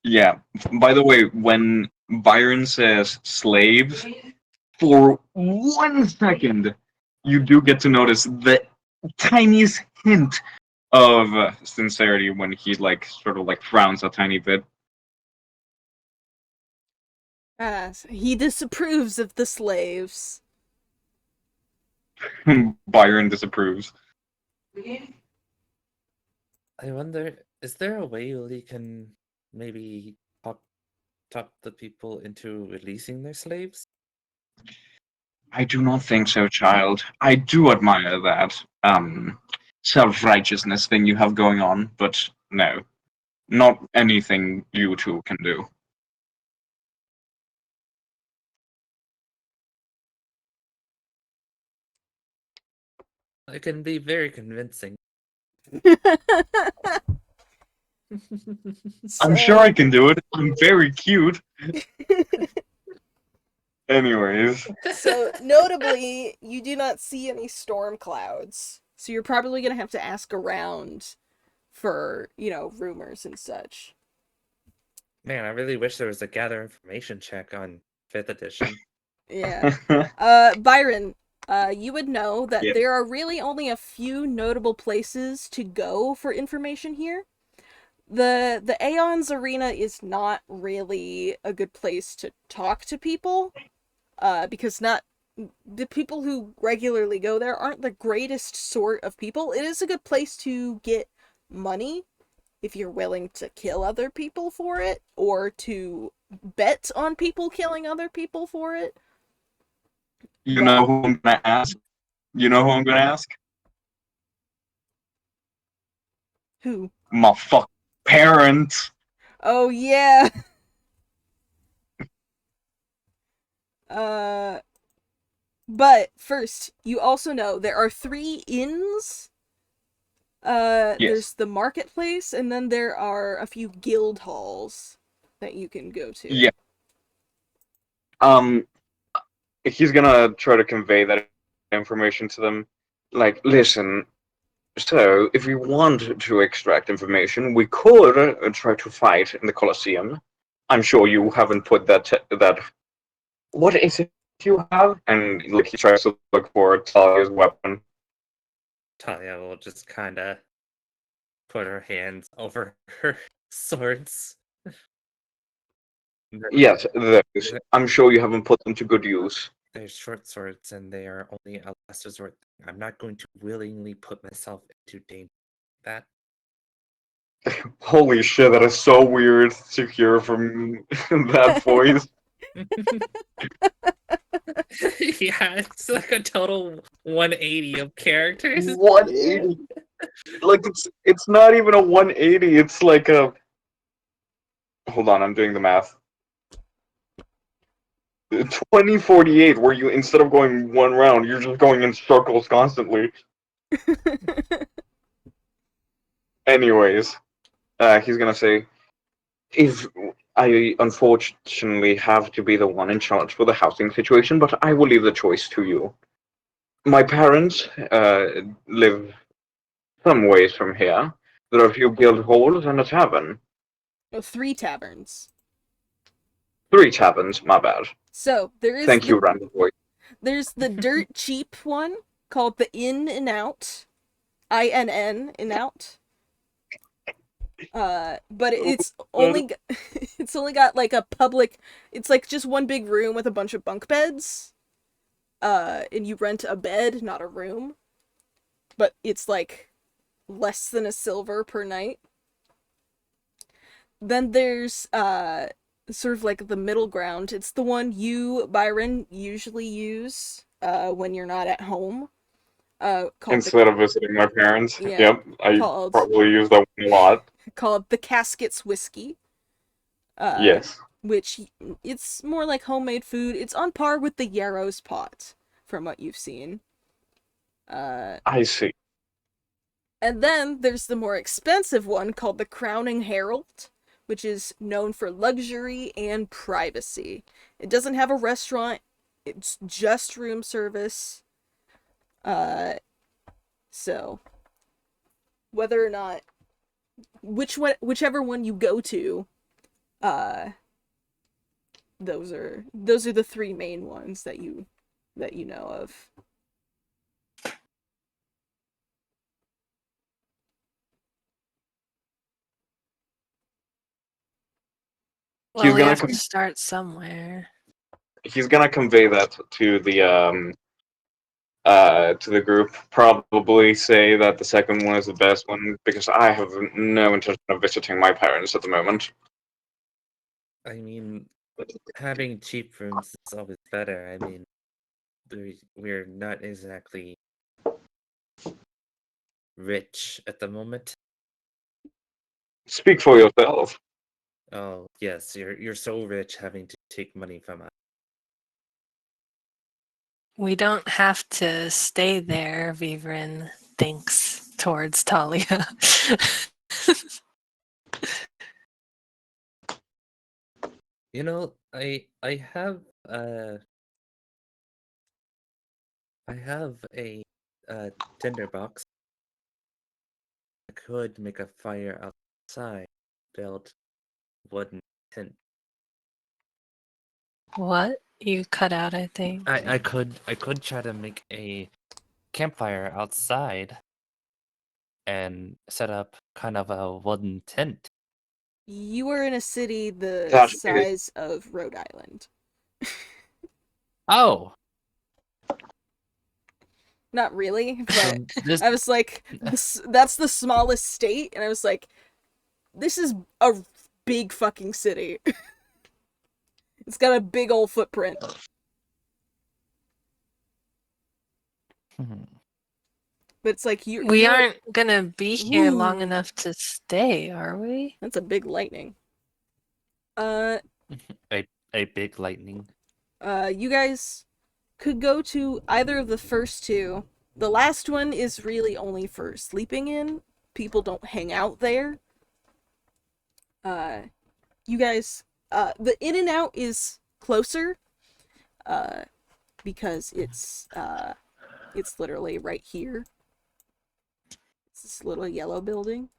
Yeah. By the way, when Byron says slaves, for 1 second, you do get to notice the tiniest hint of sincerity when he like sort of like frowns a tiny bit. He disapproves of the slaves. Byron disapproves. I wonder, is there a way we can maybe talk the people into releasing their slaves? I do not think so, child. I do admire that self-righteousness thing you have going on, but no, not anything you two can do. It can be very convincing. I'm sure I can do it. I'm very cute. Anyways, So, notably, you do not see any storm clouds. So you're probably going to have to ask around for, rumors and such. Man, I really wish there was a gather information check on 5th edition. Yeah. Byron, you would know that Yeah. there are really only a few notable places to go for information here. The Aeons Arena is not really a good place to talk to people, because not the people who regularly go there aren't the greatest sort of people. It is a good place to get money if you're willing to kill other people for it, or to bet on people killing other people for it. You But know who I'm gonna ask? You know who I'm gonna ask? who? My fuck parents. Oh yeah. Uh but first, you also know there are 3 inns. Yes. There's the marketplace, and then there are a few guild halls that you can go to. Yeah. He's gonna try to convey that information to them. Like, listen, so if we want to extract information, we could try to fight in the Colosseum. I'm sure you haven't put that. What is it you have? And like he tries to look for Talia's weapon. Talia will just kind of put her hands over her swords. Yes, those. I'm sure you haven't put them to good use. They're short swords and they are only a last resort. I'm not going to willingly put myself into danger. That Holy shit, that is so weird to hear from that voice. yeah, it's like a total 180 of characters. 180. Like it's not even a 180. It's like a. Hold on, I'm doing the math. 2048, where you instead of going one round, you're just going in circles constantly. Anyways, he's gonna say, if I unfortunately have to be the one in charge for the housing situation, but I will leave the choice to you. My parents live some ways from here. There are a few guild halls and a tavern. Oh, 3 taverns. 3 taverns, my bad. So there is Thank you, random boy. there's the dirt cheap one called the In and Out, INN and Out. But it's only it's only got like a public. It's like just one big room with a bunch of bunk beds. And you rent a bed, not a room. But it's like less than a silver per night. Then there's sort of like the middle ground. It's the one you, Byron, usually use when you're not at home. Called Instead of visiting my parents. Yeah. Yep, I Called probably use that one a lot. called the Caskets Whiskey. Yes. Which it's more like homemade food. It's on par with the Yarrow's pot, from what you've seen. I see. And then there's the more expensive one called the Crowning Herald, which is known for luxury and privacy. It doesn't have a restaurant, it's just room service. So whether or not whichever one you go to, those are the three main ones that you know of. Well, He's we gonna have to start somewhere. He's gonna convey that to the group. Probably say that the second one is the best one because I have no intention of visiting my parents at the moment. I mean, having cheap rooms is always better. I mean, we're not exactly rich at the moment. Speak for yourself. Oh yes, you're so rich having to take money from us. We don't have to stay there, Vivrin thinks towards Talia. You know, I have a tinder box. I could make a fire outside, build wooden tent. What? You cut out, I think. I could try to make a campfire outside and set up kind of a wooden tent. You are in a city the That's size of Rhode Island. Oh, Not really, but this I was like, that's the smallest state, and I was like, this is a big fucking city. It's got a big old footprint. hmm. But it's like We you're aren't gonna be here long Ooh. enough to stay, are we? That's a big lightning. a big lightning. You guys could go to either of the first two. The last one is really only for sleeping in. People don't hang out there. You guys, the In and Out is closer, because it's literally right here. It's this little yellow building.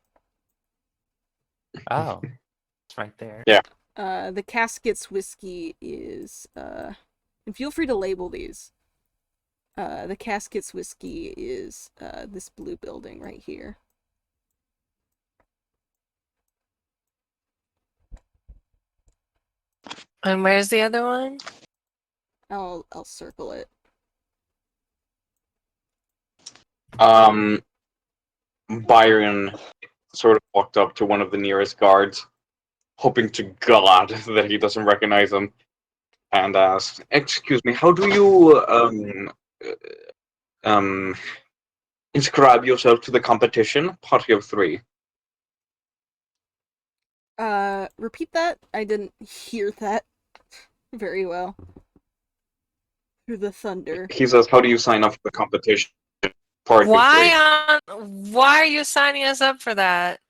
Oh, it's right there. Yeah. The Caskets Whiskey is, and feel free to label these. The Caskets Whiskey is, this blue building right here. And where's the other one? I'll circle it. Byron sort of walked up to one of the nearest guards, hoping to God that he doesn't recognize him, and asked, "Excuse me, how do you inscribe yourself to the competition? Party of 3." Repeat that? I didn't hear that very well. Through the thunder. He says, "How do you sign up for the competition? Party of 3." Why are you signing us up for that?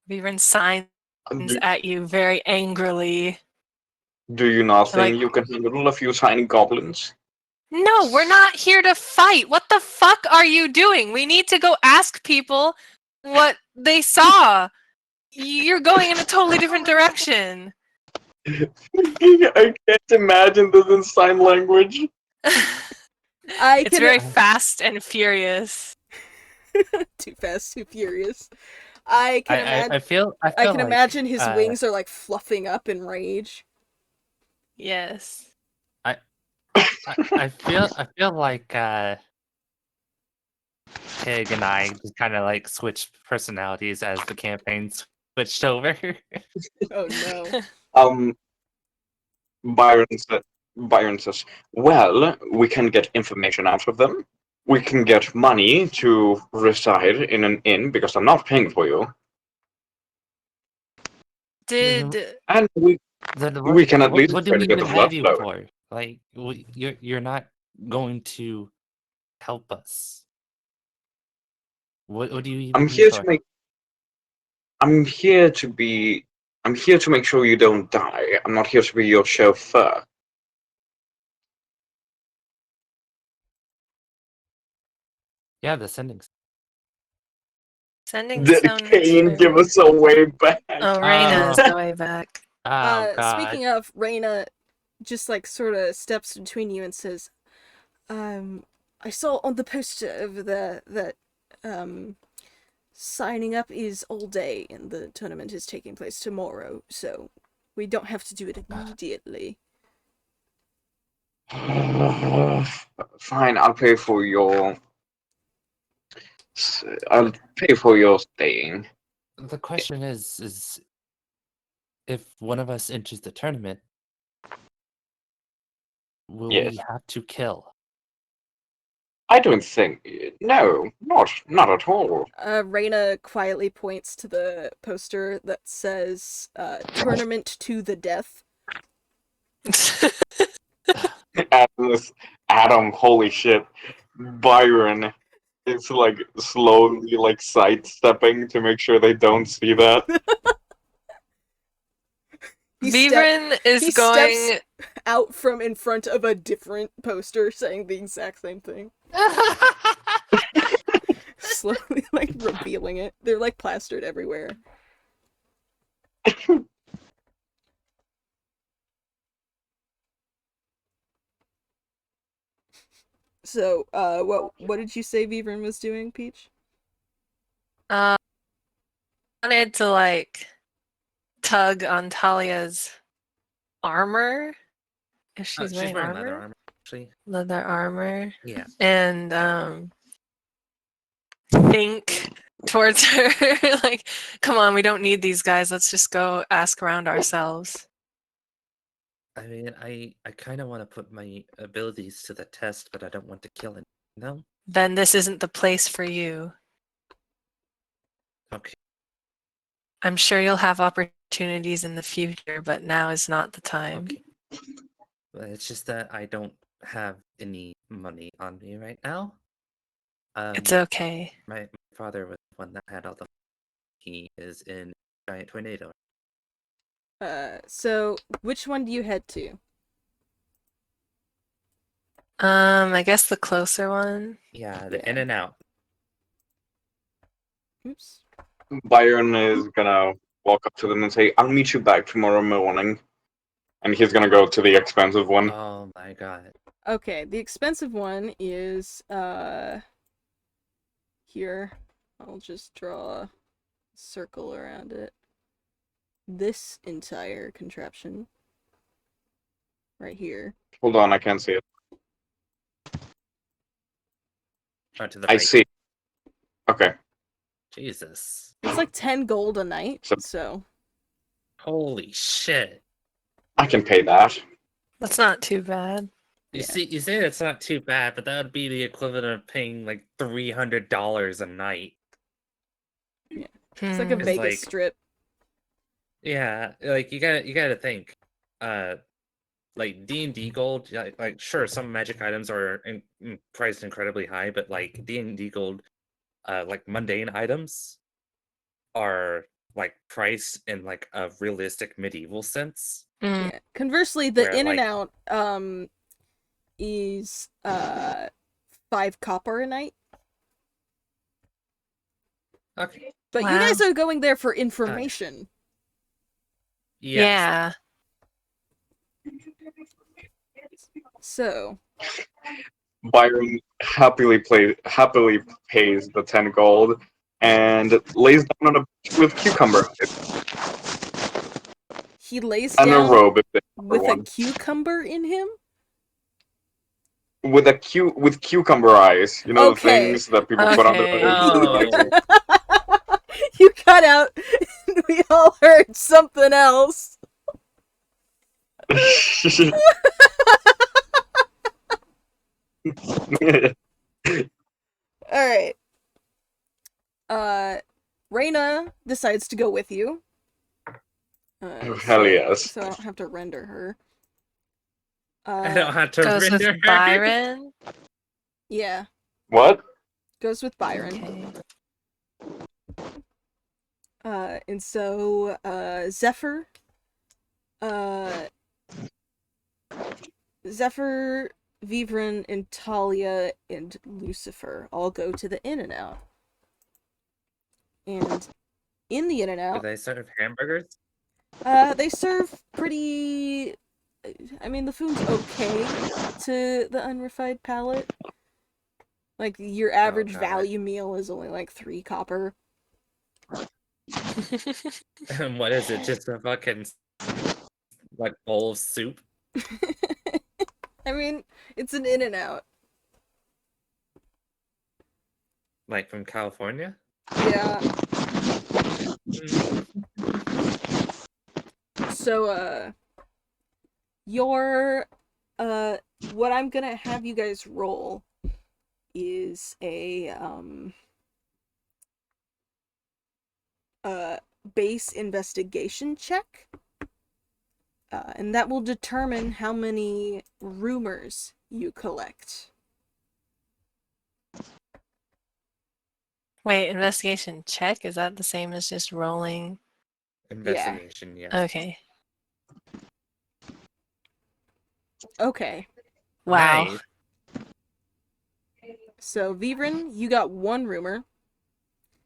Vivrin signs Do, at you very angrily. do you not think Like, you can handle a few tiny goblins? no, we're not here to fight. What the fuck are you doing? We need to go ask people what they saw. You're going in a totally different direction. I can't imagine this in sign language. It's very fast and furious. Too fast, too furious. I I feel can like, imagine his wings are like fluffing up in rage. Yes. I feel like Pig and I just kind of like switched personalities as the campaigns switched over. Oh no. Um, Byron says, well, we can get information out of them. We can get money to reside in an inn because I'm not paying for you. Did And we Then can at least what do try we to get the even blood have you flowing. for? Like, you're not going to help us. What do you even I'm need here for? to make I'm here to be I'm here to make sure you don't die. I'm not here to be your chauffeur. Yeah, the sendings. sending Did sounds Kane give familiar? us a way back? Oh, Raina's the way back. Oh god. Speaking of, Reina just like sort of steps between you and says, I saw on the poster over there that signing up is all day and the tournament is taking place tomorrow, so we don't have to do it immediately. Fine, I'll pay for your staying. The question is if one of us enters the tournament, will Yes. we have to kill? I don't think no, not at all. Reina quietly points to the poster that says tournament to the death. Adam, holy shit. Byron is like slowly like sidestepping to make sure they don't see that. Vivrin is he going. steps out from in front of a different poster saying the exact same thing. Slowly like revealing it. They're like plastered everywhere. So, what did you say Vivrin was doing, Peach? Wanted to like tug on Talia's armor if she's wearing leather armor. armor, actually. Leather armor. Yeah. And think towards her like, come on, we don't need these guys. Let's just go ask around ourselves. I mean, I kind of want to put my abilities to the test, but I don't want to kill him. No? Then this isn't the place for you. Okay. I'm sure you'll have opportunities in the future, but now is not the time. Okay. But it's just that I don't have any money on me right now. It's okay. My father was the one that had all the money. He is in giant tornado. So which one do you head to? I guess the closer one. Yeah, the Yeah. in and out. Oops. Byron is gonna walk up to them and say, I'll meet you back tomorrow morning. And he's gonna go to the expensive one. Oh my god. Okay, the expensive one is here. I'll just draw a circle around it. This entire contraption right here. Hold on, I can't see it. Oh, to the I right. see. Okay. Jesus. It's like 10 gold a night, so Holy shit. I can pay that. That's not too bad. You Yeah. see, you say it's not too bad, but that would be the equivalent of paying like $300 a night. it's like a Hmm. It's Vegas like- strip. Yeah, like you gotta think. Like D&D gold, like sure, some magic items are priced incredibly high, but like D&D gold, like mundane items are like priced in like a realistic medieval sense. Mm. Yeah. Conversely, the Where, in and like- out is 5 copper a night. Okay. But you Wow. guys are going there for information. Yes. Yeah. So, Byron happily pays the 10 gold and lays down on a beach with cucumber he lays and a down robe if they offer with a one. cucumber in him? With cucumber eyes. You know Okay. the things that people put on their Okay. boobs. Oh. You cut out we all heard something else. Alright. Reyna decides to go with you. Hell yes. So I don't have to render her. I don't have to Goes with render her. Byron. Yeah, What? goes with Byron. Okay. And so, Zephyr, Vivren, and Talia, and Lucifer all go to the In-N-Out. And in the Do In-N-Out, they serve hamburgers? they serve pretty... I mean, the food's okay to the unrefined palate. Like, your average God. value meal is only like 3 copper. And what is it? Just a fucking like bowl of soup? I mean, it's an In-N-Out. Like from California? Yeah. Mm. So, what I'm gonna have you guys roll is a base investigation check. And that will determine how many rumors you collect. Wait, investigation check? Is that the same as just rolling? Investigation, yes. Okay. Okay. Wow. Nice. So, Vivren, you got 1 rumor.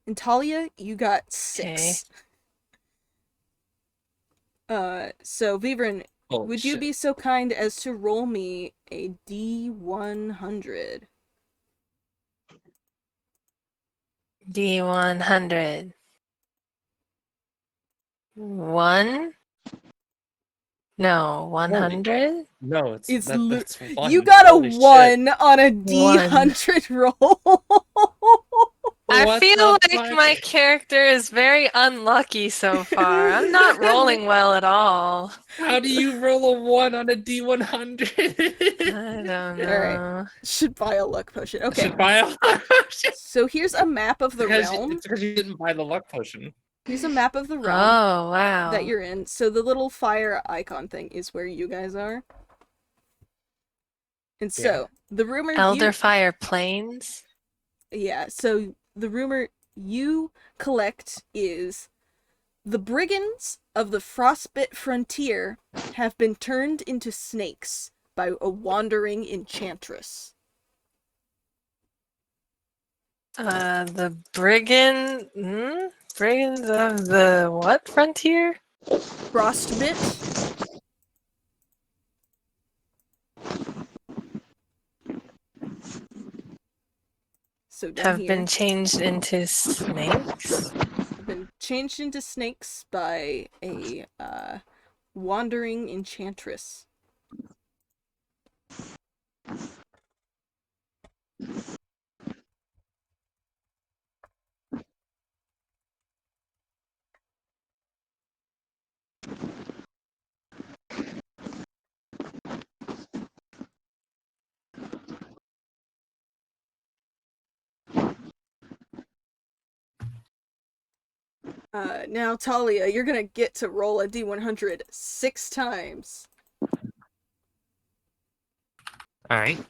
And Talia, you got 6. So, Vivren, Oh, would you shit. be so kind as to roll me a D100? D100. 1? No, 100? No, It's that's one. You got a Holy shit. 1 on a D100 roll. I What feel the like fuck? my character is very unlucky so far. I'm not rolling well at all. How do you roll a 1 on a D100? I don't know. Alright. Should buy a luck potion. Okay. Should buy a luck potion. So here's a map of the realm. It's because you didn't buy the luck potion. Here's a map of the realm Oh, wow. that you're in. So the little fire icon thing is where you guys are. And so, the rumor ELDERFIRE Plains? Yeah, so the rumor you collect is the brigands of the Frostbit Frontier have been turned into snakes by a wandering enchantress. The brigands of the what frontier? Frostbit? So down Have here, been changed into snakes? have been changed into snakes by a wandering enchantress. Now, Talia, you're gonna get to roll a D100 6 times. Alright.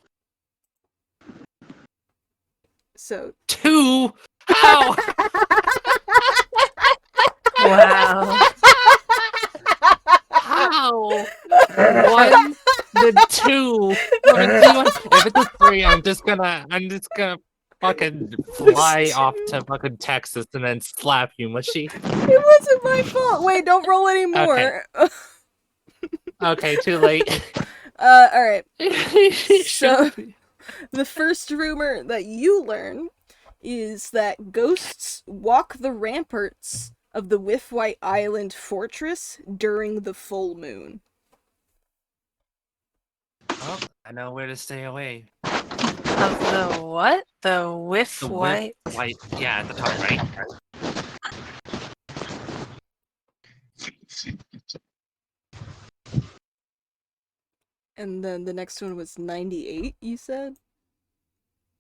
So 2! Ow! Wow. How? 1, then 2. If it's a 3, I'm just gonna fucking fly off to fucking Texas and then slap you, mushy. It wasn't my fault. Wait, don't roll anymore. Okay, too late. Alright. So, the first rumor that you learn is that ghosts walk the ramparts of the Whiff-White Island fortress during the full moon. Oh, I know where to stay away. Of the what? The whiff The white? white, yeah, at the top right. And then the next one was 98, you said?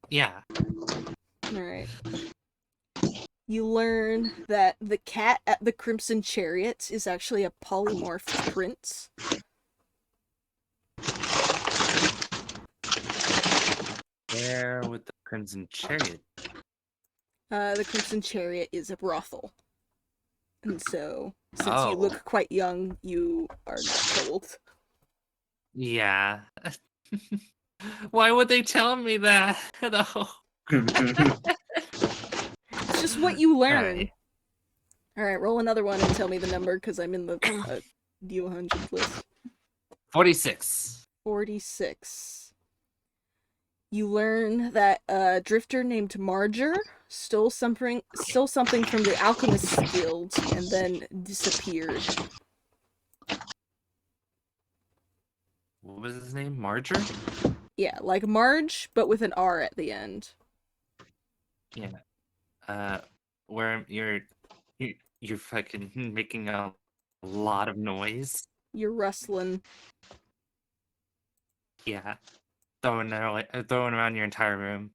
Yeah. Alright. You learn that the cat at the Crimson Chariot is actually a polymorphed prince. Where with the Crimson Chariot? The Crimson Chariot is a brothel. And so, since you Oh. look quite young, you are not told. Yeah. Why would they tell me that? No. It's just what you learn. Alright. Alright, roll another one and tell me the number, because I'm in the D100 list. 46. 46. You learn that a drifter named Marger stole something from the Alchemist's Guild and then disappeared. What was his name? Marger? Yeah, like Marge, but with an R at the end. Yeah. Where you're fucking making a lot of noise. You're rustling. Yeah. Throwing around your entire room.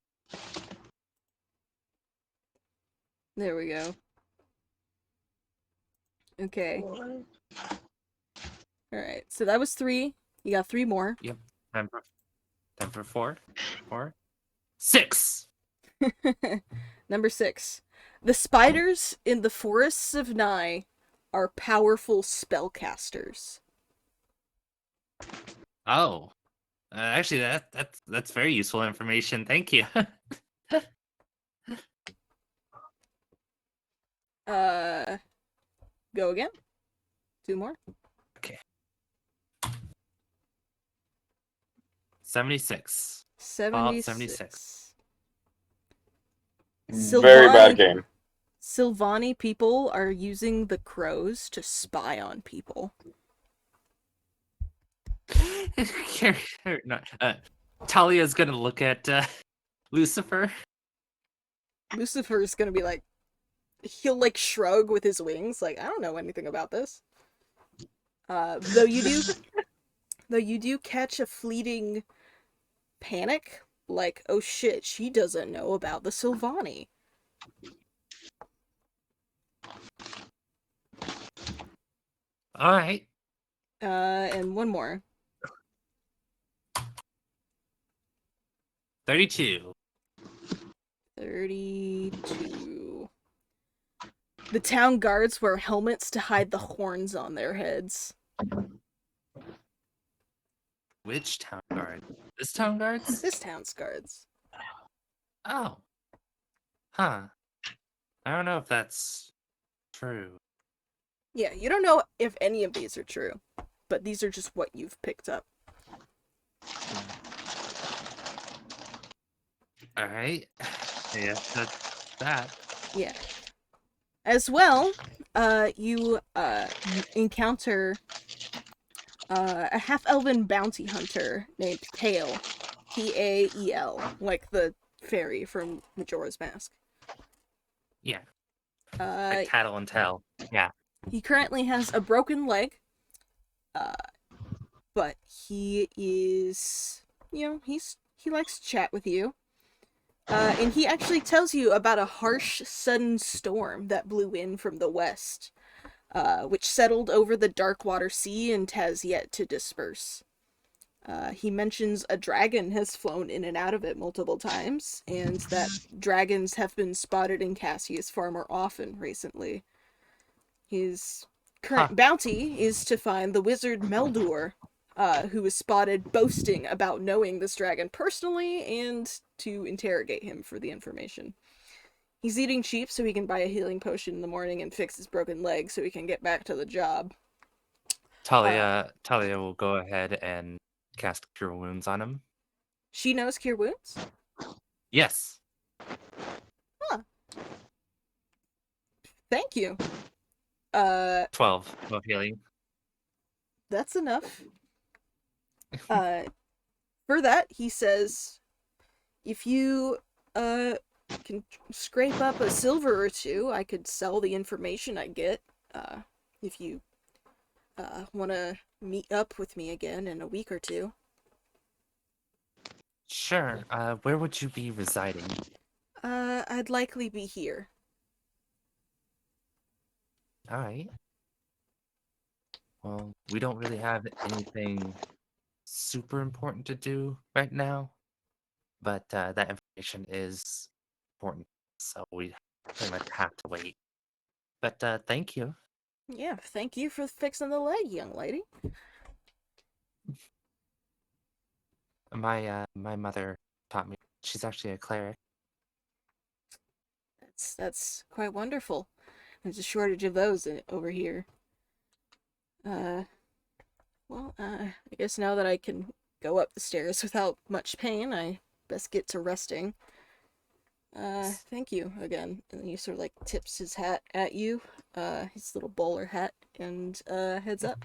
There we go. Okay. Alright, so that was 3. You got 3 more. Yep. Time for 4. 6. Number 6. The spiders in the forests of Nye are powerful spellcasters. Oh. Actually, that's very useful information. Thank you. Go again. 2 more. Okay. 76. 76. Very bad game. Sylvani people are using the crows to spy on people. Talia's gonna look at Lucifer. Lucifer's gonna be like, he'll like shrug with his wings, like, I don't know anything about this. Though you do catch a fleeting panic, like, oh shit, she doesn't know about the Sylvani. Alright. And one more. 32. 32. The town guards wear helmets to hide the horns on their heads. Which town guard? This town guards? This town's guards. Oh. Huh. I don't know if that's true. Yeah, you don't know if any of these are true, but these are just what you've picked up. Alright. Yeah, that's that. Yeah. As well, you encounter a half-elven bounty hunter named Tael. Tael, like the fairy from Majora's Mask. Yeah. Like tattle and tell. Yeah. He currently has a broken leg, but he is, he likes to chat with you. And he actually tells you about a harsh, sudden storm that blew in from the west, which settled over the Darkwater Sea and has yet to disperse. He mentions a dragon has flown in and out of it multiple times, and that dragons have been spotted in Cassius far more often recently. His current bounty is to find the wizard Meldur, who was spotted boasting about knowing this dragon personally, and to interrogate him for the information. He's eating cheap so he can buy a healing potion in the morning and fix his broken leg so he can get back to the job. Talia will go ahead and cast Cure Wounds on him. She knows Cure Wounds? Yes. Huh. Thank you. 12 of healing. That's enough. For that, he says, if you can scrape up a silver or 2, I could sell the information I get. If you want to meet up with me again in a week or 2. Sure. Where would you be residing? I'd likely be here. All right. Well, we don't really have anything super important to do right now, but that information is important, so we pretty much have to wait. But thank you. Yeah, thank you for fixing the leg, young lady. My mother taught me. She's actually a cleric. That's quite wonderful. There's a shortage of those over here. I guess now that I can go up the stairs without much pain, I best get to resting. Thank you again. And then he sort of like tips his hat at you, his little bowler hat, and heads up.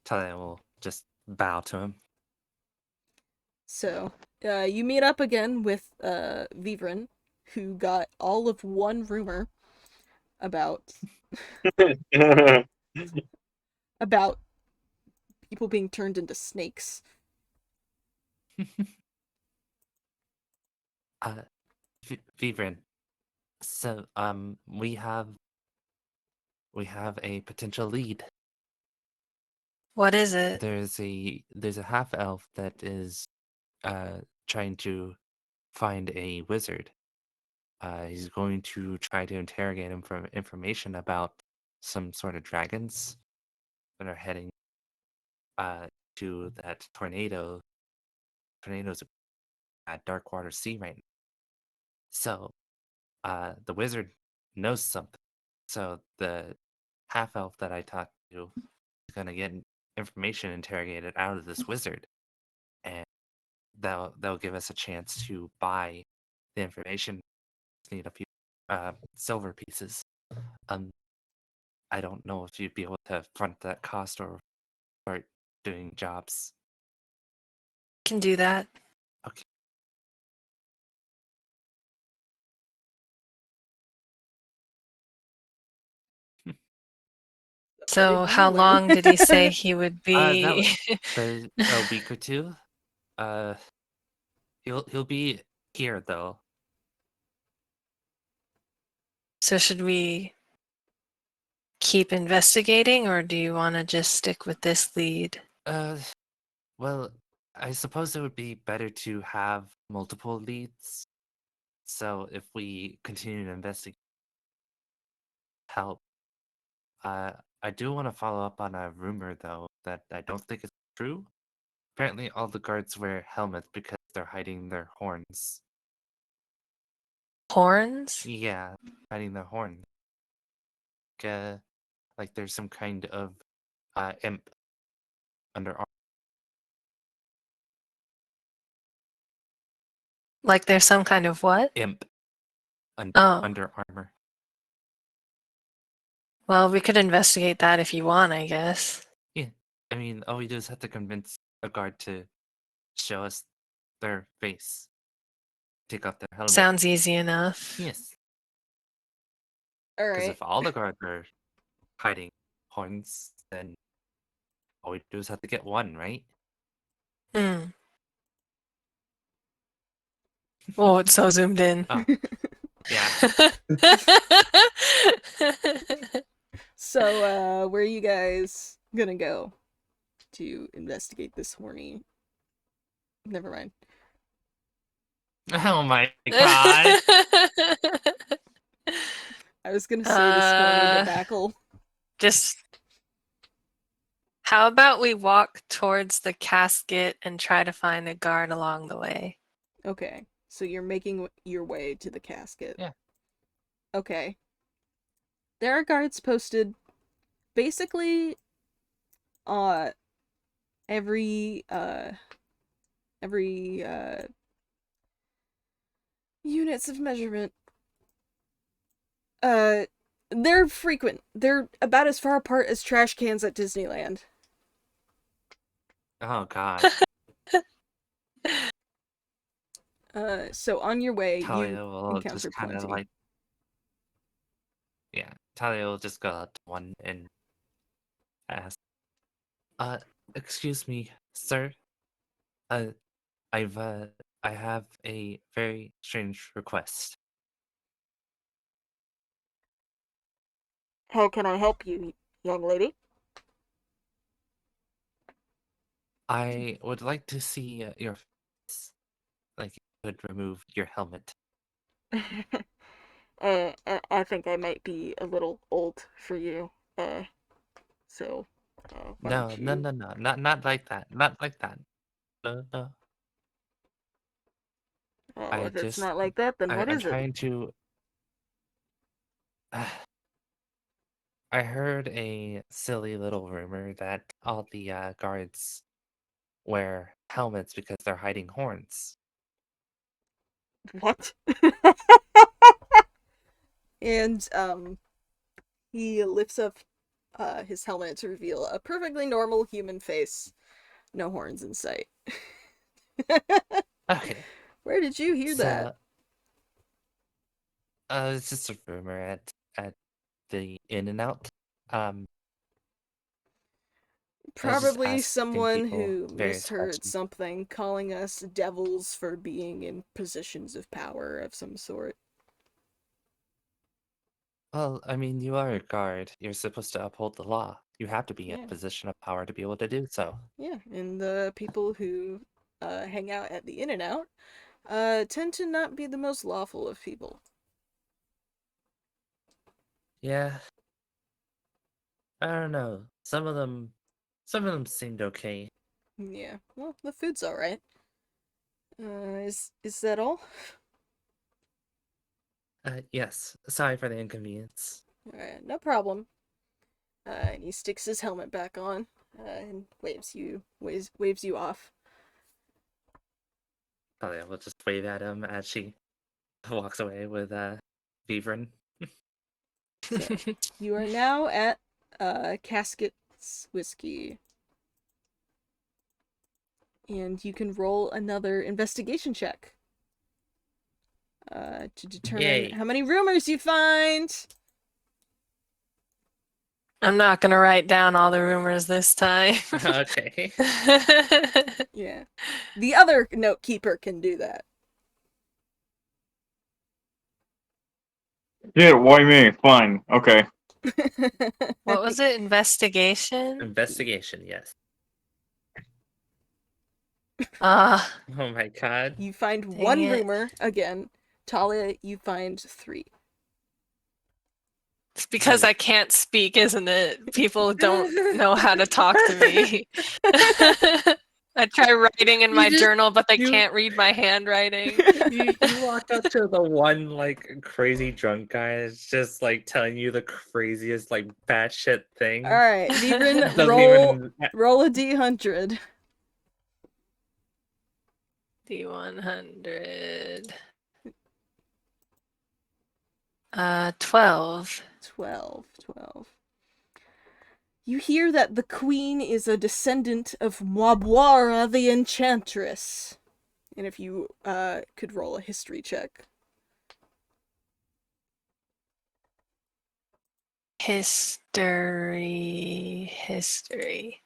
Talia will just bow to him. So, you meet up again with Vivrin, who got all of one rumor about about people being turned into snakes. Vivrin. So we have a potential lead. What is it? There's a half elf that is trying to find a wizard. He's going to try to interrogate him for information about some sort of dragons that are heading to that tornado. Tornadoes at Darkwater Sea right now. So the wizard knows something. So the half elf that I talked to is gonna get information interrogated out of this wizard, and they'll give us a chance to buy the information. Just need a few silver pieces. Um, I don't know if you'd be able to front that cost or start doing jobs. Can do that. Okay. So What did you how learn? long did he say he would be? A week or two. Uh, he'll be here though. So should we keep investigating, or do you want to just stick with this lead? Well, I suppose it would be better to have multiple leads. So if we continue to investigate, help. I do want to follow up on a rumor though that I don't think is true. Apparently, all the guards wear helmets because they're hiding their horns. Horns? Yeah, hiding their horn. Like there's some kind of imp under Like there's some kind of what? imp Oh, under armor. well, we could investigate that if you want, I guess. Yeah, I mean, all we do is have to convince a guard to show us their face, take off their helmet. Sounds easy enough. Yes, All because right. if all the guards are hiding horns, then all we do is have to get one, right? Hmm. Oh, it's so zoomed in. Oh, yeah. So, where are you guys gonna go to investigate this horny? Never mind. Oh my god. I was gonna say this horny Uh, debacle. Just how about we walk towards the casket and try to find a guard along the way? Okay, so you're making your way to the casket. Yeah. Okay. There are guards posted basically every units of measurement. They're frequent. They're about as far apart as trash cans at Disneyland. Oh god. So on your way, Talia you will encounter just kind of plenty. like. Yeah, Talia will just go up to one and ask, excuse me, sir. Uh, I've I have a very strange request. How can I help you, young lady? I would like to see your face. Like, you could remove your helmet. I think I might be a little old for you. So, why No, don't no, you? no, no, not like that. Not like that. No, no. Oh, I if it's just, not like that, then what I'm is it? trying to. I heard a silly little rumor that all the guards wear helmets because they're hiding horns. What? And he lifts up his helmet to reveal a perfectly normal human face, no horns in sight. Okay, Where did you hear that? so it's just a rumor at the In and Out. Um, I was just Probably asking someone people who various misheard questions. something, calling us devils for being in positions of power of some sort. Well, I mean, you are a guard. You're supposed to uphold the law. You have to be in Yeah. a position of power to be able to do so. Yeah, and the people who hang out at the In and Out tend to not be the most lawful of people. Yeah, I don't know. Some of them seemed okay. Yeah, well, the food's alright. Is that all? Yes. Sorry for the inconvenience. Alright, no problem. And he sticks his helmet back on and waves you off. Probably I will just wave at him as she walks away with Beaverin. So you are now at Casket's Whiskey, and you can roll another investigation check to determine Yay. how many rumors you find. I'm not gonna write down all the rumors this time. Okay. Yeah, the other note keeper can do that. Yeah, why me? Fine. Okay. What was it? Investigation? Investigation, yes. Uh, Oh my god. You find Dang one it. rumor again. Talia, you find 3. It's because I can't speak, isn't it? People don't know how to talk to me. I try writing in my journal, but they you- can't read my handwriting. You walk up to the one like crazy drunk guy that's just like telling you the craziest like batshit thing. All right, Vibrin, Doesn't roll even roll a d100. D100. 12. 12. You hear that the queen is a descendant of Moibwara the Enchantress. And if you could roll a history check. History.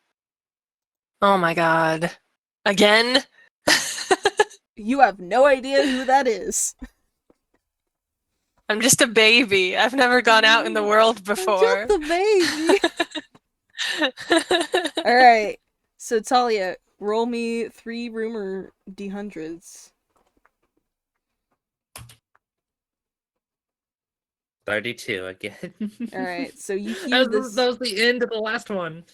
Oh my god. Again? You have no idea who that is. I'm just a baby. I've never gone out in the world I'm before. just a baby. All right. So Talia, roll me 3 rumor d100s. 32 again. All right. So you hear this. That was the end of the last one.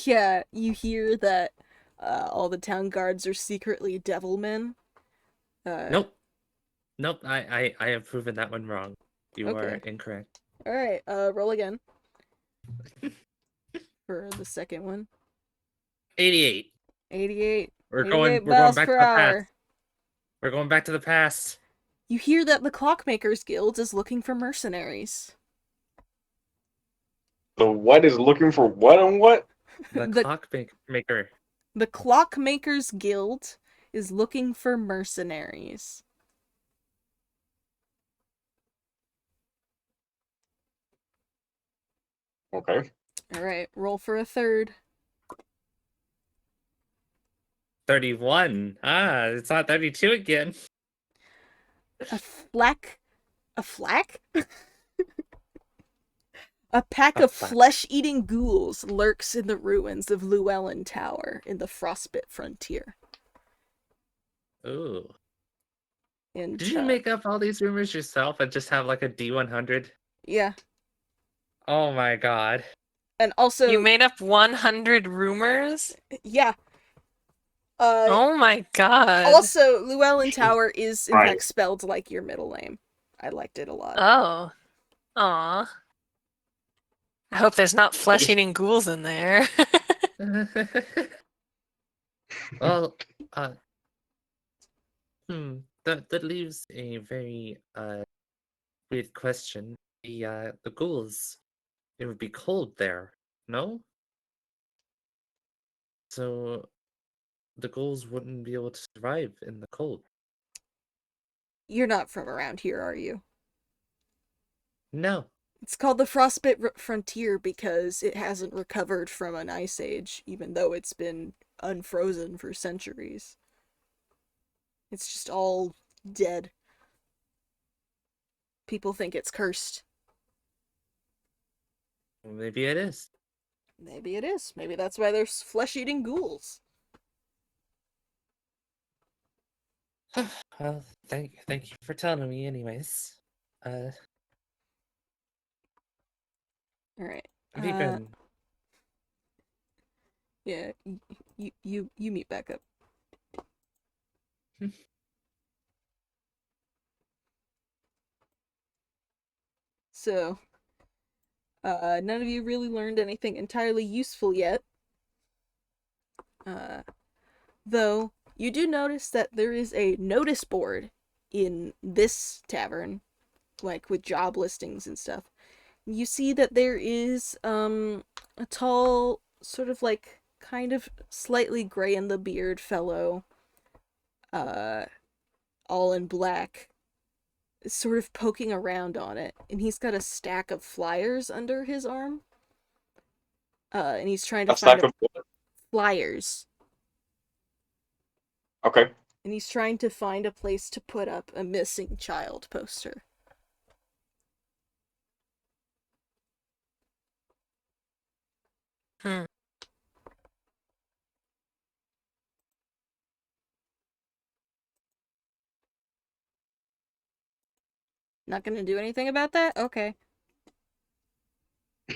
Yeah, you hear that all the town guards are secretly devilmen. Nope. Nope. I have proven that one wrong. You are Okay. incorrect. All right. Roll again for the second one. 88. 88. We're 88 going miles back per to the hour. past. We're going back to the past. You hear that the Clockmakers Guild is looking for mercenaries. The what is looking for what and what? The The- clock maker. The Clockmakers Guild is looking for mercenaries. Okay. All right, roll for a third. 31. Ah, it's not 32 again. A flack? A flack? A pack A of flack. flesh-eating ghouls lurks in the ruins of Llewellyn Tower in the Frostbit Frontier. Ooh. And Did you make up all these rumors yourself and just have like a D100? yeah, Oh my god. and also You made up 100 rumors? yeah. Oh my god. Also, Llewellyn Tower is in Right. fact spelled like your middle name. I liked it a lot. Oh. Aw. I hope there's not flesh-eating ghouls in there. Well, that leaves a very weird question. The ghouls, it would be cold there, no? So the ghouls wouldn't be able to survive in the cold. You're not from around here, are you? No. It's called the Frostbit Frontier because it hasn't recovered from an ice age, even though it's been unfrozen for centuries. It's just all dead. People think it's cursed. Maybe it is. Maybe it is. Maybe that's why there's flesh-eating ghouls. Well, thank you for telling me anyways. Alright. Have you been Yeah, you meet back up. So, none of you really learned anything entirely useful yet. Though, you do notice that there is a notice board in this tavern, like with job listings and stuff. You see that there is, a tall, sort of like, kind of slightly gray in the beard fellow, all in black, sort of poking around on it, and he's got a stack of flyers under his arm. And he's trying to A stack find of flyers. Okay. And he's trying to find a place to put up a missing child poster. Hmm. Not gonna do anything about that? Okay.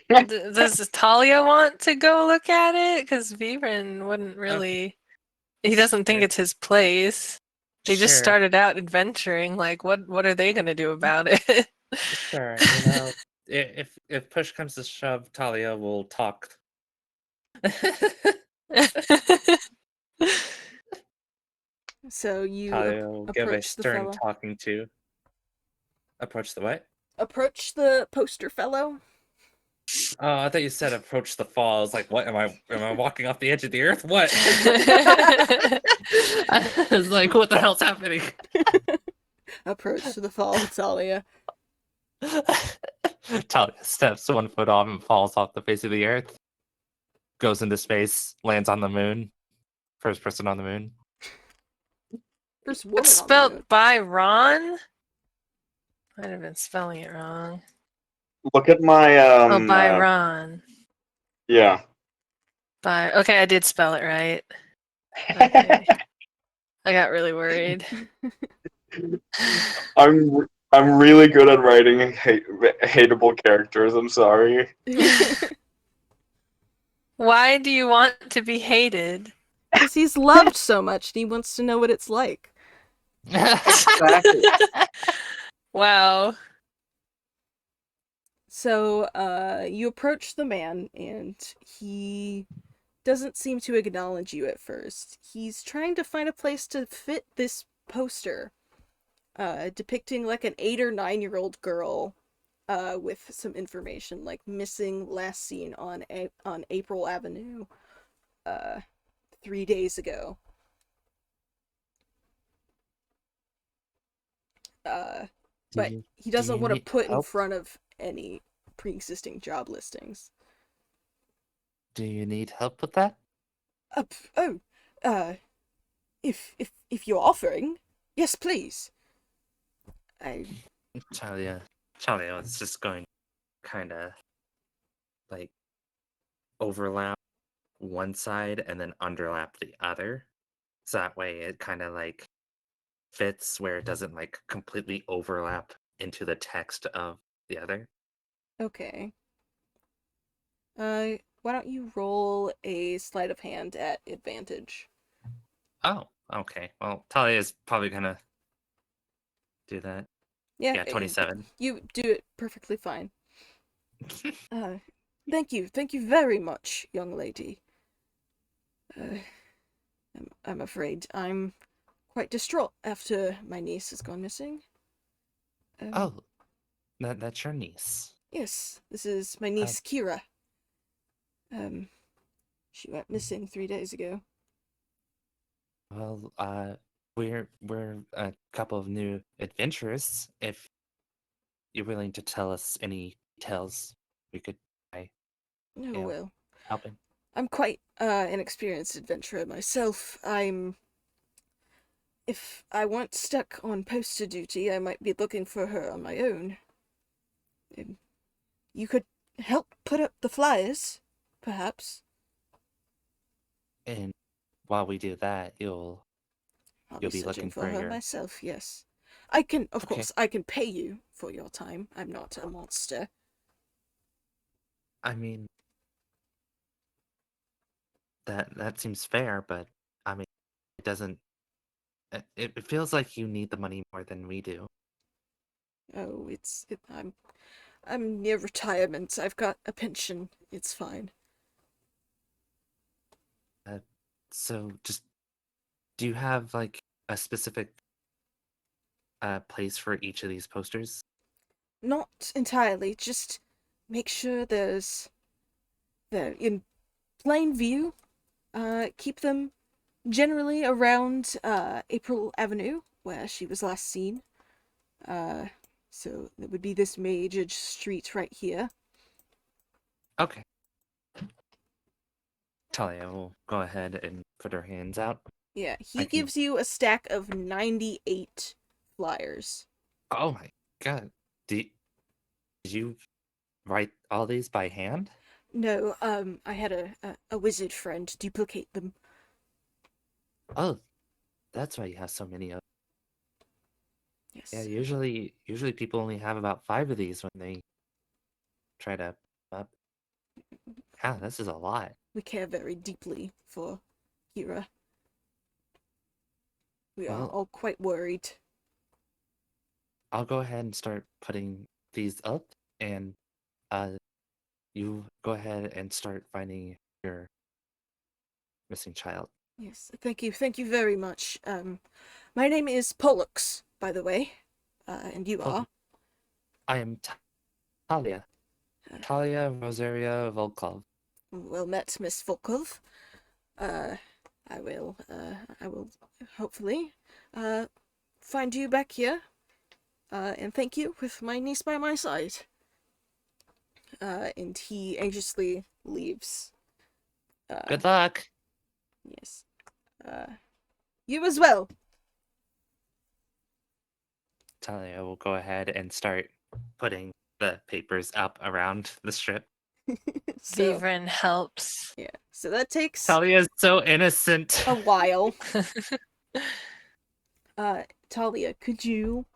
Does Talia want to go look at it? Because Viren wouldn't really. He doesn't think Sure. it's his place. They just Sure. started out adventuring. Like, what are they gonna do about it? Sure, if push comes to shove, Talia will talk. So you Talia will give a approach the stern fellow. talking to. Approach the what? Approach the poster fellow. Oh, I thought you said approach the fall. I was like, what? Am I walking off the edge of the earth? What? I was like, what the hell's happening? Approach to the fall, Talia. Talia steps 1 foot off and falls off the face of the earth. Goes into space, lands on the moon. First person on the moon. First woman It's on the moon. spelled by Ron. Might have been spelling it wrong. Look at my Oh, by Ron. yeah. By okay, I did spell it right. Okay. I got really worried. I'm really good at writing hateable characters. I'm sorry. Why do you want to be hated? Because he's loved so much and he wants to know what it's like. Exactly. Wow. So, you approach the man, and he doesn't seem to acknowledge you at first. He's trying to find a place to fit this poster, depicting like an 8 or 9-year-old girl, with some information like missing, last seen on April Avenue, 3 days ago. But he doesn't want to put in front of any pre-existing job listings. Do you need help with that? if you're offering, yes, please. I Talia was just going kind of like overlap one side and then underlap the other. So that way it kind of like fits where it doesn't like completely overlap into the text of the other. Okay. Why don't you roll a sleight of hand at advantage? Oh, okay. Well, Talia is probably gonna do that. Yeah, Yeah, 27. you do it perfectly fine. Thank you very much, young lady. I'm afraid I'm quite distraught after my niece has gone missing. Oh, that's your niece. Yes, this is my niece Kira. She went missing 3 days ago. Well, we're a couple of new adventurers. If you're willing to tell us any details, we could try, Oh well. helping. I'm quite an experienced adventurer myself. If I weren't stuck on poster duty, I might be looking for her on my own. You could help put up the flyers, perhaps. And while we do that, I'll you'll be be searching looking for for her your. myself, yes. I can, of Okay. course, I can pay you for your time. I'm not a monster. I mean, that seems fair, but I mean, it doesn't. It feels like you need the money more than we do. Oh, I'm near retirement. I've got a pension. It's fine. So just do you have like a specific place for each of these posters? Not entirely. Just make sure they're in plain view. Keep them generally around April Avenue, where she was last seen. Uh, so it would be this major street right here. Okay. Talia will go ahead and put her hands out. Yeah, I he can. gives you a stack of 98 flyers. Oh my god! Did you write all these by hand? No, I had a wizard friend duplicate them. Oh, that's why you have so many of. Yes. Yeah, usually people only have about 5 of these when they try to up. Yeah, this is a lot. We care very deeply for Kira. We are Well, all quite worried. I'll go ahead and start putting these up, and uh, you go ahead and start finding your missing child. Yes, thank you very much. My name is Pollux, by the way. And you Oh, are? I am Talia. Talia Rosaria Volkov. Well met, Miss Volkov. I will hopefully, find you back here, and thank you with my niece by my side. And he anxiously leaves. Good luck. Yes. You as well. Talia will go ahead and start putting the papers up around the strip. So, Vivrin helps. yeah. So that takes Talia is so innocent. a while. Talia, could you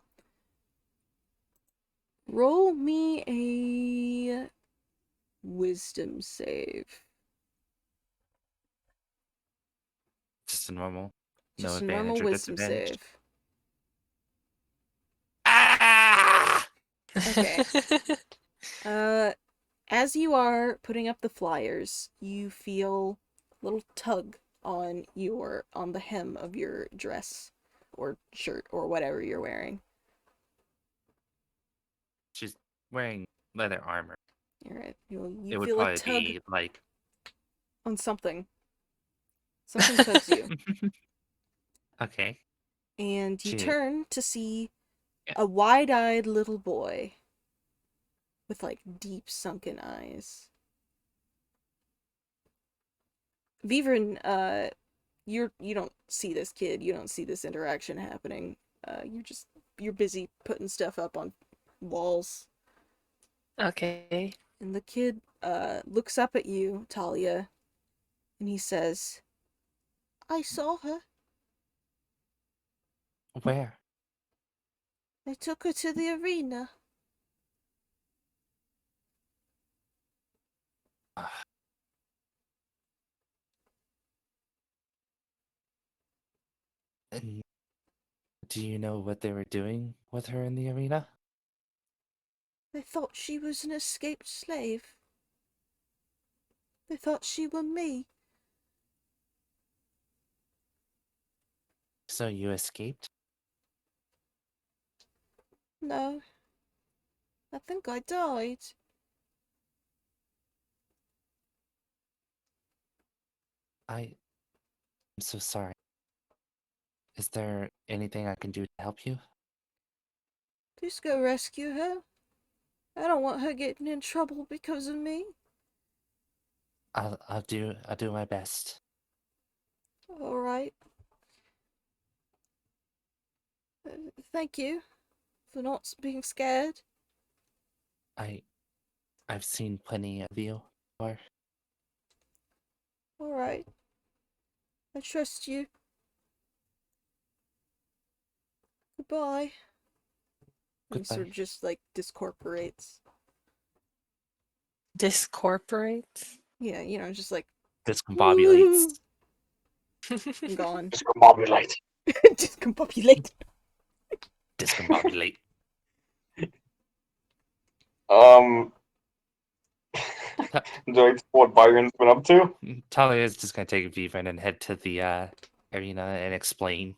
roll me a wisdom save? Just a normal. Just No a normal advantage or wisdom disadvantage. save. Ah! Okay. As you are putting up the flyers, you feel a little tug on the hem of your dress or shirt or whatever you're wearing. She's wearing leather armor. Alright. You It would feel a probably tug be like. on something. Something tugs you. Okay. And you She. turn to see Yeah. a wide-eyed little boy with like deep sunken eyes. Vivrin, you don't see this kid. You don't see this interaction happening. You're busy putting stuff up on walls. Okay. And the kid looks up at you, Talia, and he says, "I saw her. Where? They took her to the arena." And do you know what they were doing with her in the arena? They thought she was an escaped slave. They thought she were me. So you escaped? No, I think I died. I'm so sorry. Is there anything I can do to help you? Please go rescue her. I don't want her getting in trouble because of me. I'll do my best. All right. Thank you for not being scared. I've seen plenty of you before. All right. I trust you. Goodbye. And he sort Goodbye. of just like discorporates. Discorporates? Yeah, just like Discombobulates. and gone. Discombobulate. Discombobulate. Discombobulate. Do I tell what Byron's been up to? Talia is just gonna take a beef and head to the arena and explain.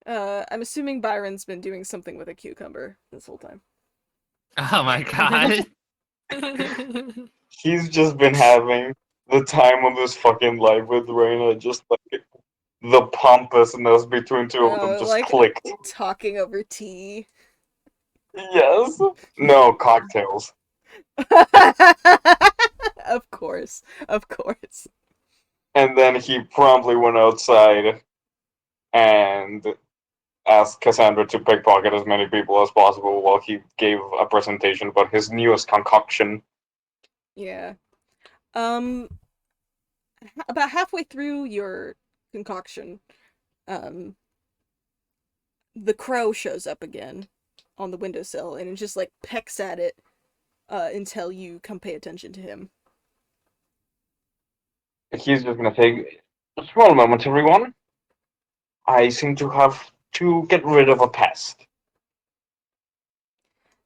I'm assuming Byron's been doing something with a cucumber this whole time. Oh my god. He's just been having the time of his fucking life with Reina. Just like the pompousness between two of them just Like clicked. talking over tea. Yes. No cocktails. Of course. Of course. And then he promptly went outside and asked Cassandra to pickpocket as many people as possible while he gave a presentation about his newest concoction. Yeah. About halfway through your concoction, um, the crow shows up again on the windowsill and it just like pecks at it until you come pay attention to him. He's just gonna take a small moment, everyone. I seem to have to get rid of a pest.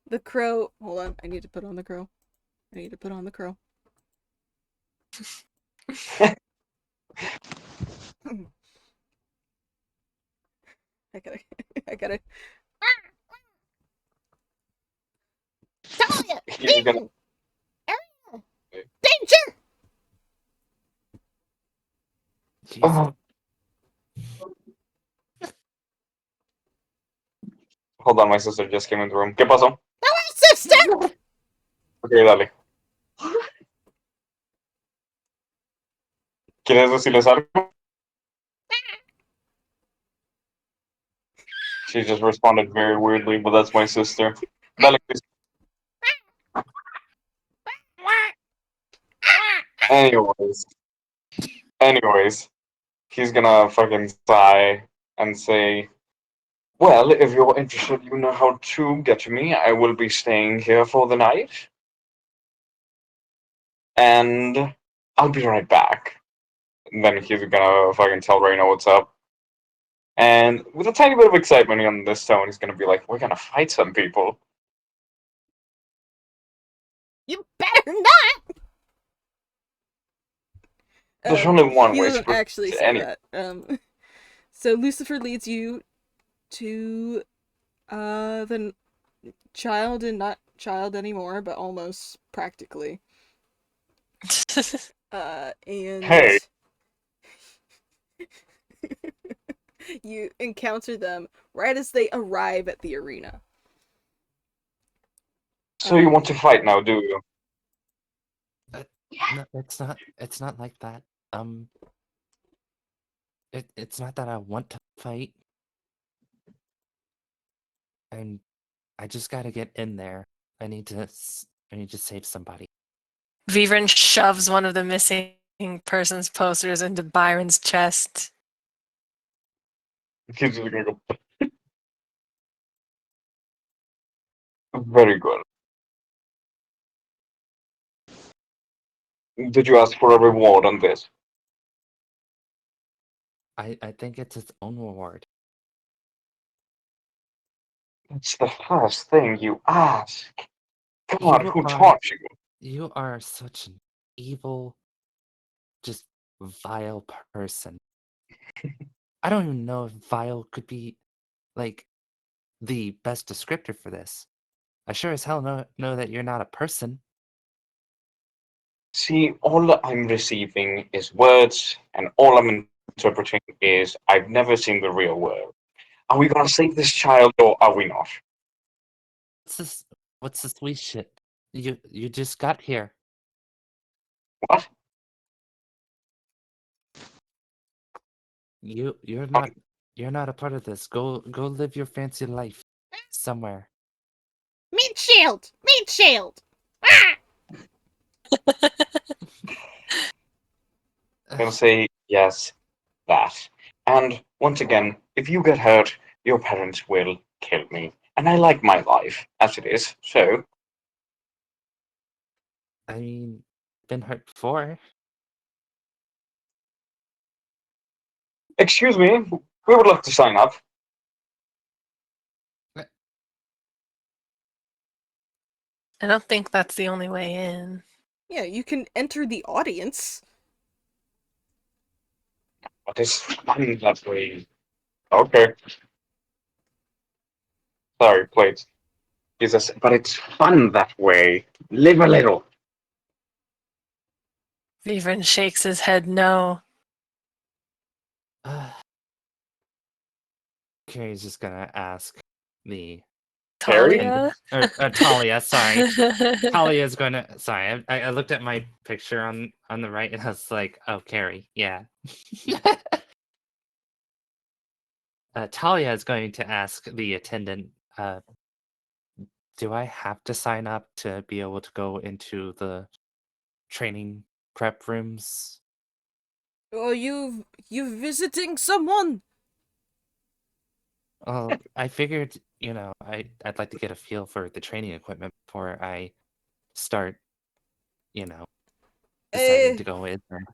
The crow. Hold on, I need to put on the crow. I need to put on the crow. I gotta. I gotta. Talia! He's gonna. Danger! Jeez. Oh. Hold on, my sister just came in the room. ¿Qué pasó? Sister! Ok, dale. ¿Quieres decirles algo? She just responded very weirdly, but that's my sister. Dale, Chris. Anyways. Anyways. He's gonna fucking sigh and say, well, if you're interested, you know how to get to me. I will be staying here for the night. And I'll be right back. And then he's gonna fucking tell Reina what's up. And with a tiny bit of excitement on this tone, he's gonna be like, we're gonna fight some people. You better not! There's only one He way doesn't to actually say any. that. So Lucifer leads you to the child and not child anymore, but almost practically. And Hey. you encounter them right as they arrive at the arena. So you want to fight now, do you? No, it's not like that. It's not that I want to fight. And I just gotta get in there. I need to save somebody. Vivren shoves one of the missing person's posters into Byron's chest. He's just gonna go. Very good. Did you ask for a reward on this? I think it's its own reward. It's the first thing you ask. God, who taught you? You are such an evil, just vile person. I don't even know if vile could be, like, the best descriptor for this. I sure as hell know that you're not a person. See, all I'm receiving is words, and all I'm interpreting is I've never seen the real world. Are we gonna save this child or are we not? What's this sweet shit? You just got here. What? You're not a part of this. Go live your fancy life somewhere. Meat shield! Meat shield! Ah! I'm gonna say yes, that. And once again, if you get hurt, your parents will kill me. And I like my life as it is, so. I mean, been hurt before. Excuse me, we would like to sign up. I don't think that's the only way in. Yeah, you can enter the audience. But it's fun that way. Okay. Sorry, please. He says, but it's fun that way. Live a little. Vivren shakes his head no. Carrie's just gonna ask the Carrie? Talia? or Talia, sorry. Talia's gonna sorry. I looked at my picture on the right and I was like, oh, Carrie, yeah. Talia is going to ask the attendant, do I have to sign up to be able to go into the training prep rooms? Oh, you visiting someone? Well, I figured, I'd like to get a feel for the training equipment before I start, deciding to go in there.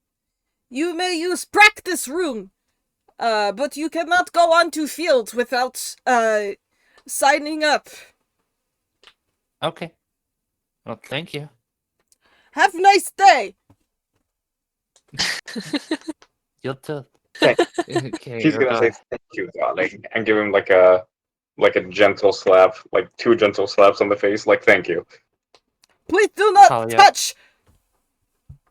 You may use practice room, but you cannot go onto fields without signing up. Okay. Well, thank you. Have a nice day. You'll too. Okay. She's gonna say thank you, darling, and give him like a gentle slap, like 2 gentle slaps on the face, like thank you. Please do not Talia. touch.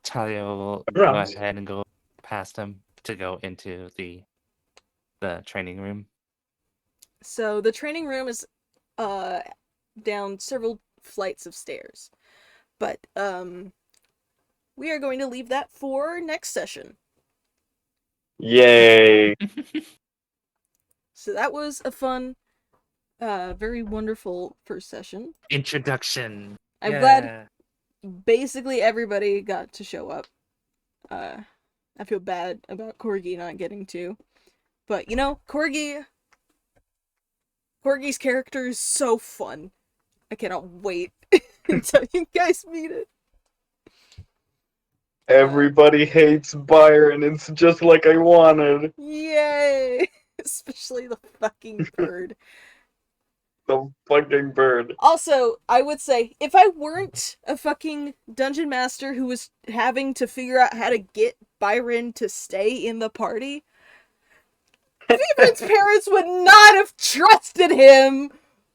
Talia will go Right. ahead and go past him to go into the training room. So the training room is down several flights of stairs. But we are going to leave that for next session. Yay! So that was a fun, very wonderful first session. Introduction. I'm glad basically everybody got to show up. I feel bad about Corgi not getting to. But, Corgi's character is so fun. I cannot wait until you guys meet it. Everybody hates Byron. It's just like I wanted. Yay! Especially the fucking bird. The fucking bird. Also, I would say, if I weren't a fucking dungeon master who was having to figure out how to get Byron to stay in the party, Steven's parents would not have trusted him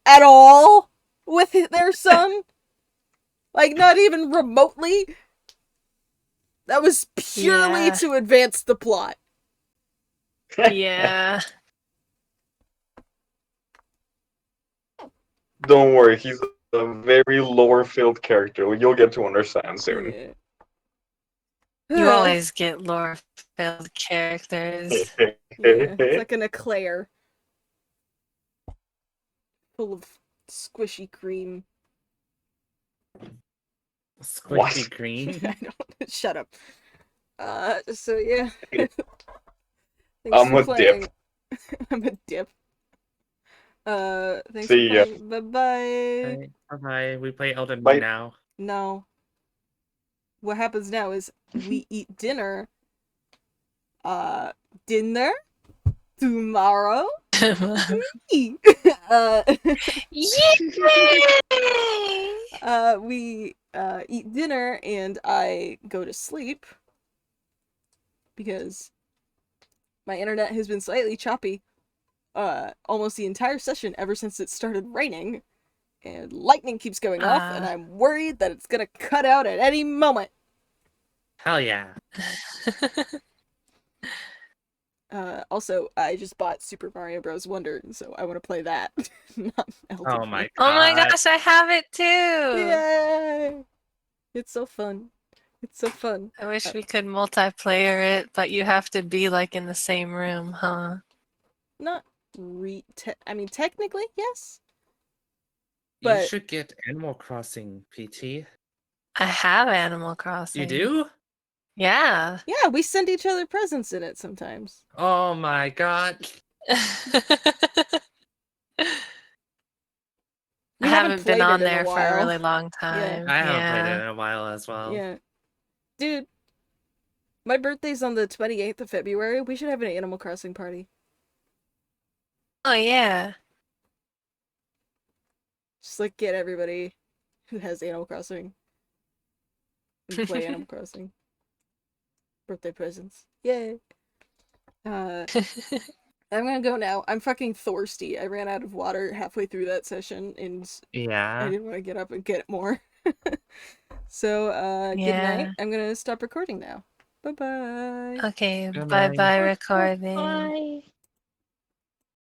at all with their son. Like, not even remotely. That was purely to advance the plot. Yeah. Don't worry, he's a very lore-filled character. You'll get to understand soon. Yeah. You always get lore-filled characters. Yeah, it's like an eclair full of squishy cream. Squishy I cream. don't. Shut up. So yeah. Thanks I'm for a playing. dip. I'm a dip. Thanks See for ya. playing. Bye bye. Bye bye. We play Elden Bye. now. No. What happens now is we eat dinner. Dinner tomorrow. Yay! We eat dinner and I go to sleep because my internet has been slightly choppy almost the entire session ever since it started raining, and lightning keeps going off, and I'm worried that it's gonna cut out at any moment. Hell yeah. Also, I just bought Super Mario Bros. Wonder, so I want to play that. Not Elden Oh my Ring. Oh my god. gosh, I have it too! Yay! It's so fun. It's so fun. I wish we could multiplayer it, but you have to be like in the same room, huh? Not I mean, technically, yes. You But should get Animal Crossing, PT. I have Animal Crossing. You do? Yeah. yeah, we send each other presents in it sometimes. Oh my god. We I haven't been played on it in a there for a while. really long time. I haven't played it Yeah. in a while as well. Yeah. Dude, my birthday's on the 28th of February. We should have an Animal Crossing party. Oh yeah. Just like get everybody who has Animal Crossing and play Animal Crossing. Birthday presents. Yay. I'm gonna go now. I'm fucking thirsty. I ran out of water halfway through that session and I Yeah. didn't want to get up and get more. So, good Yeah. night. I'm gonna stop recording now. Bye-bye. Okay, Good bye night. bye recording. Bye.